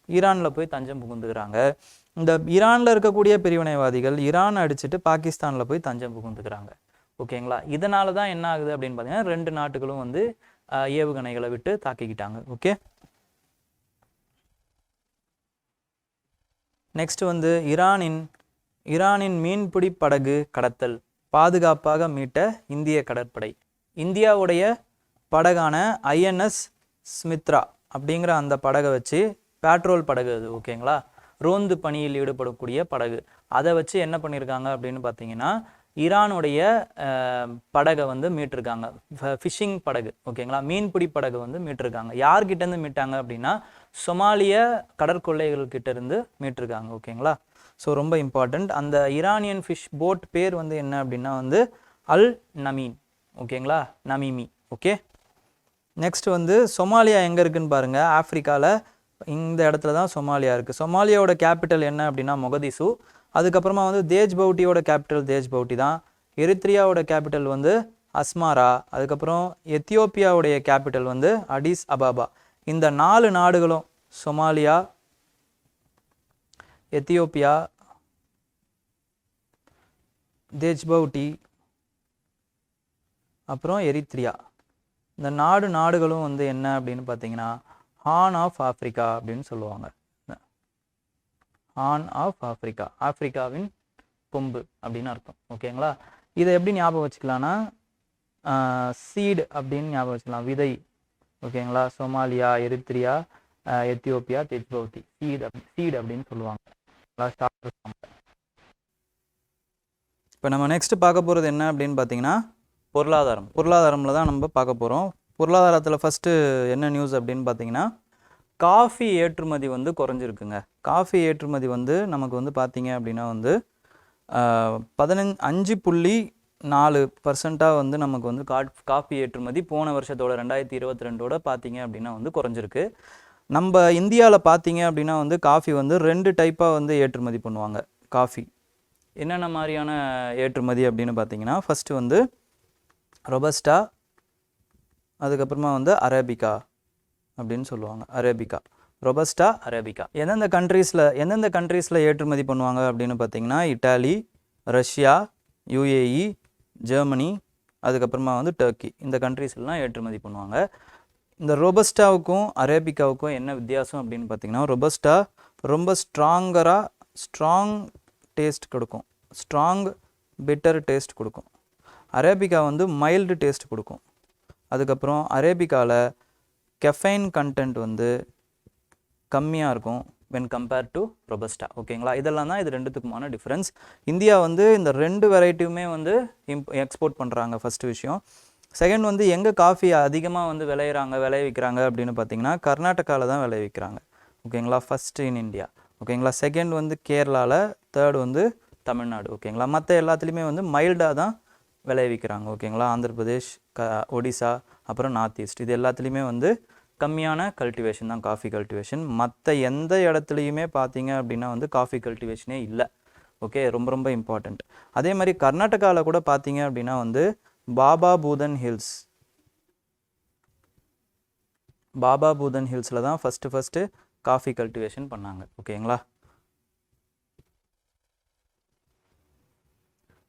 ஈரானில் போய் தஞ்சம் புகுந்துக்கிறாங்க. இந்த ஈரானில் இருக்கக்கூடிய பிரிவினைவாதிகள் ஈரானை அடிச்சுட்டு பாகிஸ்தானில் போய் தஞ்சம் புகுந்துக்கிறாங்க. ஓகேங்களா, இதனால தான் என்ன ஆகுது அப்படின்னு பார்த்தீங்கன்னா 2 நாட்டுகளும் வந்து ஏவுகணைகளை விட்டு தாக்கிக்கிட்டாங்க. ஓகே, நெக்ஸ்ட் வந்து ஈரானின் மீன்பிடி படகு கடத்தல் பாதுகாப்பாக மீட்ட இந்திய கடற்படை. இந்தியாவுடைய படகான ஐஎன்எஸ் ஸ்மித்ரா அப்படிங்கிற அந்த படகை வச்சு, பேட்ரோல் படகு அது, ஓகேங்களா, ரோந்து பணியில் ஈடுபடக்கூடிய படகு, அதை வச்சு என்ன பண்ணியிருக்காங்க அப்படின்னு பார்த்தீங்கன்னா ஈரானுடைய படகை வந்து மீட்டிருக்காங்க. ஃபிஷிங் படகு, ஓகேங்களா, மீன்பிடி படகு வந்து மீட்டிருக்காங்க. யார்கிட்டேருந்து மீட்டாங்க அப்படின்னா சொமாலிய கடற்கொள்ளைகள்கிட்ட இருந்து மீட்டிருக்காங்க. ஓகேங்களா, ஸோ ரொம்ப இம்பார்ட்டண்ட். அந்த ஈரானியன் ஃபிஷ் போட் பேர் வந்து என்ன அப்படின்னா வந்து அல் நமீன். ஓகேங்களா, நமீமி. ஓகே, நெக்ஸ்ட் வந்து சொமாலியா எங்கே இருக்குன்னு பாருங்கள். ஆஃப்ரிக்காவில் இந்த இடத்துல தான் சொமாலியா இருக்குது. சொமாலியாவோட கேபிட்டல் என்ன அப்படின்னா மொகதிசு. அதுக்கப்புறமா வந்து தேஜ்பவுட்டியோட கேபிட்டல் தேஜ்பவுட்டி தான். எரித்ரியாவோட கேபிட்டல் வந்து அஸ்மாரா. அதுக்கப்புறம் எத்தியோப்பியாவுடைய கேபிட்டல் வந்து அடிஸ் அபாபா. இந்த 4 நாடுகளும் சொமாலியா, எத்தியோப்பியா, தேஜ்பவுட்டி, அப்புறம் எரித்ரியா, இந்த நாடுகளும் வந்து என்ன அப்படின்னு பார்த்தீங்கன்னா ஹார்ன் ஆஃப் ஆஃப்ரிக்கா அப்படின்னு சொல்லுவாங்க. ஹார்ன் ஆஃப் ஆஃப்ரிக்கா, ஆஃப்ரிக்காவின் கொம்பு அப்படின்னு அர்த்தம். ஓகேங்களா, இதை எப்படி ஞாபகம் வச்சுக்கலாம்னா சீடு அப்படின்னு ஞாபகம் வச்சுக்கலாம், விதை. ஓகேங்களா, சொமாலியா, எரித்ரியா, எத்தியோப்பியா, தேஜ்பவுட்டி, சீடு அப்படின்னு சொல்லுவாங்க. இப்போ நம்ம நெக்ஸ்ட் பார்க்க போகிறது என்ன அப்படின்னு பார்த்தீங்கன்னா பொருளாதாரமில் தான் நம்ம பார்க்க போகிறோம். பொருளாதாரத்தில் ஃபஸ்ட்டு என்ன நியூஸ் அப்படின்னு பார்த்தீங்கன்னா காஃபி ஏற்றுமதி வந்து குறைஞ்சிருக்குங்க. காஃபி ஏற்றுமதி வந்து நமக்கு வந்து பார்த்தீங்க அப்படின்னா வந்து 5.4% வந்து நமக்கு வந்து காஃபி ஏற்றுமதி போன வருஷத்தோட 2022ஓட பார்த்தீங்க அப்படின்னா வந்து குறைஞ்சிருக்கு. நம்ம இந்தியாவில் பார்த்தீங்க அப்படின்னா வந்து காஃபி வந்து 2 டைப்பாக வந்து ஏற்றுமதி பண்ணுவாங்க. காஃபி என்னென்ன மாதிரியான ஏற்றுமதி அப்படின்னு பார்த்தீங்கன்னா, ஃபஸ்ட்டு வந்து ரொபஸ்டா, அதுக்கப்புறமா வந்து அரேபிகா அப்படின்னு சொல்லுவாங்க. Arabica, ரொபஸ்டா, arabica. எந்தெந்த கண்ட்ரீஸில் ஏற்றுமதி பண்ணுவாங்க அப்படின்னு பார்த்தீங்கன்னா, இட்டாலி, ரஷ்யா, யுஏஇ, ஜெர்மனி, அதுக்கப்புறமா வந்து டர்க்கி, இந்த கண்ட்ரீஸ்லாம் ஏற்றுமதி பண்ணுவாங்க. இந்த ரொபஸ்டாவுக்கும் அரேபிகாவுக்கும் என்ன வித்தியாசம் அப்படின்னு பார்த்தீங்கன்னா, ரொபஸ்டா ரொம்ப ஸ்ட்ராங் டேஸ்ட் கொடுக்கும், ஸ்ட்ராங் பிட்டர் டேஸ்ட் கொடுக்கும். அரேபிகா வந்து மைல்டு டேஸ்ட் கொடுக்கும். அதுக்கப்புறம் அரேபிகாவில் கெஃபைன் கண்டென்ட் வந்து கம்மியாக இருக்கும் வென் கம்பேர் டு ரொபஸ்டா. ஓகேங்களா, இதெல்லாம் தான் இது ரெண்டுத்துக்குமான டிஃப்ரென்ஸ். இந்தியா வந்து இந்த 2 வெரைட்டியுமே வந்து எக்ஸ்போர்ட் பண்ணுறாங்க. ஃபஸ்ட்டு விஷயம். செகண்ட் வந்து எங்கே காஃபி அதிகமாக வந்து விளைவிக்கிறாங்க அப்படின்னு பார்த்தீங்கன்னா, கர்நாடகாவில் தான் விளைவிக்கிறாங்க. ஓகேங்களா, ஃபஸ்ட்டு இன் இந்தியா. ஓகேங்களா, செகண்ட் வந்து கேரளாவில், தேர்ட் வந்து தமிழ்நாடு. ஓகேங்களா, மற்ற எல்லாத்துலேயுமே வந்து மைல்டாக தான் விளைவிக்கிறாங்க. ஓகேங்களா, ஆந்திர பிரதேஷ், ஒடிசா, அப்புறம் நார்த் ஈஸ்ட், இது எல்லாத்துலேயுமே வந்து கம்மியான கல்டிவேஷன் தான் காஃபி கல்டிவேஷன். மற்ற எந்த இடத்துலையுமே பார்த்தீங்க அப்படின்னா வந்து காஃபி கல்டிவேஷனே இல்லை. ஓகே, ரொம்ப ரொம்ப இம்பார்ட்டண்ட். அதே மாதிரி கர்நாடகாவில் கூட பார்த்தீங்க அப்படின்னா வந்து பாபா பூதன் ஹில்ஸில் தான் ஃபஸ்ட்டு காஃபி கல்டிவேஷன் பண்ணாங்க. ஓகேங்களா,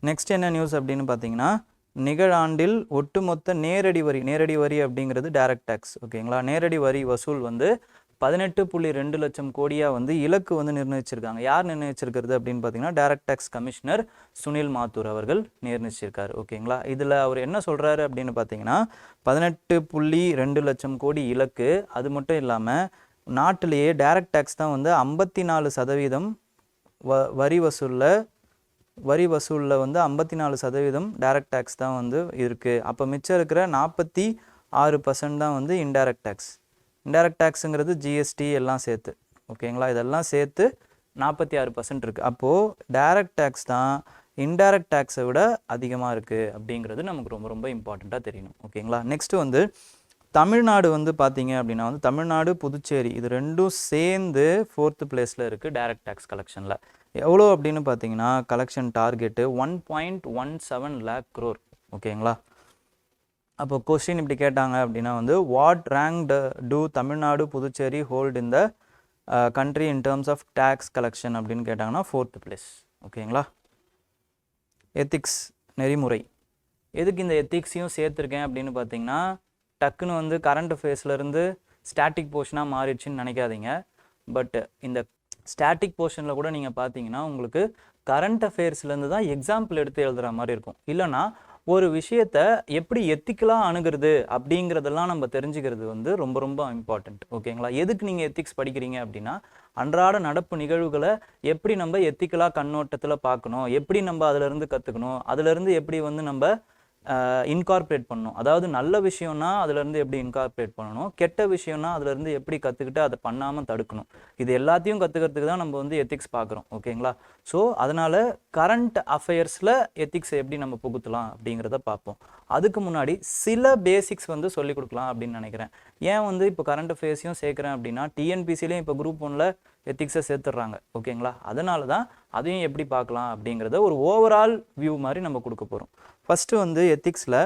நெக்ஸ்ட் என்ன நியூஸ் அப்படின்னு பார்த்தீங்கன்னா, நிகழாண்டில் ஒட்டுமொத்த நேரடி வரி அப்படிங்கிறது டைரக்ட் டேக்ஸ். ஓகேங்களா, நேரடி வரி வசூல் வந்து 18.2 லட்சம் கோடியாக வந்து இலக்கு வந்து நிர்ணயிச்சிருக்காங்க. யார் நிர்ணயிச்சிருக்கிறது அப்படின்னு பார்த்தீங்கன்னா, direct tax commissioner Sunil Mathur அவர்கள் நிர்ணயிச்சிருக்காரு. ஓகேங்களா, இதில் அவர் என்ன சொல்கிறாரு அப்படின்னு பார்த்தீங்கன்னா, 18.2 லட்சம் கோடி இலக்கு. அது மட்டும் இல்லாமல் நாட்டிலேயே டைரக்ட் டேக்ஸ் தான் வந்து 54% வரி வசூலில் வந்து 54% டைரக்ட் டேக்ஸ் தான் வந்து இருக்குது. அப்போ மிச்சம் இருக்கிற 46% தான் வந்து இன்டைரக்ட் டேக்ஸ். இன்டைரக்ட் டேக்ஸுங்கிறது ஜிஎஸ்டி எல்லாம் சேர்த்து. ஓகேங்களா, இதெல்லாம் சேர்த்து 46% இருக்குது. அப்போது டைரக்ட் டேக்ஸ் தான் இன்டைரக்ட் டேக்ஸை விட அதிகமாக இருக்குது அப்படிங்கிறது நமக்கு ரொம்ப ரொம்ப இம்பார்ட்டண்ட்டாக தெரியணும். ஓகேங்களா, நெக்ஸ்ட்டு வந்து தமிழ்நாடு வந்து பார்த்தீங்க அப்படின்னா வந்து தமிழ்நாடு, புதுச்சேரி இது ரெண்டும் சேர்ந்து 4th பிளேஸில் இருக்குது டைரக்ட் டேக்ஸ் கலெக்ஷனில். எவ்வளோ அப்படின்னு பார்த்தீங்கன்னா, கலெக்ஷன் டார்கெட்டு 1.17 lakh crore. ஓகேங்களா, அப்போ கொஸ்டின் இப்படி கேட்டாங்க அப்படின்னா வந்து what rank do Tamil Nadu, Puducherry hold in the country in terms of tax collection அப்படின்னு கேட்டாங்கன்னா 4th பிளேஸ். ஓகேங்களா, எத்திக்ஸ், நெறிமுறை. எதுக்கு இந்த எத்திக்ஸையும் சேர்த்துருக்கேன் அப்படின்னு பார்த்தீங்கன்னா, டக்குன்னு வந்து கரண்ட் அஃபேர்ஸ்லேருந்து ஸ்டாட்டிக் போர்ஷனாக மாறிடுச்சுன்னு நினைக்காதீங்க. பட் இந்த ஸ்டாட்டிக் போர்ஷனில் கூட நீங்கள் பார்த்தீங்கன்னா உங்களுக்கு கரண்ட் அஃபேர்ஸ்லேருந்து தான் எக்ஸாம்பிள் எடுத்து எழுதுகிற மாதிரி இருக்கும். இல்லைனா ஒரு விஷயத்தை எப்படி எத்திக்கலாக அணுகிறது அப்படிங்கிறதெல்லாம் நம்ம தெரிஞ்சுக்கிறது வந்து ரொம்ப ரொம்ப இம்பார்ட்டண்ட். ஓகேங்களா, எதுக்கு நீங்கள் எத்திக்ஸ் படிக்கிறீங்க அப்படின்னா, அன்றாட நடப்பு நிகழ்வுகளை எப்படி நம்ம எத்திக்கலாக கண்ணோட்டத்தில் பார்க்கணும், எப்படி நம்ம அதிலிருந்து கற்றுக்கணும், அதிலிருந்து எப்படி வந்து நம்ம இன்கார்பரேட் பண்ணணும். அதாவது நல்ல விஷயம்னா அதுலேருந்து எப்படி இன்கார்பரேட் பண்ணணும், கெட்ட விஷயம்னா அதுலேருந்து எப்படி கற்றுக்கிட்டு அதை பண்ணாமல் தடுக்கணும். இது எல்லாத்தையும் கற்றுக்கிறதுக்கு தான் நம்ம வந்து எத்திக்ஸ் பார்க்குறோம். ஓகேங்களா, ஸோ அதனால் கரண்ட் அஃபேர்ஸில் எத்திக்ஸை எப்படி நம்ம புகுத்தலாம் அப்படிங்கிறத பார்ப்போம். அதுக்கு முன்னாடி சில பேசிக்ஸ் வந்து சொல்லிக் கொடுக்கலாம் அப்படின்னு நினைக்கிறேன். ஏன் வந்து இப்போ கரண்ட் அஃபேர்ஸையும் சேர்க்குறேன் அப்படின்னா, டிஎன்பிசிலையும் இப்போ குரூப் 1ல் எத்திக்ஸை சேர்த்துடுறாங்க. ஓகேங்களா, அதனால தான் அதையும் எப்படி பார்க்கலாம் அப்படிங்கிறத ஒரு ஓவரால் வியூ மாதிரி நம்ம கொடுக்க போகிறோம். ஃபஸ்ட்டு வந்து எத்திக்ஸில்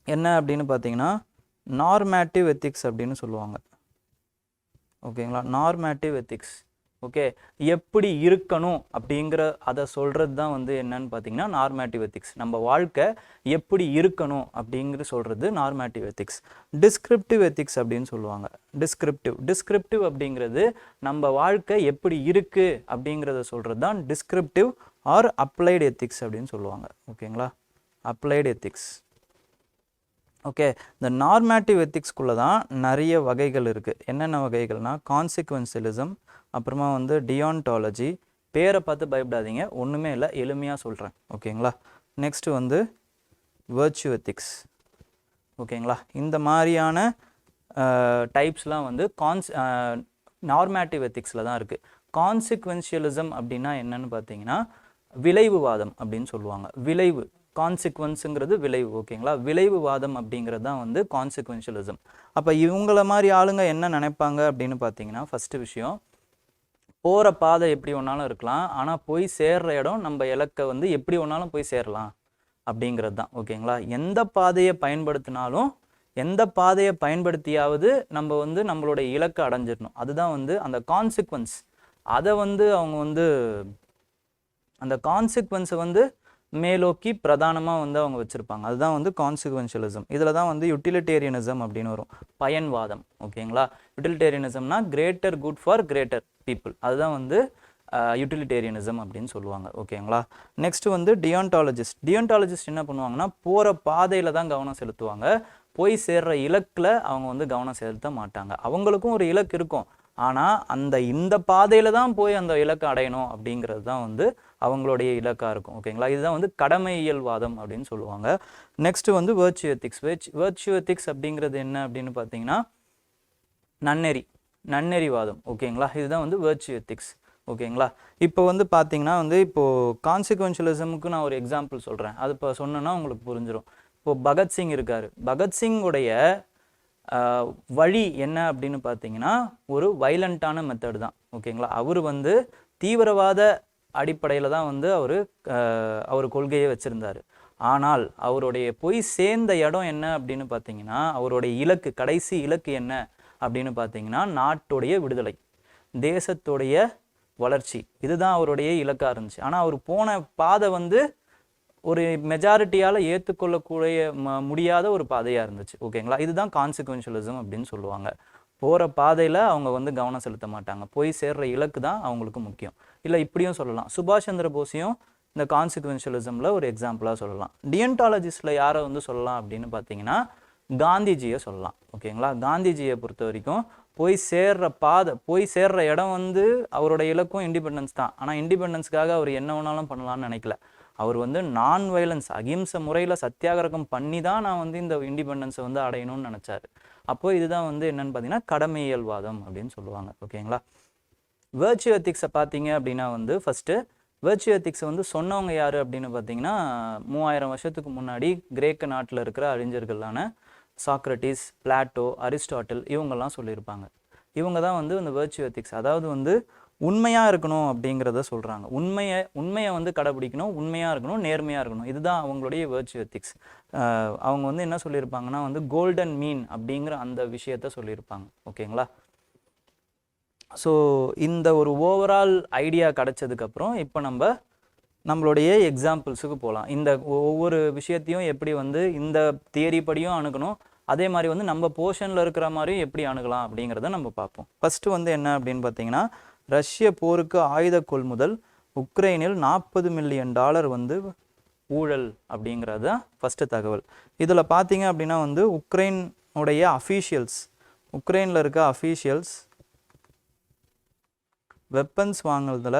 என்ன அப்படின்னு பார்த்தீங்கன்னா, நார்மேட்டிவ் எத்திக்ஸ் அப்படின்னு சொல்லுவாங்க. ஓகேங்களா, நார்மேட்டிவ் எத்திக்ஸ். ஓகே, எப்படி இருக்கணும் அப்படிங்கிற அதை சொல்கிறது தான் வந்து என்னன்னு பார்த்தீங்கன்னா நார்மேட்டிவ் எத்திக்ஸ். நம்ம வாழ்க்கை எப்படி இருக்கணும் அப்படிங்கிற சொல்கிறது நார்மேட்டிவ் எத்திக்ஸ். டிஸ்கிரிப்டிவ் எத்திக்ஸ் அப்படின்னு சொல்லுவாங்க. டிஸ்கிரிப்டிவ் அப்படிங்கிறது நம்ம வாழ்க்கை எப்படி இருக்குது அப்படிங்கிறத சொல்கிறது தான் டிஸ்கிரிப்டிவ் ஆர் அப்ளைடு எத்திக்ஸ் அப்படின்னு சொல்லுவாங்க. ஓகேங்களா, அப்ளைடு எத்திக்ஸ். ஓகே, இந்த நார்மேட்டிவ் எத்திக்ஸ்குள்ளே தான் நிறைய வகைகள் இருக்குது. என்னென்ன வகைகள்னால் கான்சிக்வன்சியலிசம், அப்புறமா வந்து டியான்டாலஜி. பேரை பார்த்து பயப்படாதீங்க, ஒன்றுமே இல்லை, எளிமையாக சொல்கிறேன். ஓகேங்களா, நெக்ஸ்ட்டு வந்து வர்ச்சு எத்திக்ஸ். ஓகேங்களா, இந்த மாதிரியான டைப்ஸ்லாம் வந்து நார்மேட்டிவ் எத்திக்ஸில் தான் இருக்குது. கான்சிக்வென்ஷியலிசம் அப்படின்னா என்னன்னு பார்த்தீங்கன்னா விளைவுவாதம் அப்படின்னு சொல்லுவாங்க. விளைவு கான்சிக்வன்ஸுங்கிறது விளைவு. ஓகேங்களா, விளைவுவாதம் அப்படிங்கிறது தான் வந்து கான்சிக்வென்ஷியலிசம். அப்போ இவங்கள மாதிரி ஆளுங்க என்ன நினைப்பாங்க அப்படின்னு பார்த்தீங்கன்னா, ஃபஸ்ட்டு விஷயம், போகிற பாதை எப்படி ஒன்றாலும் இருக்கலாம், ஆனால் போய் சேர்ற இடம் நம்ம இலக்கை வந்து எப்படி ஒன்றாலும் போய் சேரலாம் அப்படிங்கிறது தான். ஓகேங்களா, எந்த பாதையை பயன்படுத்தினாலும் எந்த பாதையை பயன்படுத்தியாவது நம்ம வந்து நம்மளுடைய இலக்கை அடைஞ்சிடணும். அதுதான் வந்து அந்த கான்சிக்வன்ஸ். அதை வந்து அவங்க வந்து அந்த கான்சிக்வன்ஸை வந்து மேலோக்கி பிரதானமாக வந்து அவங்க வச்சுருப்பாங்க. அதுதான் வந்து கான்சிக்வென்ஷியலிசம். இதில் தான் வந்து யூட்டிலிட்டேரியனிசம் அப்படின்னு வரும், பயன்வாதம். ஓகேங்களா, யூட்டிலிட்டேரியனிசம்னா greater good for greater people, அதுதான் வந்து யூட்டிலிட்டேரியனிசம் அப்படின்னு சொல்லுவாங்க. ஓகேங்களா, நெக்ஸ்ட் வந்து டியான்டாலஜிஸ்ட் என்ன பண்ணுவாங்கன்னா, போகிற பாதையில் தான் கவனம் செலுத்துவாங்க, போய் சேர்ற இலக்கில் அவங்க வந்து கவனம் செலுத்த மாட்டாங்க. அவங்களுக்கும் ஒரு இலக்கு இருக்கும், ஆனால் இந்த பாதையில் தான் போய் அந்த இலக்கை அடையணும் அப்படிங்கிறது தான் வந்து அவங்களுடைய இலக்காக இருக்கும். ஓகேங்களா, இதுதான் வந்து கடமையியல்வாதம் அப்படின்னு சொல்லுவாங்க. நெக்ஸ்ட் வந்து வெர்ச்சு எத்திக்ஸ். வெர்ச்சு எத்திக்ஸ் அப்படிங்கிறது என்ன அப்படின்னு பார்த்தீங்கன்னா, நன்னெறிவாதம். ஓகேங்களா, இதுதான் வந்து வெர்ச்சு எத்திக்ஸ். ஓகேங்களா, இப்போ வந்து பார்த்தீங்கன்னா வந்து இப்போது கான்சிக்வென்ஷியலிசமுக்கு நான் ஒரு எக்ஸாம்பிள் சொல்கிறேன், அது இப்போ சொன்னேன்னா உங்களுக்கு புரிஞ்சிடும். இப்போது பகத்சிங் இருக்கார், பகத்சிங்குடைய வழி என்ன அப்படின்னு பார்த்தீங்கன்னா ஒரு வைலண்ட்டான மெத்தட் தான். ஓகேங்களா, அவர் வந்து தீவிரவாத அடிப்படையில் தான் வந்து அவர் கொள்கையை வச்சுருந்தார். ஆனால் அவருடைய போய் சேர்ந்த இடம் என்ன அப்படின்னு பார்த்தீங்கன்னா, அவருடைய இலக்கு, கடைசி இலக்கு என்ன அப்படின்னு பார்த்தீங்கன்னா, நாட்டுடைய விடுதலை, தேசத்துடைய வளர்ச்சி, இதுதான் அவருடைய இலக்காக இருந்துச்சு. ஆனால் அவர் போன பாதை வந்து ஒரு மெஜாரிட்டியால் ஏற்றுக்கொள்ளக்கூடிய முடியாத ஒரு பாதையாக இருந்துச்சு. ஓகேங்களா, இதுதான் கான்சிக்வென்ஷியலிசம் அப்படின்னு சொல்லுவாங்க. போகிற பாதையில் அவங்க வந்து கவனம் செலுத்த மாட்டாங்க, போய் சேர்ற இலக்கு தான் அவங்களுக்கு முக்கியம். இல்லை இப்படியும் சொல்லலாம், சுபாஷ் சந்திர போஸையும் இந்த கான்சிக்வென்ஷியலிசமில் ஒரு எக்ஸாம்பிளாக சொல்லலாம். டியன்டாலஜிஸ்டில் யாரை வந்து சொல்லலாம் அப்படின்னு பார்த்தீங்கன்னா, காந்திஜியை சொல்லலாம். ஓகேங்களா, காந்திஜியை பொறுத்த வரைக்கும் போய் சேர்ற இடம் வந்து அவரோட இலக்கும் இண்டிபெண்டன்ஸ் தான். ஆனால் இண்டிபெண்டன்ஸ்க்காக அவர் என்ன வேணாலும் பண்ணலான்னு நினைக்கல. அவர் வந்து நான் வயலன்ஸ், அகிம்சை முறையில் சத்தியாகிரகம் பண்ணி தான் நான் வந்து இந்த இண்டிபெண்டன்ஸை வந்து அடையணும்னு நினச்சாரு. அப்போது இதுதான் வந்து என்னென்னு பார்த்தீங்கன்னா கடமையியல்வாதம் அப்படின்னு சொல்லுவாங்க. ஓகேங்களா, வெர்ச்சு எத்திக்ஸை பார்த்தீங்க அப்படின்னா வந்து ஃபஸ்ட்டு வெர்ச்சு எத்திக்ஸை வந்து சொன்னவங்க யார் அப்படின்னு பார்த்தீங்கன்னா, 3000 வருஷத்துக்கு முன்னாடி கிரேக்க நாட்டில் இருக்கிற அறிஞர்களான சாக்ரட்டிஸ், பிளாட்டோ, அரிஸ்டாட்டில் இவங்கெல்லாம் சொல்லியிருப்பாங்க. இவங்க தான் வந்து இந்த வெர்ச்சு எத்திக்ஸ், அதாவது வந்து உண்மையாக இருக்கணும் அப்படிங்கிறத சொல்கிறாங்க. உண்மையை வந்து கடைபிடிக்கணும், உண்மையாக இருக்கணும், நேர்மையாக இருக்கணும், இதுதான் அவங்களுடைய வெர்ச்சு எத்திக்ஸ். அவங்க வந்து என்ன சொல்லியிருப்பாங்கன்னா வந்து கோல்டன் மீன் அப்படிங்கிற அந்த விஷயத்த சொல்லியிருப்பாங்க. ஓகேங்களா, ஸோ இந்த ஒரு ஓவரால் ஐடியா கிடச்சதுக்கப்புறம் இப்போ நம்மளுடைய எக்ஸாம்பிள்ஸுக்கு போகலாம். இந்த ஒவ்வொரு விஷயத்தையும் எப்படி வந்து இந்த தியரி படியும் அணுகணும், அதே மாதிரி வந்து நம்ம போர்ஷனில் இருக்கிற மாதிரியும் எப்படி அணுகலாம் அப்படிங்கிறத நம்ம பார்ப்போம். ஃபஸ்ட்டு வந்து என்ன அப்படின்னு பார்த்தீங்கன்னா, ரஷ்ய போருக்கு ஆயுத கொள்முதல், உக்ரைனில் $40 மில்லியன் வந்து ஊழல் அப்படிங்கிறது தான் ஃபஸ்ட்டு தகவல். இதில் பார்த்தீங்க அப்படின்னா வந்து உக்ரைனுடைய உக்ரைனில் இருக்க அஃபீஷியல்ஸ் வெப்பன்ஸ் வாங்குறதுல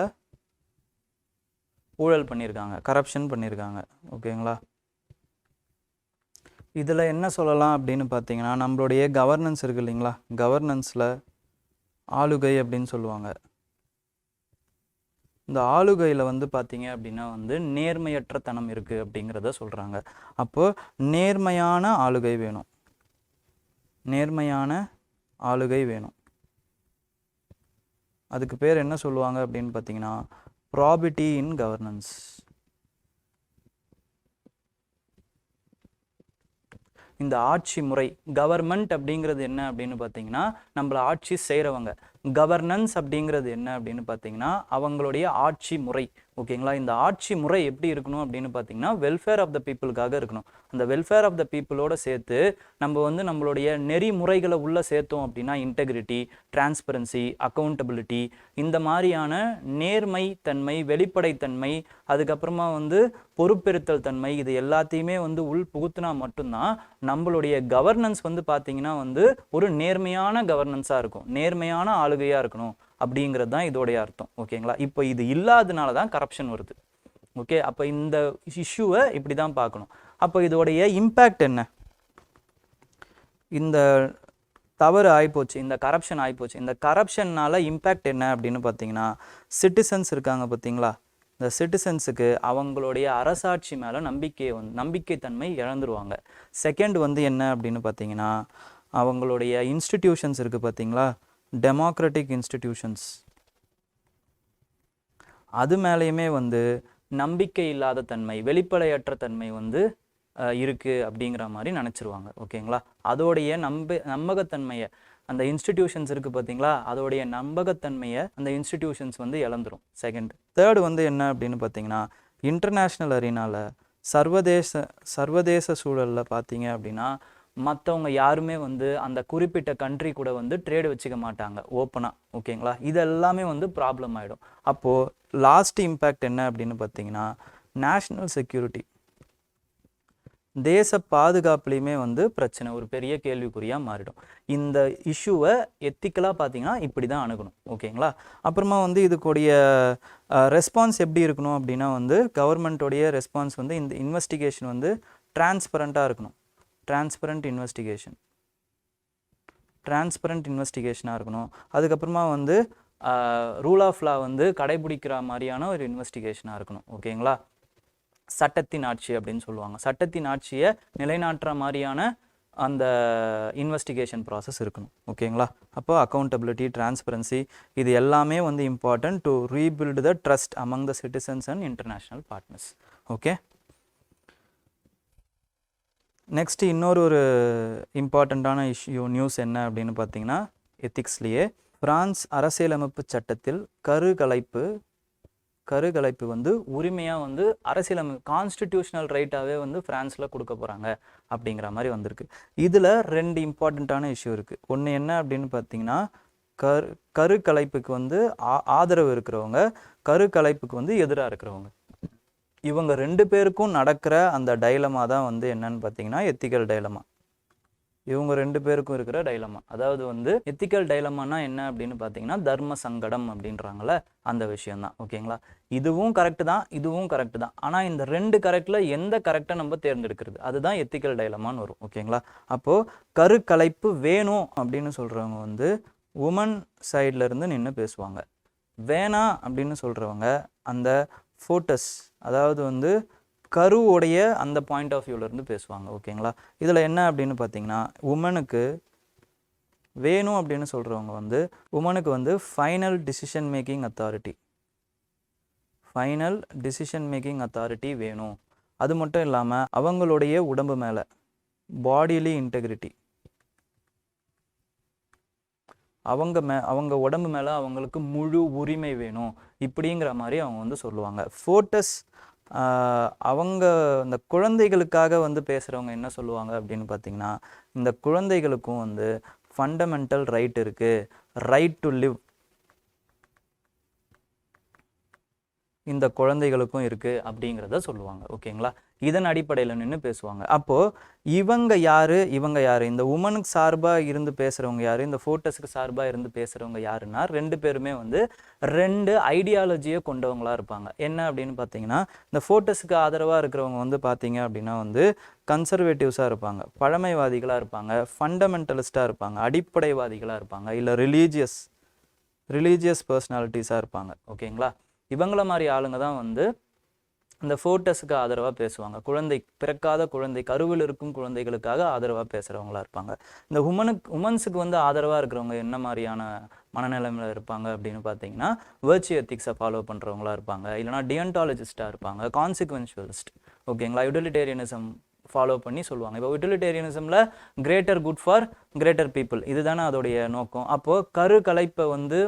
ஊழல் பண்ணியிருக்காங்க, கரப்ஷன் பண்ணியிருக்காங்க. ஓகேங்களா, இதில் என்ன சொல்லலாம் அப்படின்னு பார்த்தீங்கன்னா, நம்மளுடைய கவர்னன்ஸ் இருக்குது இல்லைங்களா, கவர்னன்ஸில் ஆளுகை அப்படின்னு சொல்லுவாங்க. இந்த ஆளுகையில் வந்து பார்த்தீங்க அப்படின்னா வந்து நேர்மையற்ற தனம் இருக்குது அப்படிங்கிறத சொல்கிறாங்க. அப்போது நேர்மையான ஆளுகை வேணும், அதுக்கு பேர் என்ன சொல்லுவாங்க அப்படின்னு பார்த்தீங்கன்னா ப்ராபிட்டி இன் கவர்னன்ஸ். இந்த ஆட்சி முறை, கவர்மெண்ட் அப்படிங்கிறது என்ன அப்படின்னு பார்த்தீங்கன்னா நம்மளை ஆட்சி செய்கிறவங்க, கவர்னன்ஸ் அப்படிங்கிறது என்ன அப்படின்னு பார்த்தீங்கன்னா அவங்களுடைய ஆட்சி முறை. ஓகேங்களா, இந்த ஆட்சி முறை எப்படி இருக்கணும் அப்படின்னு பார்த்தீங்கன்னா வெல்ஃபேர் ஆஃப் த பீப்புளுக்காக இருக்கணும். அந்த வெல்ஃபேர் ஆஃப் த பீப்புளோட சேர்த்து நம்ம வந்து நம்மளுடைய நெறிமுறைகளை உள்ளே சேர்த்தோம் அப்படின்னா இன்டெகிரிட்டி, டிரான்ஸ்பரன்சி, அக்கௌண்டபிலிட்டி, இந்த மாதிரியான நேர்மை தன்மை, வெளிப்படைத்தன்மை, அதுக்கப்புறமா வந்து பொறுப்பெறுத்தல் தன்மை, இது எல்லாத்தையுமே வந்து உள் புகுத்தினா மட்டும்தான் நம்மளுடைய கவர்னன்ஸ் வந்து பார்த்தீங்கன்னா வந்து ஒரு நேர்மையான கவர்னன்ஸாக இருக்கும், நேர்மையான ஆளுகையாக இருக்கணும் அப்படிங்கிறது தான் இதோடைய அர்த்தம். ஓகேங்களா, இப்போ இது இல்லாதனால தான் கரப்ஷன் வருது. ஓகே, அப்போ இந்த இஷ்யூவை இப்படி தான் பார்க்கணும். அப்போ இதோடைய இம்பேக்ட் என்ன, இந்த தவறு ஆகிப்போச்சு, இந்த கரப்ஷன் ஆகிப்போச்சு, இந்த கரப்ஷன்னால இம்பேக்ட் என்ன அப்படின்னு பார்த்தீங்கன்னா சிட்டிசன்ஸ் இருக்காங்க பார்த்தீங்களா, இந்த சிட்டிசன்ஸுக்கு அவங்களுடைய அரசாட்சி மேலே நம்பிக்கைத்தன்மை இழந்துருவாங்க. செகண்ட் வந்து என்ன அப்படின்னு பார்த்தீங்கன்னா, அவங்களுடைய இன்ஸ்டிடியூஷன்ஸ் இருக்குது பார்த்தீங்களா, டெமோக்ராட்டிக் இன்ஸ்டிடியூஷன்ஸ், அது மேலேயுமே வந்து நம்பிக்கை இல்லாத தன்மை, வெளிப்படையற்ற தன்மை வந்து இருக்குது அப்படிங்கிற மாதிரி நினச்சிருவாங்க. ஓகேங்களா, அதோடைய நம்பகத்தன்மையை, அந்த இன்ஸ்டிடியூஷன்ஸ் இருக்குது பார்த்தீங்களா, அதோடைய நம்பகத்தன்மையை அந்த இன்ஸ்டிடியூஷன்ஸ் வந்து இழந்துரும். செகண்ட். தேர்டு வந்து என்ன அப்படின்னு பார்த்தீங்கன்னா, இன்டர்நேஷ்னல் அரீனாவில் சர்வதேச சூழலில் பார்த்தீங்க அப்படின்னா மற்றவங்க யாருமே வந்து அந்த குறிப்பிட்ட கண்ட்ரி கூட வந்து ட்ரேடு வச்சுக்க மாட்டாங்க ஓப்பனாக. ஓகேங்களா, இதெல்லாமே வந்து ப்ராப்ளம் ஆகிடும். அப்போது லாஸ்ட் இம்பேக்ட் என்ன அப்படின்னு பார்த்தீங்கன்னா, நேஷ்னல் செக்யூரிட்டி, தேச பாதுகாப்புலேயுமே வந்து பிரச்சனை, ஒரு பெரிய கேள்விக்குறியாக மாறிடும். இந்த இஷ்யூவை எத்திக்கலாக பார்த்தீங்கன்னா இப்படி தான் அணுகணும். ஓகேங்களா, அப்புறமா வந்து இதுக்குடைய ரெஸ்பான்ஸ் எப்படி இருக்கணும் அப்படின்னா வந்து கவர்மெண்ட்டோடைய ரெஸ்பான்ஸ் வந்து இந்த இன்வெஸ்டிகேஷன் வந்து டிரான்ஸ்பரண்ட்டாக இருக்கணும். டிரான்ஸ்பரண்ட் இன்வெஸ்டிகேஷனாக இருக்கணும். அதுக்கப்புறமா வந்து ரூல் ஆஃப் லா வந்து கடைபிடிக்கிற மாதிரியான ஒரு இன்வெஸ்டிகேஷனாக இருக்கணும். ஓகேங்களா, சட்டத்தின் ஆட்சி அப்படின்னு சொல்லுவாங்க. சட்டத்தின் ஆட்சியை நிலைநாட்டுற மாதிரியான அந்த இன்வெஸ்டிகேஷன் ப்ராசஸ் இருக்கணும். ஓகேங்களா, அப்போ அக்கௌண்டபிலிட்டி, டிரான்ஸ்பரன்சி, இது எல்லாமே வந்து important to rebuild the trust among the citizens and international partners. Okay, next இன்னொரு இம்பார்ட்டண்ட்டான நியூஸ் என்ன அப்படின்னு பார்த்தீங்கன்னா, எத்திக்ஸ்லேயே பிரான்ஸ் அரசியலமைப்பு சட்டத்தில் கருக்கலைப்பு வந்து உரிமையாக வந்து கான்ஸ்டிடியூஷனல் ரைட்டாகவே வந்து ஃப்ரான்ஸில் கொடுக்க போகிறாங்க அப்படிங்கிற மாதிரி வந்திருக்கு. இதில் ரெண்டு இம்பார்ட்டண்ட்டான இஷ்யூ இருக்குது. ஒன்று என்ன அப்படின்னு பார்த்தீங்கன்னா, கருக்கலைப்புக்கு வந்து ஆதரவு இருக்கிறவங்க, கருக்கலைப்புக்கு வந்து எதிராக இருக்கிறவங்க, இவங்க ரெண்டு பேருக்கும் நடக்கிற அந்த டைலமா தான் வந்து என்னன்னு பார்த்தீங்கன்னா எத்திக்கல் டைலமா. இவங்க ரெண்டு பேருக்கும் இருக்கிற டைலமா, அதாவது வந்து எத்திக்கல் டைலமானா என்ன அப்படின்னு பார்த்தீங்கன்னா தர்ம சங்கடம் அப்படின்றாங்களே அந்த விஷயம்தான். ஓகேங்களா, இதுவும் கரெக்டு தான், இதுவும் கரெக்டு தான். ஆனால் இந்த ரெண்டு கரெக்டில் எந்த கரெக்டை நம்ம தேர்ந்தெடுக்கிறது, அதுதான் எத்திக்கல் டைலமான்னு வரும். ஓகேங்களா, அப்போது கருக்கலைப்பு வேணும் அப்படின்னு சொல்கிறவங்க வந்து உமன் சைடில் இருந்து நின்று பேசுவாங்க. வேணாம் அப்படின்னு சொல்கிறவங்க அந்த ஃபோட்டஸ், அதாவது வந்து கருவுடைய அந்த பாயிண்ட் ஆஃப் வியூவிலேருந்து பேசுவாங்க. ஓகேங்களா, இதில் என்ன அப்படின்னு பார்த்தீங்கன்னா, உமனுக்கு வேணும் அப்படின்னு சொல்கிறவங்க வந்து உமனுக்கு வந்து ஃபைனல் டிசிஷன் மேக்கிங் அத்தாரிட்டி வேணும். அது மட்டும் இல்லாமல் அவங்களுடைய உடம்பு மேலே பாடிலி இன்டெகிரிட்டி, அவங்க உடம்பு மேலே அவங்களுக்கு முழு உரிமை வேணும் இப்படிங்கிற மாதிரி அவங்க வந்து சொல்லுவாங்க. ஃபோட்டஸ் அவங்க இந்த குழந்தைகளுக்காக வந்து பேசுகிறவங்க என்ன சொல்லுவாங்க அப்படின்னு பார்த்தீங்கன்னா, இந்த குழந்தைகளுக்கும் வந்து ஃபண்டமெண்டல் ரைட் இருக்குது, ரைட் டு லிவ் இந்த குழந்தைகளுக்கும் இருக்குது அப்படிங்கிறத சொல்லுவாங்க. ஓகேங்களா, இதன் அடிப்படையில் நின்று பேசுவாங்க. அப்போது இவங்க யார், இந்த உமனுக்கு சார்பாக இருந்து பேசுகிறவங்க யார், இந்த ஃபோட்டஸுக்கு சார்பாக இருந்து பேசுகிறவங்க யாருன்னா ரெண்டு பேருமே வந்து ரெண்டு ஐடியாலஜியை கொண்டவங்களாக இருப்பாங்க. என்ன அப்படின்னு பார்த்தீங்கன்னா, இந்த ஃபோட்டஸுக்கு ஆதரவாக இருக்கிறவங்க வந்து பார்த்தீங்க அப்படின்னா வந்து கன்சர்வேட்டிவ்ஸாக இருப்பாங்க, பழமைவாதிகளாக இருப்பாங்க, ஃபண்டமெண்டலிஸ்ட்டாக இருப்பாங்க, அடிப்படைவாதிகளாக இருப்பாங்க, இல்லை ரிலீஜியஸ் பர்சனாலிட்டிஸாக இருப்பாங்க. ஓகேங்களா, இவங்கள மாதிரி ஆளுங்க தான் வந்து இந்த ஃபோட்டஸுக்கு ஆதரவாக பேசுவாங்க. பிறக்காத குழந்தை, கருவில் இருக்கும் குழந்தைகளுக்காக ஆதரவாக பேசுகிறவங்களா இருப்பாங்க. இந்த உமன்ஸுக்கு வந்து ஆதரவாக இருக்கிறவங்க என்ன மாதிரியான மனநிலைமையில் இருப்பாங்க அப்படின்னு பார்த்தீங்கன்னா, வெர்ச்சு எத்திக்ஸை ஃபாலோ பண்ணுறவங்களா இருப்பாங்க, இல்லைனா டியன்டாலஜிஸ்டாக இருப்பாங்க, கான்சிக்வென்ஷுவலிஸ்ட். ஓகேங்களா, யுட்டிலிட்டேரியனிசம் ஃபாலோ பண்ணி சொல்லுவாங்க. இப்போ யுட்டிலிட்டேரியனிசமில் greater good for greater people, இதுதானே அதோடைய நோக்கம். அப்போது கருக்கலைப்பை வந்து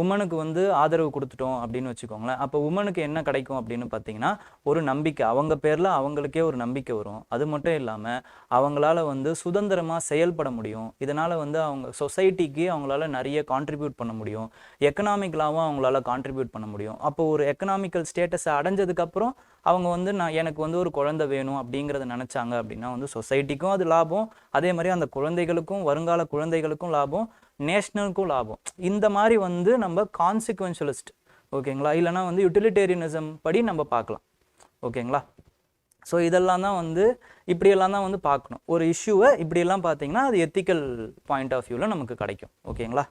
உமனுக்கு வந்து ஆதரவு கொடுத்துட்டோம் அப்படின்னு வச்சுக்கோங்களேன். அப்போ உமனுக்கு என்ன கிடைக்கும் அப்படின்னு பார்த்தீங்கன்னா ஒரு நம்பிக்கை, அவங்க பேரில் அவங்களுக்கே ஒரு நம்பிக்கை வரும். அது மட்டும் இல்லாமல் அவங்களால வந்து சுதந்திரமாக செயல்பட முடியும். இதனால் வந்து அவங்க சொசைட்டிக்கு அவங்களால நிறைய கான்ட்ரிபியூட் பண்ண முடியும், எக்கனாமிக்கலாகவும் அவங்களால கான்ட்ரிபியூட் பண்ண முடியும். அப்போ ஒரு எக்கனாமிக்கல் ஸ்டேட்டஸை அடைஞ்சதுக்கப்புறம் அவங்க வந்து எனக்கு வந்து ஒரு குழந்தை வேணும் அப்படிங்கிறத நினச்சாங்க அப்படின்னா வந்து சொசைட்டிக்கும் அது லாபம், அதே மாதிரி அந்த குழந்தைகளுக்கும், வருங்கால குழந்தைகளுக்கும் லாபம், நேஷ்னலுக்கும் லாபம். இந்த மாதிரி வந்து நம்ம கான்சிக்வென்ஷலிஸ்ட், ஓகேங்களா, இல்லைனா வந்து யூட்டிலிட்டேரியனிசம் படி நம்ம பார்க்கலாம். ஓகேங்களா, ஸோ இதெல்லாம் தான் வந்து இப்படியெல்லாம் தான் வந்து பார்க்கணும். ஒரு இஷ்யூவை இப்படியெல்லாம் பார்த்தீங்கன்னா அது எத்திக்கல் பாயிண்ட் ஆஃப் வியூவில் நமக்கு கிடைக்கும். ஓகேங்களா,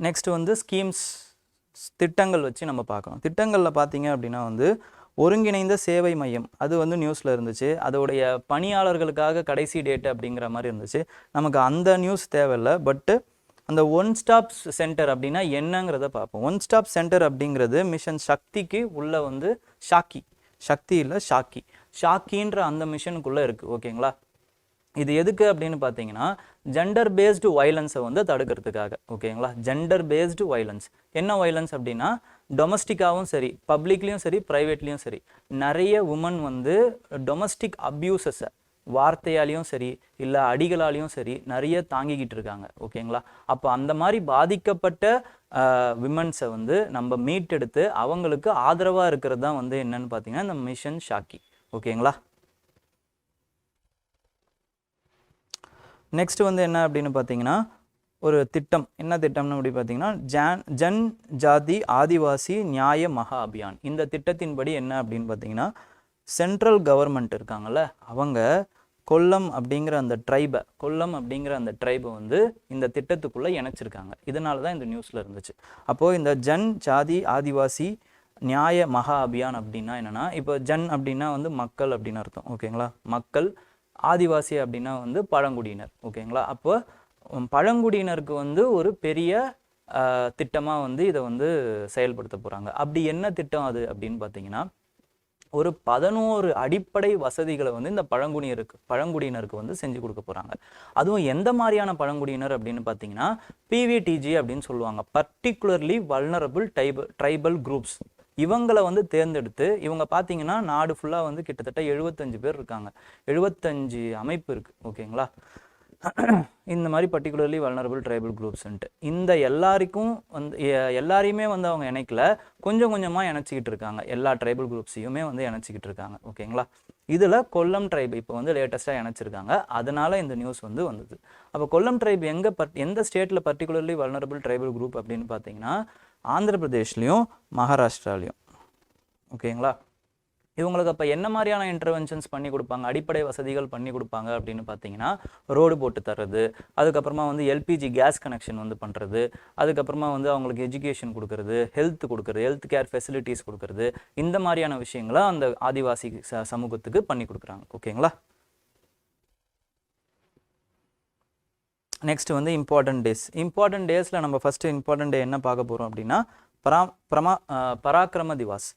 நெக்ஸ்ட் வந்து ஸ்கீம்ஸ் திட்டங்கள் வச்சு நம்ம பார்க்கணும். திட்டங்களில் பார்த்தீங்க அப்படின்னா வந்து ஒருங்கிணைந்த சேவை மையம் அது வந்து நியூஸில் இருந்துச்சு. அதோடைய பணியாளர்களுக்காக கடைசி டேட் அப்படிங்கிற மாதிரி இருந்துச்சு. நமக்கு அந்த நியூஸ் தேவையில்லை. பட்டு அந்த ஒன் ஸ்டாப் சென்டர் அப்படின்னா என்னங்கிறத பார்ப்போம். ஒன் ஸ்டாப் சென்டர் அப்படிங்கிறது மிஷன் சக்திக்கு உள்ள வந்து சக்தி இல்லை ஷாக்கின்ற அந்த மிஷனுக்குள்ளே இருக்குது. ஓகேங்களா? இது எதுக்கு அப்படின்னு பார்த்தீங்கன்னா ஜெண்டர் பேஸ்டு வயலன்ஸை வந்து தடுக்கிறதுக்காக. ஓகேங்களா? ஜெண்டர் பேஸ்டு வயலன்ஸ் என்ன வயலன்ஸ் அப்படின்னா டொமஸ்டிக்காகவும் சரி பப்ளிக்லேயும் சரி ப்ரைவேட்லேயும் சரி நிறைய உமன் வந்து டொமஸ்டிக் அப்யூசஸை வார்த்தையாலையும் சரி இல்லை அடிகளாலையும் சரி நிறைய தாங்கிக்கிட்டு இருக்காங்க. ஓகேங்களா? அப்போ அந்த மாதிரி பாதிக்கப்பட்ட விமன்ஸை வந்து நம்ம மீட்டெடுத்து அவங்களுக்கு ஆதரவாக இருக்கிறது தான் வந்து என்னன்னு பார்த்தீங்கன்னா இந்த மிஷன் ஷாக்கி. ஓகேங்களா? நெக்ஸ்ட் வந்து என்ன அப்படின்னு பார்த்தீங்கன்னா ஒரு திட்டம். என்ன திட்டம்னு அப்படி பார்த்தீங்கன்னா ஜன் ஜாதி ஆதிவாசி நியாய மகா அபியான். இந்த திட்டத்தின்படி என்ன அப்படின்னு பார்த்தீங்கன்னா சென்ட்ரல் கவர்மெண்ட் இருக்காங்கல்ல அவங்க கொல்லம் அப்படிங்கிற அந்த ட்ரைபை வந்து இந்த திட்டத்துக்குள்ளே இணைச்சிருக்காங்க. இதனால தான் இந்த நியூஸில் இருந்துச்சு. அப்போது இந்த ஜன் ஜாதி ஆதிவாசி நியாய மகா அபியான் அப்படின்னா என்னென்னா இப்போ ஜன் அப்படின்னா வந்து மக்கள் அப்படின்னு அர்த்தம். ஓகேங்களா? மக்கள், ஆதிவாசி அப்படின்னா வந்து பழங்குடியினர். ஓகேங்களா? அப்போ பழங்குடியினருக்கு வந்து ஒரு பெரிய திட்டமாக வந்து இதை வந்து செயல்படுத்த போகிறாங்க. அப்படி என்ன திட்டம் அது அப்படின்னு பார்த்தீங்கன்னா ஒரு 11 அடிப்படை வசதிகளை வந்து இந்த பழங்குடியினருக்கு வந்து செஞ்சு கொடுக்க போகிறாங்க. அதுவும் எந்த மாதிரியான பழங்குடியினர் அப்படின்னு பார்த்தீங்கன்னா பிவிடிஜி அப்படின்னு சொல்லுவாங்க, பர்டிகுலர்லி வல்னரபிள் ட்ரைபல் குரூப்ஸ். இவங்களை வந்து தேர்ந்தெடுத்து இவங்க பார்த்தீங்கன்னா நாடு ஃபுல்லாக வந்து கிட்டத்தட்ட 75 பேர் இருக்காங்க, 75 அமைப்பு இருக்குது. ஓகேங்களா? இந்த மாதிரி பர்டிகுலர்லி வல்னரபிள் ட்ரைபல் குரூப்ஸ்ன்ட்டு இந்த எல்லாரையுமே வந்து அவங்க இணைக்கல, கொஞ்சம் கொஞ்சமாக இணைச்சிக்கிட்டு இருக்காங்க. எல்லா ட்ரைபல் குரூப்ஸையுமே வந்து இணைச்சிக்கிட்டு இருக்காங்க. ஓகேங்களா? இதில் கொல்லம் ட்ரைப் இப்போ வந்து லேட்டஸ்ட்டாக இணைச்சிருக்காங்க. அதனால இந்த நியூஸ் வந்து வந்தது. அப்போ கொல்லம் ட்ரைப் எந்த ஸ்டேட்டில் பர்டிகுலர்லி வல்னரபிள் ட்ரைபல் குரூப் அப்படின்னு பார்த்தீங்கன்னா ஆந்திர பிரதேஷ்லையும் மகாராஷ்டிராலையும். ஓகேங்களா? இவங்களுக்கு அப்போ என்ன மாதிரியான இன்டர்வென்ஷன்ஸ் பண்ணி கொடுப்பாங்க, அடிப்படை வசதிகள் பண்ணி கொடுப்பாங்க அப்படின்னு பார்த்தீங்கன்னா ரோடு போட்டு தர்றது, அதுக்கப்புறமா வந்து எல்பிஜி கேஸ் கனெக்ஷன் வந்து பண்ணுறது, அதுக்கப்புறமா வந்து அவங்களுக்கு எஜுகேஷன் கொடுக்கறது, ஹெல்த் கேர் ஃபெசிலிட்டிஸ் கொடுக்கறது, இந்த மாதிரியான விஷயங்களை அந்த ஆதிவாசி சமூகத்துக்கு பண்ணி கொடுக்குறாங்க. ஓகேங்களா? நெக்ஸ்ட் வந்து இம்பார்ட்டன்ட் டேஸில் நம்ம ஃபஸ்ட்டு இம்பார்ட்டன்ட் டே என்ன பார்க்க போகிறோம் அப்படின்னா பராக்கிரம திவாஸ்.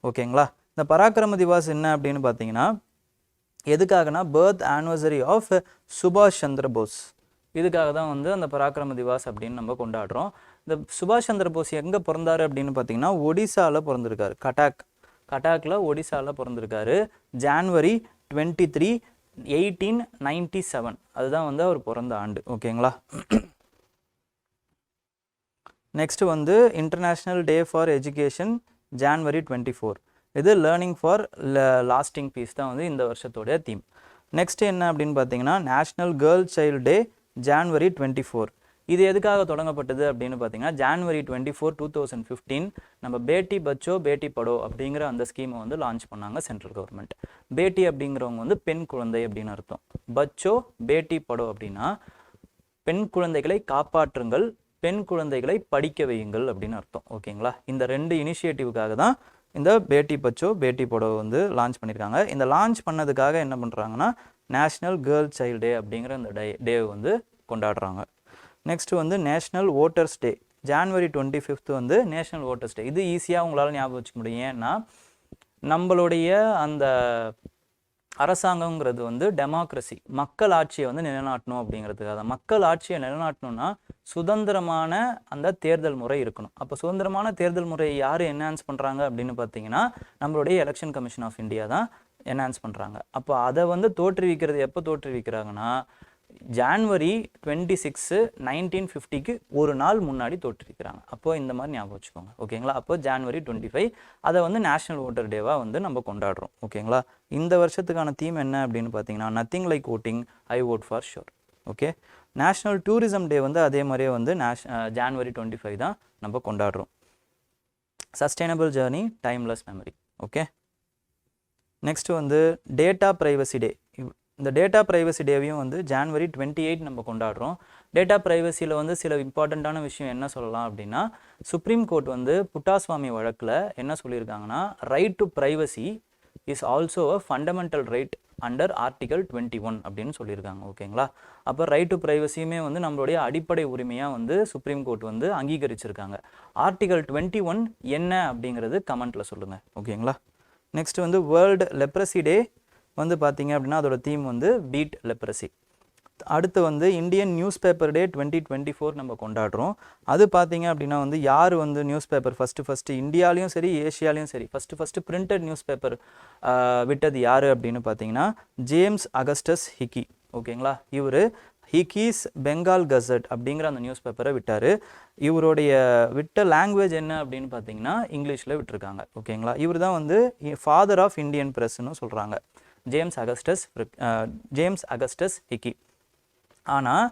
ஓகேங்களா? இந்த பராக்கிரம திவாஸ் என்ன அப்படின்னு பார்த்தீங்கன்னா எதுக்காகனா பர்த் ஆனிவர்சரி ஆஃப் சுபாஷ் சந்திர போஸ். இதுக்காக தான் வந்து அந்த பராக்கிரம திவாஸ் அப்படின்னு நம்ம கொண்டாடுறோம். இந்த சுபாஷ் சந்திர போஸ் எங்கே பிறந்தாரு அப்படின்னு பார்த்தீங்கன்னா ஒடிசாவில் பிறந்திருக்காரு. கட்டாக்கில் ஒடிசாவில் பிறந்திருக்காரு. ஜான்வரி 23, 1897 அதுதான் வந்து அவர் பிறந்த ஆண்டு. ஓகேங்களா? நெக்ஸ்ட் வந்து international day for education January 24. இது லேர்னிங் ஃபார் லாஸ்டிங் பீஸ் தான் வந்து இந்த வருஷத்தோடைய தீம். நெக்ஸ்ட் என்ன அப்படின்னு பார்த்தீங்கன்னா நேஷ்னல் கேர்ள் சைல்டு டே ஜான்வரி 24. இது எதுக்காக தொடங்கப்பட்டது அப்படின்னு பார்த்தீங்கன்னா ஜான்வரி 24, 2015 நம்ம பேட்டி பச்சோ பேட்டி படோ அப்படிங்கிற அந்த ஸ்கீமை வந்து லான்ச் பண்ணாங்க சென்ட்ரல் கவர்மெண்ட். பேட்டி அப்படிங்கிறவங்க வந்து பெண் குழந்தை அப்படின்னு அர்த்தம். பச்சோ பேட்டி படோ அப்படின்னா பெண் குழந்தைகளை காப்பாற்றுங்கள், பெண் குழந்தைகளை படிக்க வையுங்கள் அப்படின்னு அர்த்தம். ஓகேங்களா? இந்த 2 இனிஷியேட்டிவ்காக தான் இந்த பேட்டி பச்சோ பேட்டி படோ வந்து லான்ச் பண்ணியிருக்காங்க. இந்த லான்ச் பண்ணதுக்காக என்ன பண்ணுறாங்கன்னா நேஷ்னல் கேர்ள் சைல்டு டே அப்படிங்கிற இந்த டே வந்து கொண்டாடுறாங்க. நெக்ஸ்ட் வந்து நேஷ்னல் ஓட்டர்ஸ் டே ஜான்வரி 25 வந்து நேஷ்னல் ஓட்டர்ஸ் டே. இது ஈஸியாக உங்களால் ஞாபகம் வச்சுக்க முடியும். ஏன்னா நம்மளுடைய அந்த அரசாங்கங்கிறது வந்து டெமோக்ரஸி, மக்கள் ஆட்சியை வந்து நிலைநாட்டணும் அப்படிங்கிறதுக்காக தான். மக்கள் ஆட்சியை நிலைநாட்டணும்னா சுதந்திரமான அந்த தேர்தல் முறை இருக்கணும். அப்போ சுதந்திரமான தேர்தல் முறையை யார் என்ஹான்ஸ் பண்ணுறாங்க அப்படின்னு பார்த்தீங்கன்னா நம்மளுடைய எலெக்ஷன் கமிஷன் ஆஃப் இந்தியா தான் என்ஹான்ஸ் பண்ணுறாங்க. அப்போ அதை வந்து தோற்றுவிக்கிறது எப்போ தோற்றுவிக்கிறாங்கன்னா ஜான்வரி 26, 1950 ஒரு நாள் முன்னாடி தோற்றுவிக்கிறாங்க. அப்போது இந்த மாதிரி ஞாபகம் வச்சுக்கோங்க. ஓகேங்களா? அப்போ ஜான்வரி 25 அதை வந்து நேஷ்னல் ஓட்டர் டேவாக வந்து நம்ம கொண்டாடுறோம். ஓகேங்களா? இந்த வருஷத்துக்கான தீம் என்ன அப்படின்னு பார்த்தீங்கன்னா nothing like voting, I vote for sure. Okay. National tourism day வந்து அதே மாதிரியே வந்து ஜான்வரி 25 தான் நம்ம கொண்டாடுறோம். Sustainable journey, timeless memory. Okay. Next வந்து டேட்டா ப்ரைவசி டே. இந்த டேட்டா ப்ரைவசி டேவையும் வந்து January 28 நம்ம கொண்டாடுறோம். டேட்டா ப்ரைவசியில் வந்து சில இம்பார்ட்டண்ட்டான விஷயம் என்ன சொல்லலாம் அப்படின்னா, சுப்ரீம் கோர்ட் வந்து புட்டாஸ்வாமி வழக்கில் என்ன சொல்லியிருக்காங்கன்னா, right to privacy is also a fundamental right under article 21 அப்படின்னு சொல்லியிருக்காங்க. ஓகேங்களா? அப்போ ரைட் டு ப்ரைவசியுமே வந்து நம்மளுடைய அடிப்படை உரிமையாக வந்து சுப்ரீம் கோர்ட் வந்து அங்கீகரிச்சிருக்காங்க. ஆர்டிகல் 21 என்ன அப்படிங்கிறது கமெண்ட்டில் சொல்லுங்கள். ஓகேங்களா? நெக்ஸ்ட் வந்து வேர்ல்டு லெப்ரசி டே வந்து பார்த்தீங்க அப்படின்னா அதோட தீம் வந்து பீட் லெப்ரசி. அடுத்து வந்து இந்தியன் நியூஸ் பேப்பர் டே 2024 நம்ம கொண்டாடுறோம். அது பார்த்தீங்க அப்படின்னா வந்து யார் வந்து நியூஸ் பேப்பர் ஃபஸ்ட்டு இந்தியாலையும் சரி ஏஷியாலையும் சரி ஃபஸ்ட்டு பிரிண்டட் நியூஸ் பேப்பர் விட்டது யார் அப்படின்னு பார்த்தீங்கன்னா ஜேம்ஸ் அகஸ்டஸ் ஹிக்கி. ஓகேங்களா? இவர் ஹிக்கீஸ் பெங்கால் கசட் அப்படிங்கிற அந்த நியூஸ் பேப்பரை விட்டார். இவருடைய விட்ட லாங்குவேஜ் என்ன அப்படின்னு பார்த்தீங்கன்னா இங்கிலீஷில் விட்டுருக்காங்க. ஓகேங்களா? இவர் தான் வந்து ஃபாதர் ஆஃப் இந்தியன் ப்ரெஸ்ன்னு சொல்கிறாங்க, ஜேம்ஸ் அகஸ்டஸ் ஹிக்கி. ஆனால்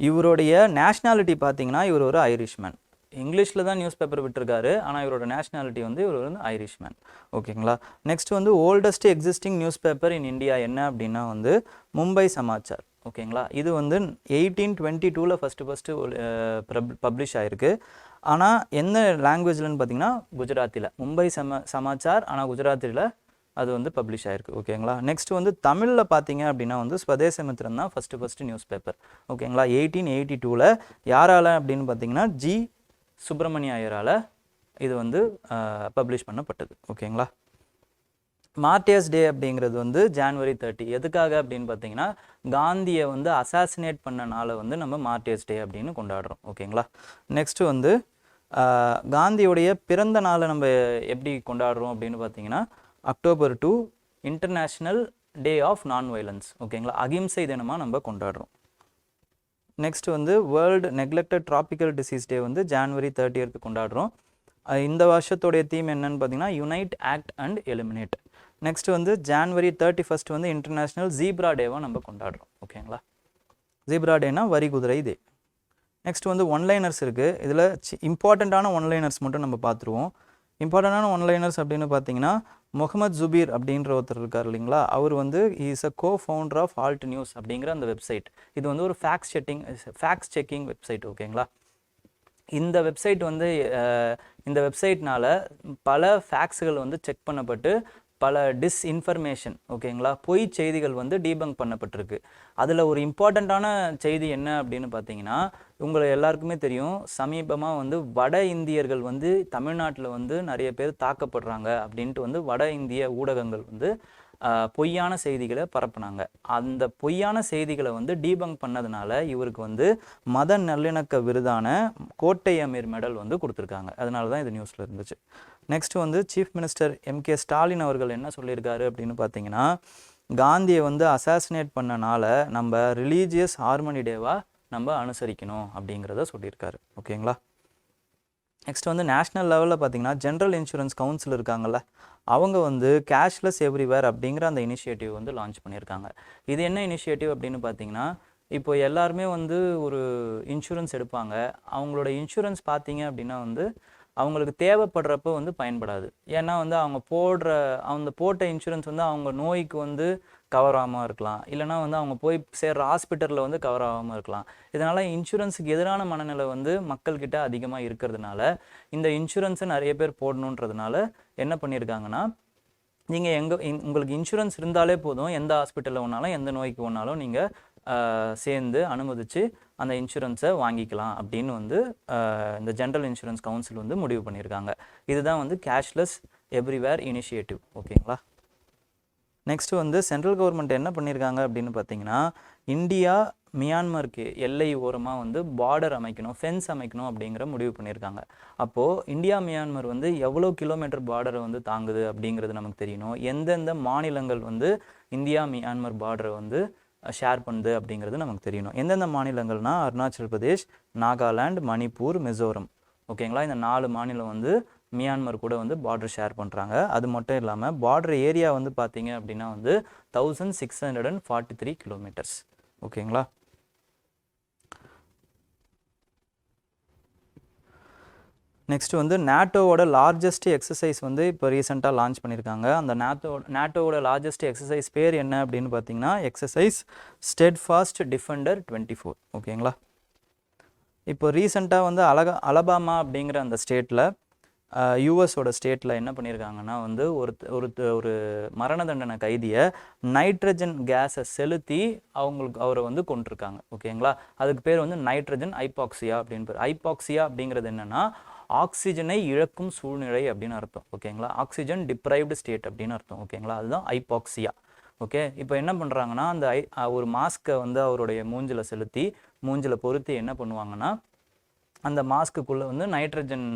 இவருடைய நேஷ்னாலிட்டி பார்த்தீங்கன்னா இவர் ஒரு ஐரிஷ்மேன். இங்கிலீஷில் தான் நியூஸ் பேப்பர் விட்டுருக்காரு, ஆனால் இவரோட நேஷ்னாலிட்டி வந்து இவர் வந்து ஐரிஷ்மேன். ஓகேங்களா? நெக்ஸ்ட் வந்து oldest existing news paper in India என்ன அப்படின்னா வந்து மும்பை சமாச்சார். ஓகேங்களா? இது வந்து 1822 ஃபஸ்ட்டு பப்ளிஷ் ஆகிருக்கு. ஆனால் என்ன லாங்குவேஜ்லன்னு பார்த்தீங்கன்னா குஜராத்தியில் மும்பை சமாச்சார், ஆனால் குஜராத்தியில் அது வந்து பப்ளிஷ் ஆகிருக்கு. ஓகேங்களா? நெக்ஸ்ட் வந்து தமிழில் பார்த்தீங்க அப்படின்னா வந்து ஸ்வதேசமித்திரன் தான் ஃபஸ்ட்டு நியூஸ் பேப்பர். ஓகேங்களா? 1882 யாரால் அப்படின்னு பார்த்தீங்கன்னா ஜி சுப்பிரமணிய ஐயரால் இது வந்து பப்ளிஷ் பண்ணப்பட்டது. ஓகேங்களா? மார்ட்டியர்ஸ் டே அப்படிங்கிறது வந்து January 30. எதுக்காக அப்படின்னு பார்த்தீங்கன்னா காந்தியை வந்து அசாசினேட் பண்ணனால வந்து நம்ம மார்ட்டியர்ஸ் டே அப்படின்னு கொண்டாடுறோம். ஓகேங்களா? நெக்ஸ்ட்டு வந்து காந்தியுடைய பிறந்த நாளை நம்ம எப்படி கொண்டாடுறோம் அப்படின்னு பார்த்தீங்கன்னா October 2 international day of non violence. ஓகேங்களா? அகிம்சை தினமாக நம்ம கொண்டாடுறோம். நெக்ஸ்ட் வந்து world neglected tropical disease day வந்து January 30 கொண்டாடுறோம். இந்த வருஷத்தோடைய தீம் என்னன்னு பார்த்தீங்கன்னா unite, act and eliminate. Next வந்து January 31 வந்து இன்டர்நேஷ்னல் ஜீப்ரா டேவாக நம்ம கொண்டாடுறோம். ஓகேங்களா? ஜீப்ரா டேனா வரி குதிரை டே. நெக்ஸ்ட் வந்து ஒன்லைனர்ஸ் இருக்குது. இதில் இம்பார்ட்டண்ட்டான ஒன்லைனர்ஸ் மட்டும் நம்ம பார்த்துருவோம். இம்பார்ட்டண்டான ஒன்லைனர்ஸ் அப்படின்னு பார்த்தீங்கன்னா முகமது ஜுபீர் அப்படின்ற ஒருத்தர் இருக்கார் இல்லைங்களா, அவர் வந்து is a co-founder of Alt News அப்படிங்கிற அந்த வெப்சைட். இது வந்து ஒரு ஃபேக்ஸ் செக்கிங் வெப்சைட். ஓகேங்களா? இந்த வெப்சைட் வந்து இந்த வெப்சைட்னால பல ஃபேக்ஸுகள் வந்து செக் பண்ணப்பட்டு பல டிஸ்இன்ஃபர்மேஷன், ஓகேங்களா, பொய் செய்திகள் வந்து டீபங்க் பண்ணப்பட்டிருக்கு. அதில் ஒரு இம்பார்ட்டண்ட்டான செய்தி என்ன அப்படின்னு பார்த்தீங்கன்னா உங்களை எல்லாருக்குமே தெரியும், சமீபமாக வந்து வட இந்தியர்கள் வந்து தமிழ்நாட்டில் வந்து நிறைய பேர் தாக்கப்படுறாங்க அப்படின்ட்டு வந்து வட இந்திய ஊடகங்கள் வந்து பொய்யான செய்திகளை பரப்புனாங்க. அந்த பொய்யான செய்திகளை வந்து டீபங்க் பண்ணதுனால இவருக்கு வந்து மத நல்லிணக்க விருதான கோட்டை அமீர் மெடல் வந்து கொடுத்துருக்காங்க. அதனால தான் இது நியூஸில் இருந்துச்சு. நெக்ஸ்ட் வந்து சீஃப் மினிஸ்டர் M.K. ஸ்டாலின் அவர்கள் என்ன சொல்லியிருக்காரு அப்படின்னு பார்த்தீங்கன்னா காந்தியை வந்து அசாசினேட் பண்ணனால நம்ம ரிலீஜியஸ் ஹார்மனி டேவாக நம்ம அனுசரிக்கணும் அப்படிங்கிறத சொல்லியிருக்காரு. ஓகேங்களா? நெக்ஸ்ட் வந்து நேஷ்னல் லெவலில் பார்த்தீங்கன்னா ஜென்ரல் இன்சூரன்ஸ் கவுன்சில் இருக்காங்கல்ல, அவங்க வந்து கேஷ்லெஸ் எவ்ரிவேர் அப்படிங்கிற அந்த இனிஷியேட்டிவ் வந்து லான்ச் பண்ணியிருக்காங்க. இது என்ன இனிஷியேட்டிவ் அப்படின்னு பார்த்தீங்கன்னா இப்போ எல்லாருமே வந்து ஒரு இன்சூரன்ஸ் எடுப்பாங்க. அவங்களோட இன்சூரன்ஸ் பார்த்தீங்க அப்படின்னா வந்து அவங்களுக்கு தேவைப்படுறப்ப வந்து பயன்படாது. ஏன்னா வந்து அவங்க போட்ட இன்சூரன்ஸ் வந்து அவங்க நோய்க்கு வந்து கவர் ஆகாமல் இருக்கலாம், இல்லைனா வந்து அவங்க போய் சேர்ற ஹாஸ்பிட்டலில் வந்து கவர் ஆகாமல் இருக்கலாம். இதனால் இன்சூரன்ஸுக்கு எதிரான மனநிலை வந்து மக்கள்கிட்ட அதிகமாக இருக்கிறதுனால இந்த இன்சூரன்ஸை நிறைய பேர் போடணுன்றதுனால என்ன பண்ணியிருக்காங்கன்னா நீங்கள் உங்களுக்கு இன்சூரன்ஸ் இருந்தாலே போதும், எந்த ஹாஸ்பிட்டலில் ஒன்றாலும் எந்த நோய்க்கு ஒன்றாலும் நீங்கள் சேர்ந்து அனுமதித்து அந்த இன்சூரன்ஸை வாங்கிக்கலாம் அப்படின்னு வந்து இந்த ஜென்ரல் இன்சூரன்ஸ் கவுன்சில் வந்து முடிவு பண்ணியிருக்காங்க. இதுதான் வந்து கேஷ்லெஸ் எவ்ரிவேர் இனிஷியேட்டிவ். ஓகேங்களா? நெக்ஸ்ட் வந்து சென்ட்ரல் கவர்மெண்ட் என்ன பண்ணியிருக்காங்க அப்படின்னு பார்த்தீங்கன்னா இந்தியா மியான்மருக்கு எல்லை ஓரமாக வந்து பார்டர் அமைக்கணும், ஃபென்ஸ் அமைக்கணும் அப்படிங்கிற முடிவு பண்ணியிருக்காங்க. அப்போது இந்தியா மியான்மர் வந்து எவ்வளோ கிலோமீட்டர் பார்டரை வந்து தாங்குது அப்படிங்கிறது நமக்கு தெரியணும். எந்தெந்த மாநிலங்கள் வந்து இந்தியா மியான்மர் பார்டரை வந்து ஷேர் பண்ணுது அப்படிங்கிறது நமக்கு தெரியணும். எந்தெந்த மாநிலங்கள்னால் அருணாச்சல் பிரதேஷ், நாகாலாந்து, மணிப்பூர், மிசோரம். ஓகேங்களா? இந்த 4 மாநிலம் வந்து மியான்மர் கூட வந்து பார்டர் ஷேர் பண்ணுறாங்க. அது மட்டும் இல்லாமல் பார்டர் ஏரியா வந்து பார்த்தீங்க அப்படின்னா வந்து 1643 கிலோமீட்டர்ஸ். ஓகேங்களா? நெக்ஸ்ட் வந்து நாட்டோவோட லார்ஜஸ்ட் எக்ஸசைஸ் வந்து இப்போ ரீசெண்டாக லான்ச் பண்ணியிருக்காங்க. அந்த நாட்டோவோட லார்ஜஸ்ட் எக்ஸசைஸ் பேர் என்ன அப்படின்னு பார்த்தீங்கன்னா எக்ஸசைஸ் ஸ்டெட்ஃபாஸ்ட் டிஃபெண்டர் 24. ஓகேங்களா. இப்போ ரீசெண்டாக வந்து அலபாமா அப்படிங்கிற அந்த ஸ்டேட்டில் யூஎஸோட ஸ்டேட்டில் என்ன பண்ணியிருக்காங்கன்னா வந்து ஒரு மரண தண்டனை கைதியை நைட்ரஜன் கேஸை செலுத்தி அவரை வந்து கொண்டிருக்காங்க. ஓகேங்களா. அதுக்கு பேர் வந்து நைட்ரஜன் ஐபாக்சியா அப்படின்னு பேர். ஐபாக்சியா அப்படிங்கிறது என்னென்னா ஆக்சிஜனை இழக்கும் சூழ்நிலை அப்படின்னு அர்த்தம். ஓகேங்களா. ஆக்சிஜன் டிப்ரைவ்டு ஸ்டேட் அப்படின்னு அர்த்தம். ஓகேங்களா. அதுதான் ஐபாக்சியா. ஓகே. இப்போ என்ன பண்ணுறாங்கன்னா அந்த ஒரு மாஸ்க்கை வந்து அவருடைய மூஞ்சில் செலுத்தி மூஞ்சில் பொருத்தி என்ன பண்ணுவாங்கன்னா அந்த மாஸ்க்குள்ளே வந்து நைட்ரஜன்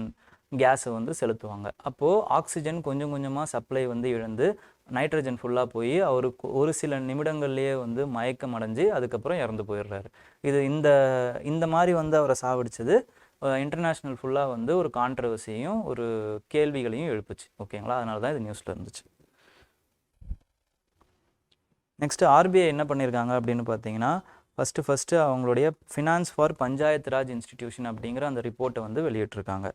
கேஸை வந்து செலுத்துவாங்க. அப்போது ஆக்சிஜன் கொஞ்சம் கொஞ்சமாக சப்ளை வந்து இழந்து நைட்ரஜன் ஃபுல்லாக போய் அவருக்கு ஒரு சில நிமிடங்கள்லேயே வந்து மயக்கம் அடைஞ்சு அதுக்கப்புறம் இறந்து போயிடுறாரு. இது இந்த மாதிரி வந்து அவரை சாவடிச்சது இன்டர்நேஷ்னல் ஃபுல்லாக வந்து ஒரு கான்ட்ரவர்சியையும் ஒரு கேள்விகளையும் எழுப்புச்சு. ஓகேங்களா. அதனால தான் இது நியூஸில் இருந்துச்சு. நெக்ஸ்ட்டு ஆர்பிஐ என்ன பண்ணியிருக்காங்க அப்படின்னு பார்த்தீங்கன்னா ஃபஸ்ட்டு அவங்களுடைய finance for panchayat Raj institution அப்படிங்கிற அந்த ரிப்போர்ட்டை வந்து வெளியிட்டிருக்காங்க.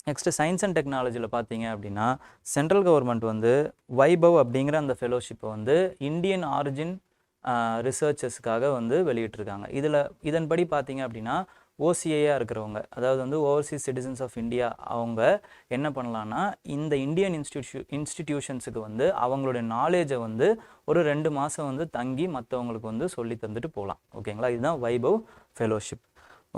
நெக்ஸ்ட்டு சயின்ஸ் அண்ட் டெக்னாலஜியில் பார்த்தீங்க அப்படின்னா சென்ட்ரல் கவர்மெண்ட் வந்து வைபவ் அப்படிங்கிற அந்த ஃபெலோஷிப்பை வந்து இந்தியன் ஆரிஜின் ரிசர்ச்சர்ஸ்க்காக வந்து வெளியிட்டிருக்காங்க. இதன்படி பார்த்தீங்க அப்படின்னா ஓசிஐயாக இருக்கிறவங்க, அதாவது வந்து ஓவர்சீஸ் சிட்டிசன்ஸ் ஆஃப் இந்தியா, அவங்க என்ன பண்ணலான்னா இந்த இந்தியன் இன்ஸ்டிடியூஷன்ஸுக்கு வந்து அவங்களுடைய நாலேஜை வந்து ஒரு 2 மாதம் வந்து தங்கி மற்றவங்களுக்கு வந்து சொல்லி தந்துட்டு போகலாம். ஓகேங்களா. இதுதான் வைபவ் ஃபெலோஷிப்.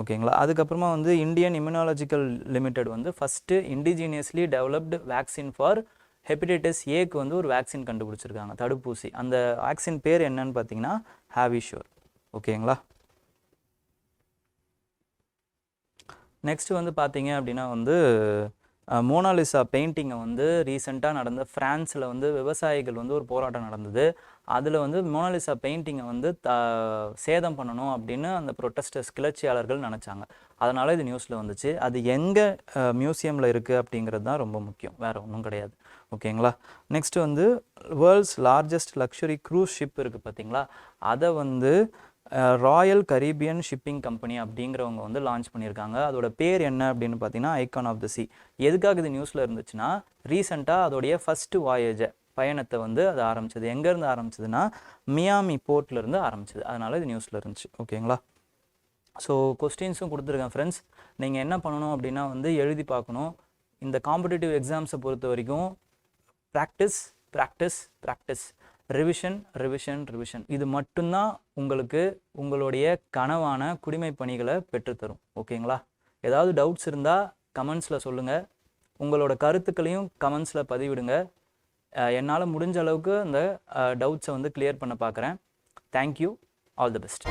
ஓகேங்களா. அதுக்கப்புறமா வந்து இந்தியன் இம்யூனாலஜிக்கல் லிமிடெட் வந்து first indigenously developed vaccine for hepatitis ஏக்கு வந்து ஒரு வேக்சின் கண்டுபிடிச்சிருக்காங்க, தடுப்பூசி. அந்த வேக்சின் பேர் என்னன்னு பார்த்தீங்கன்னா ஹாவிஷோர். ஓகேங்களா. நெக்ஸ்ட் வந்து பார்த்தீங்க அப்படின்னா வந்து மோனாலிசா பெயிண்டிங்கை வந்து ரீசெண்டாக நடந்த ஃப்ரான்ஸில் வந்து விவசாயிகள் வந்து ஒரு போராட்டம் நடந்தது. அதில் வந்து மோனாலிசா பெயிண்டிங்கை வந்து சேதம் பண்ணணும் அப்படின்னு அந்த ப்ரொட்டஸ்டர்ஸ் கிளர்ச்சியாளர்கள் நினச்சாங்க. அதனால் இது நியூஸில் வந்துச்சு. அது எங்கே மியூசியமில் இருக்குது அப்படிங்கிறது தான் ரொம்ப முக்கியம், வேறு ஒன்றும் கிடையாது. ஓகேங்களா. நெக்ஸ்ட்டு வந்து world's largest luxury cruise ship இருக்குது பார்த்தீங்களா, அதை வந்து ராயல் கரீபியன் ஷிப்பிங் கம்பெனி அப்படிங்கிறவங்க வந்து லான்ச் பண்ணியிருக்காங்க. அதோட பேர் என்ன அப்படின்னு பார்த்தீங்கன்னா ஐகான் ஆஃப் த சி. எதுக்காக இது நியூஸில் இருந்துச்சுன்னா ரீசெண்டாக அதோடைய ஃபஸ்ட்டு வாயேஜை பயணத்தை வந்து அது ஆரம்பிச்சது. எங்கேருந்து ஆரம்பிச்சதுன்னா மியாமி போர்ட்லேருந்து ஆரம்பிச்சது. அதனால் இது நியூஸில் இருந்துச்சு. ஓகேங்களா. ஸோ கொஸ்டின்ஸும் கொடுத்துருக்கேன் ஃப்ரெண்ட்ஸ். நீங்கள் என்ன பண்ணணும் அப்படின்னா வந்து எழுதி பார்க்கணும். இந்த காம்படிட்டிவ் எக்ஸாம்ஸை பொறுத்த வரைக்கும் practice practice practice, revision revision revision, இது மட்டும்தான் உங்களுக்கு உங்களுடைய கனவான குடிமை பணிகளை பெற்றுத்தரும். ஓகேங்களா. ஏதாவது டவுட்ஸ் இருந்தால் கமெண்ட்ஸில் சொல்லுங்கள். உங்களோட கருத்துக்களையும் கமெண்ட்ஸில் பதிவிடுங்க. என்னால் முடிஞ்ச அளவுக்கு அந்த டவுட்ஸை வந்து கிளியர் பண்ண பார்க்குறேன். தேங்க்யூ. All the best.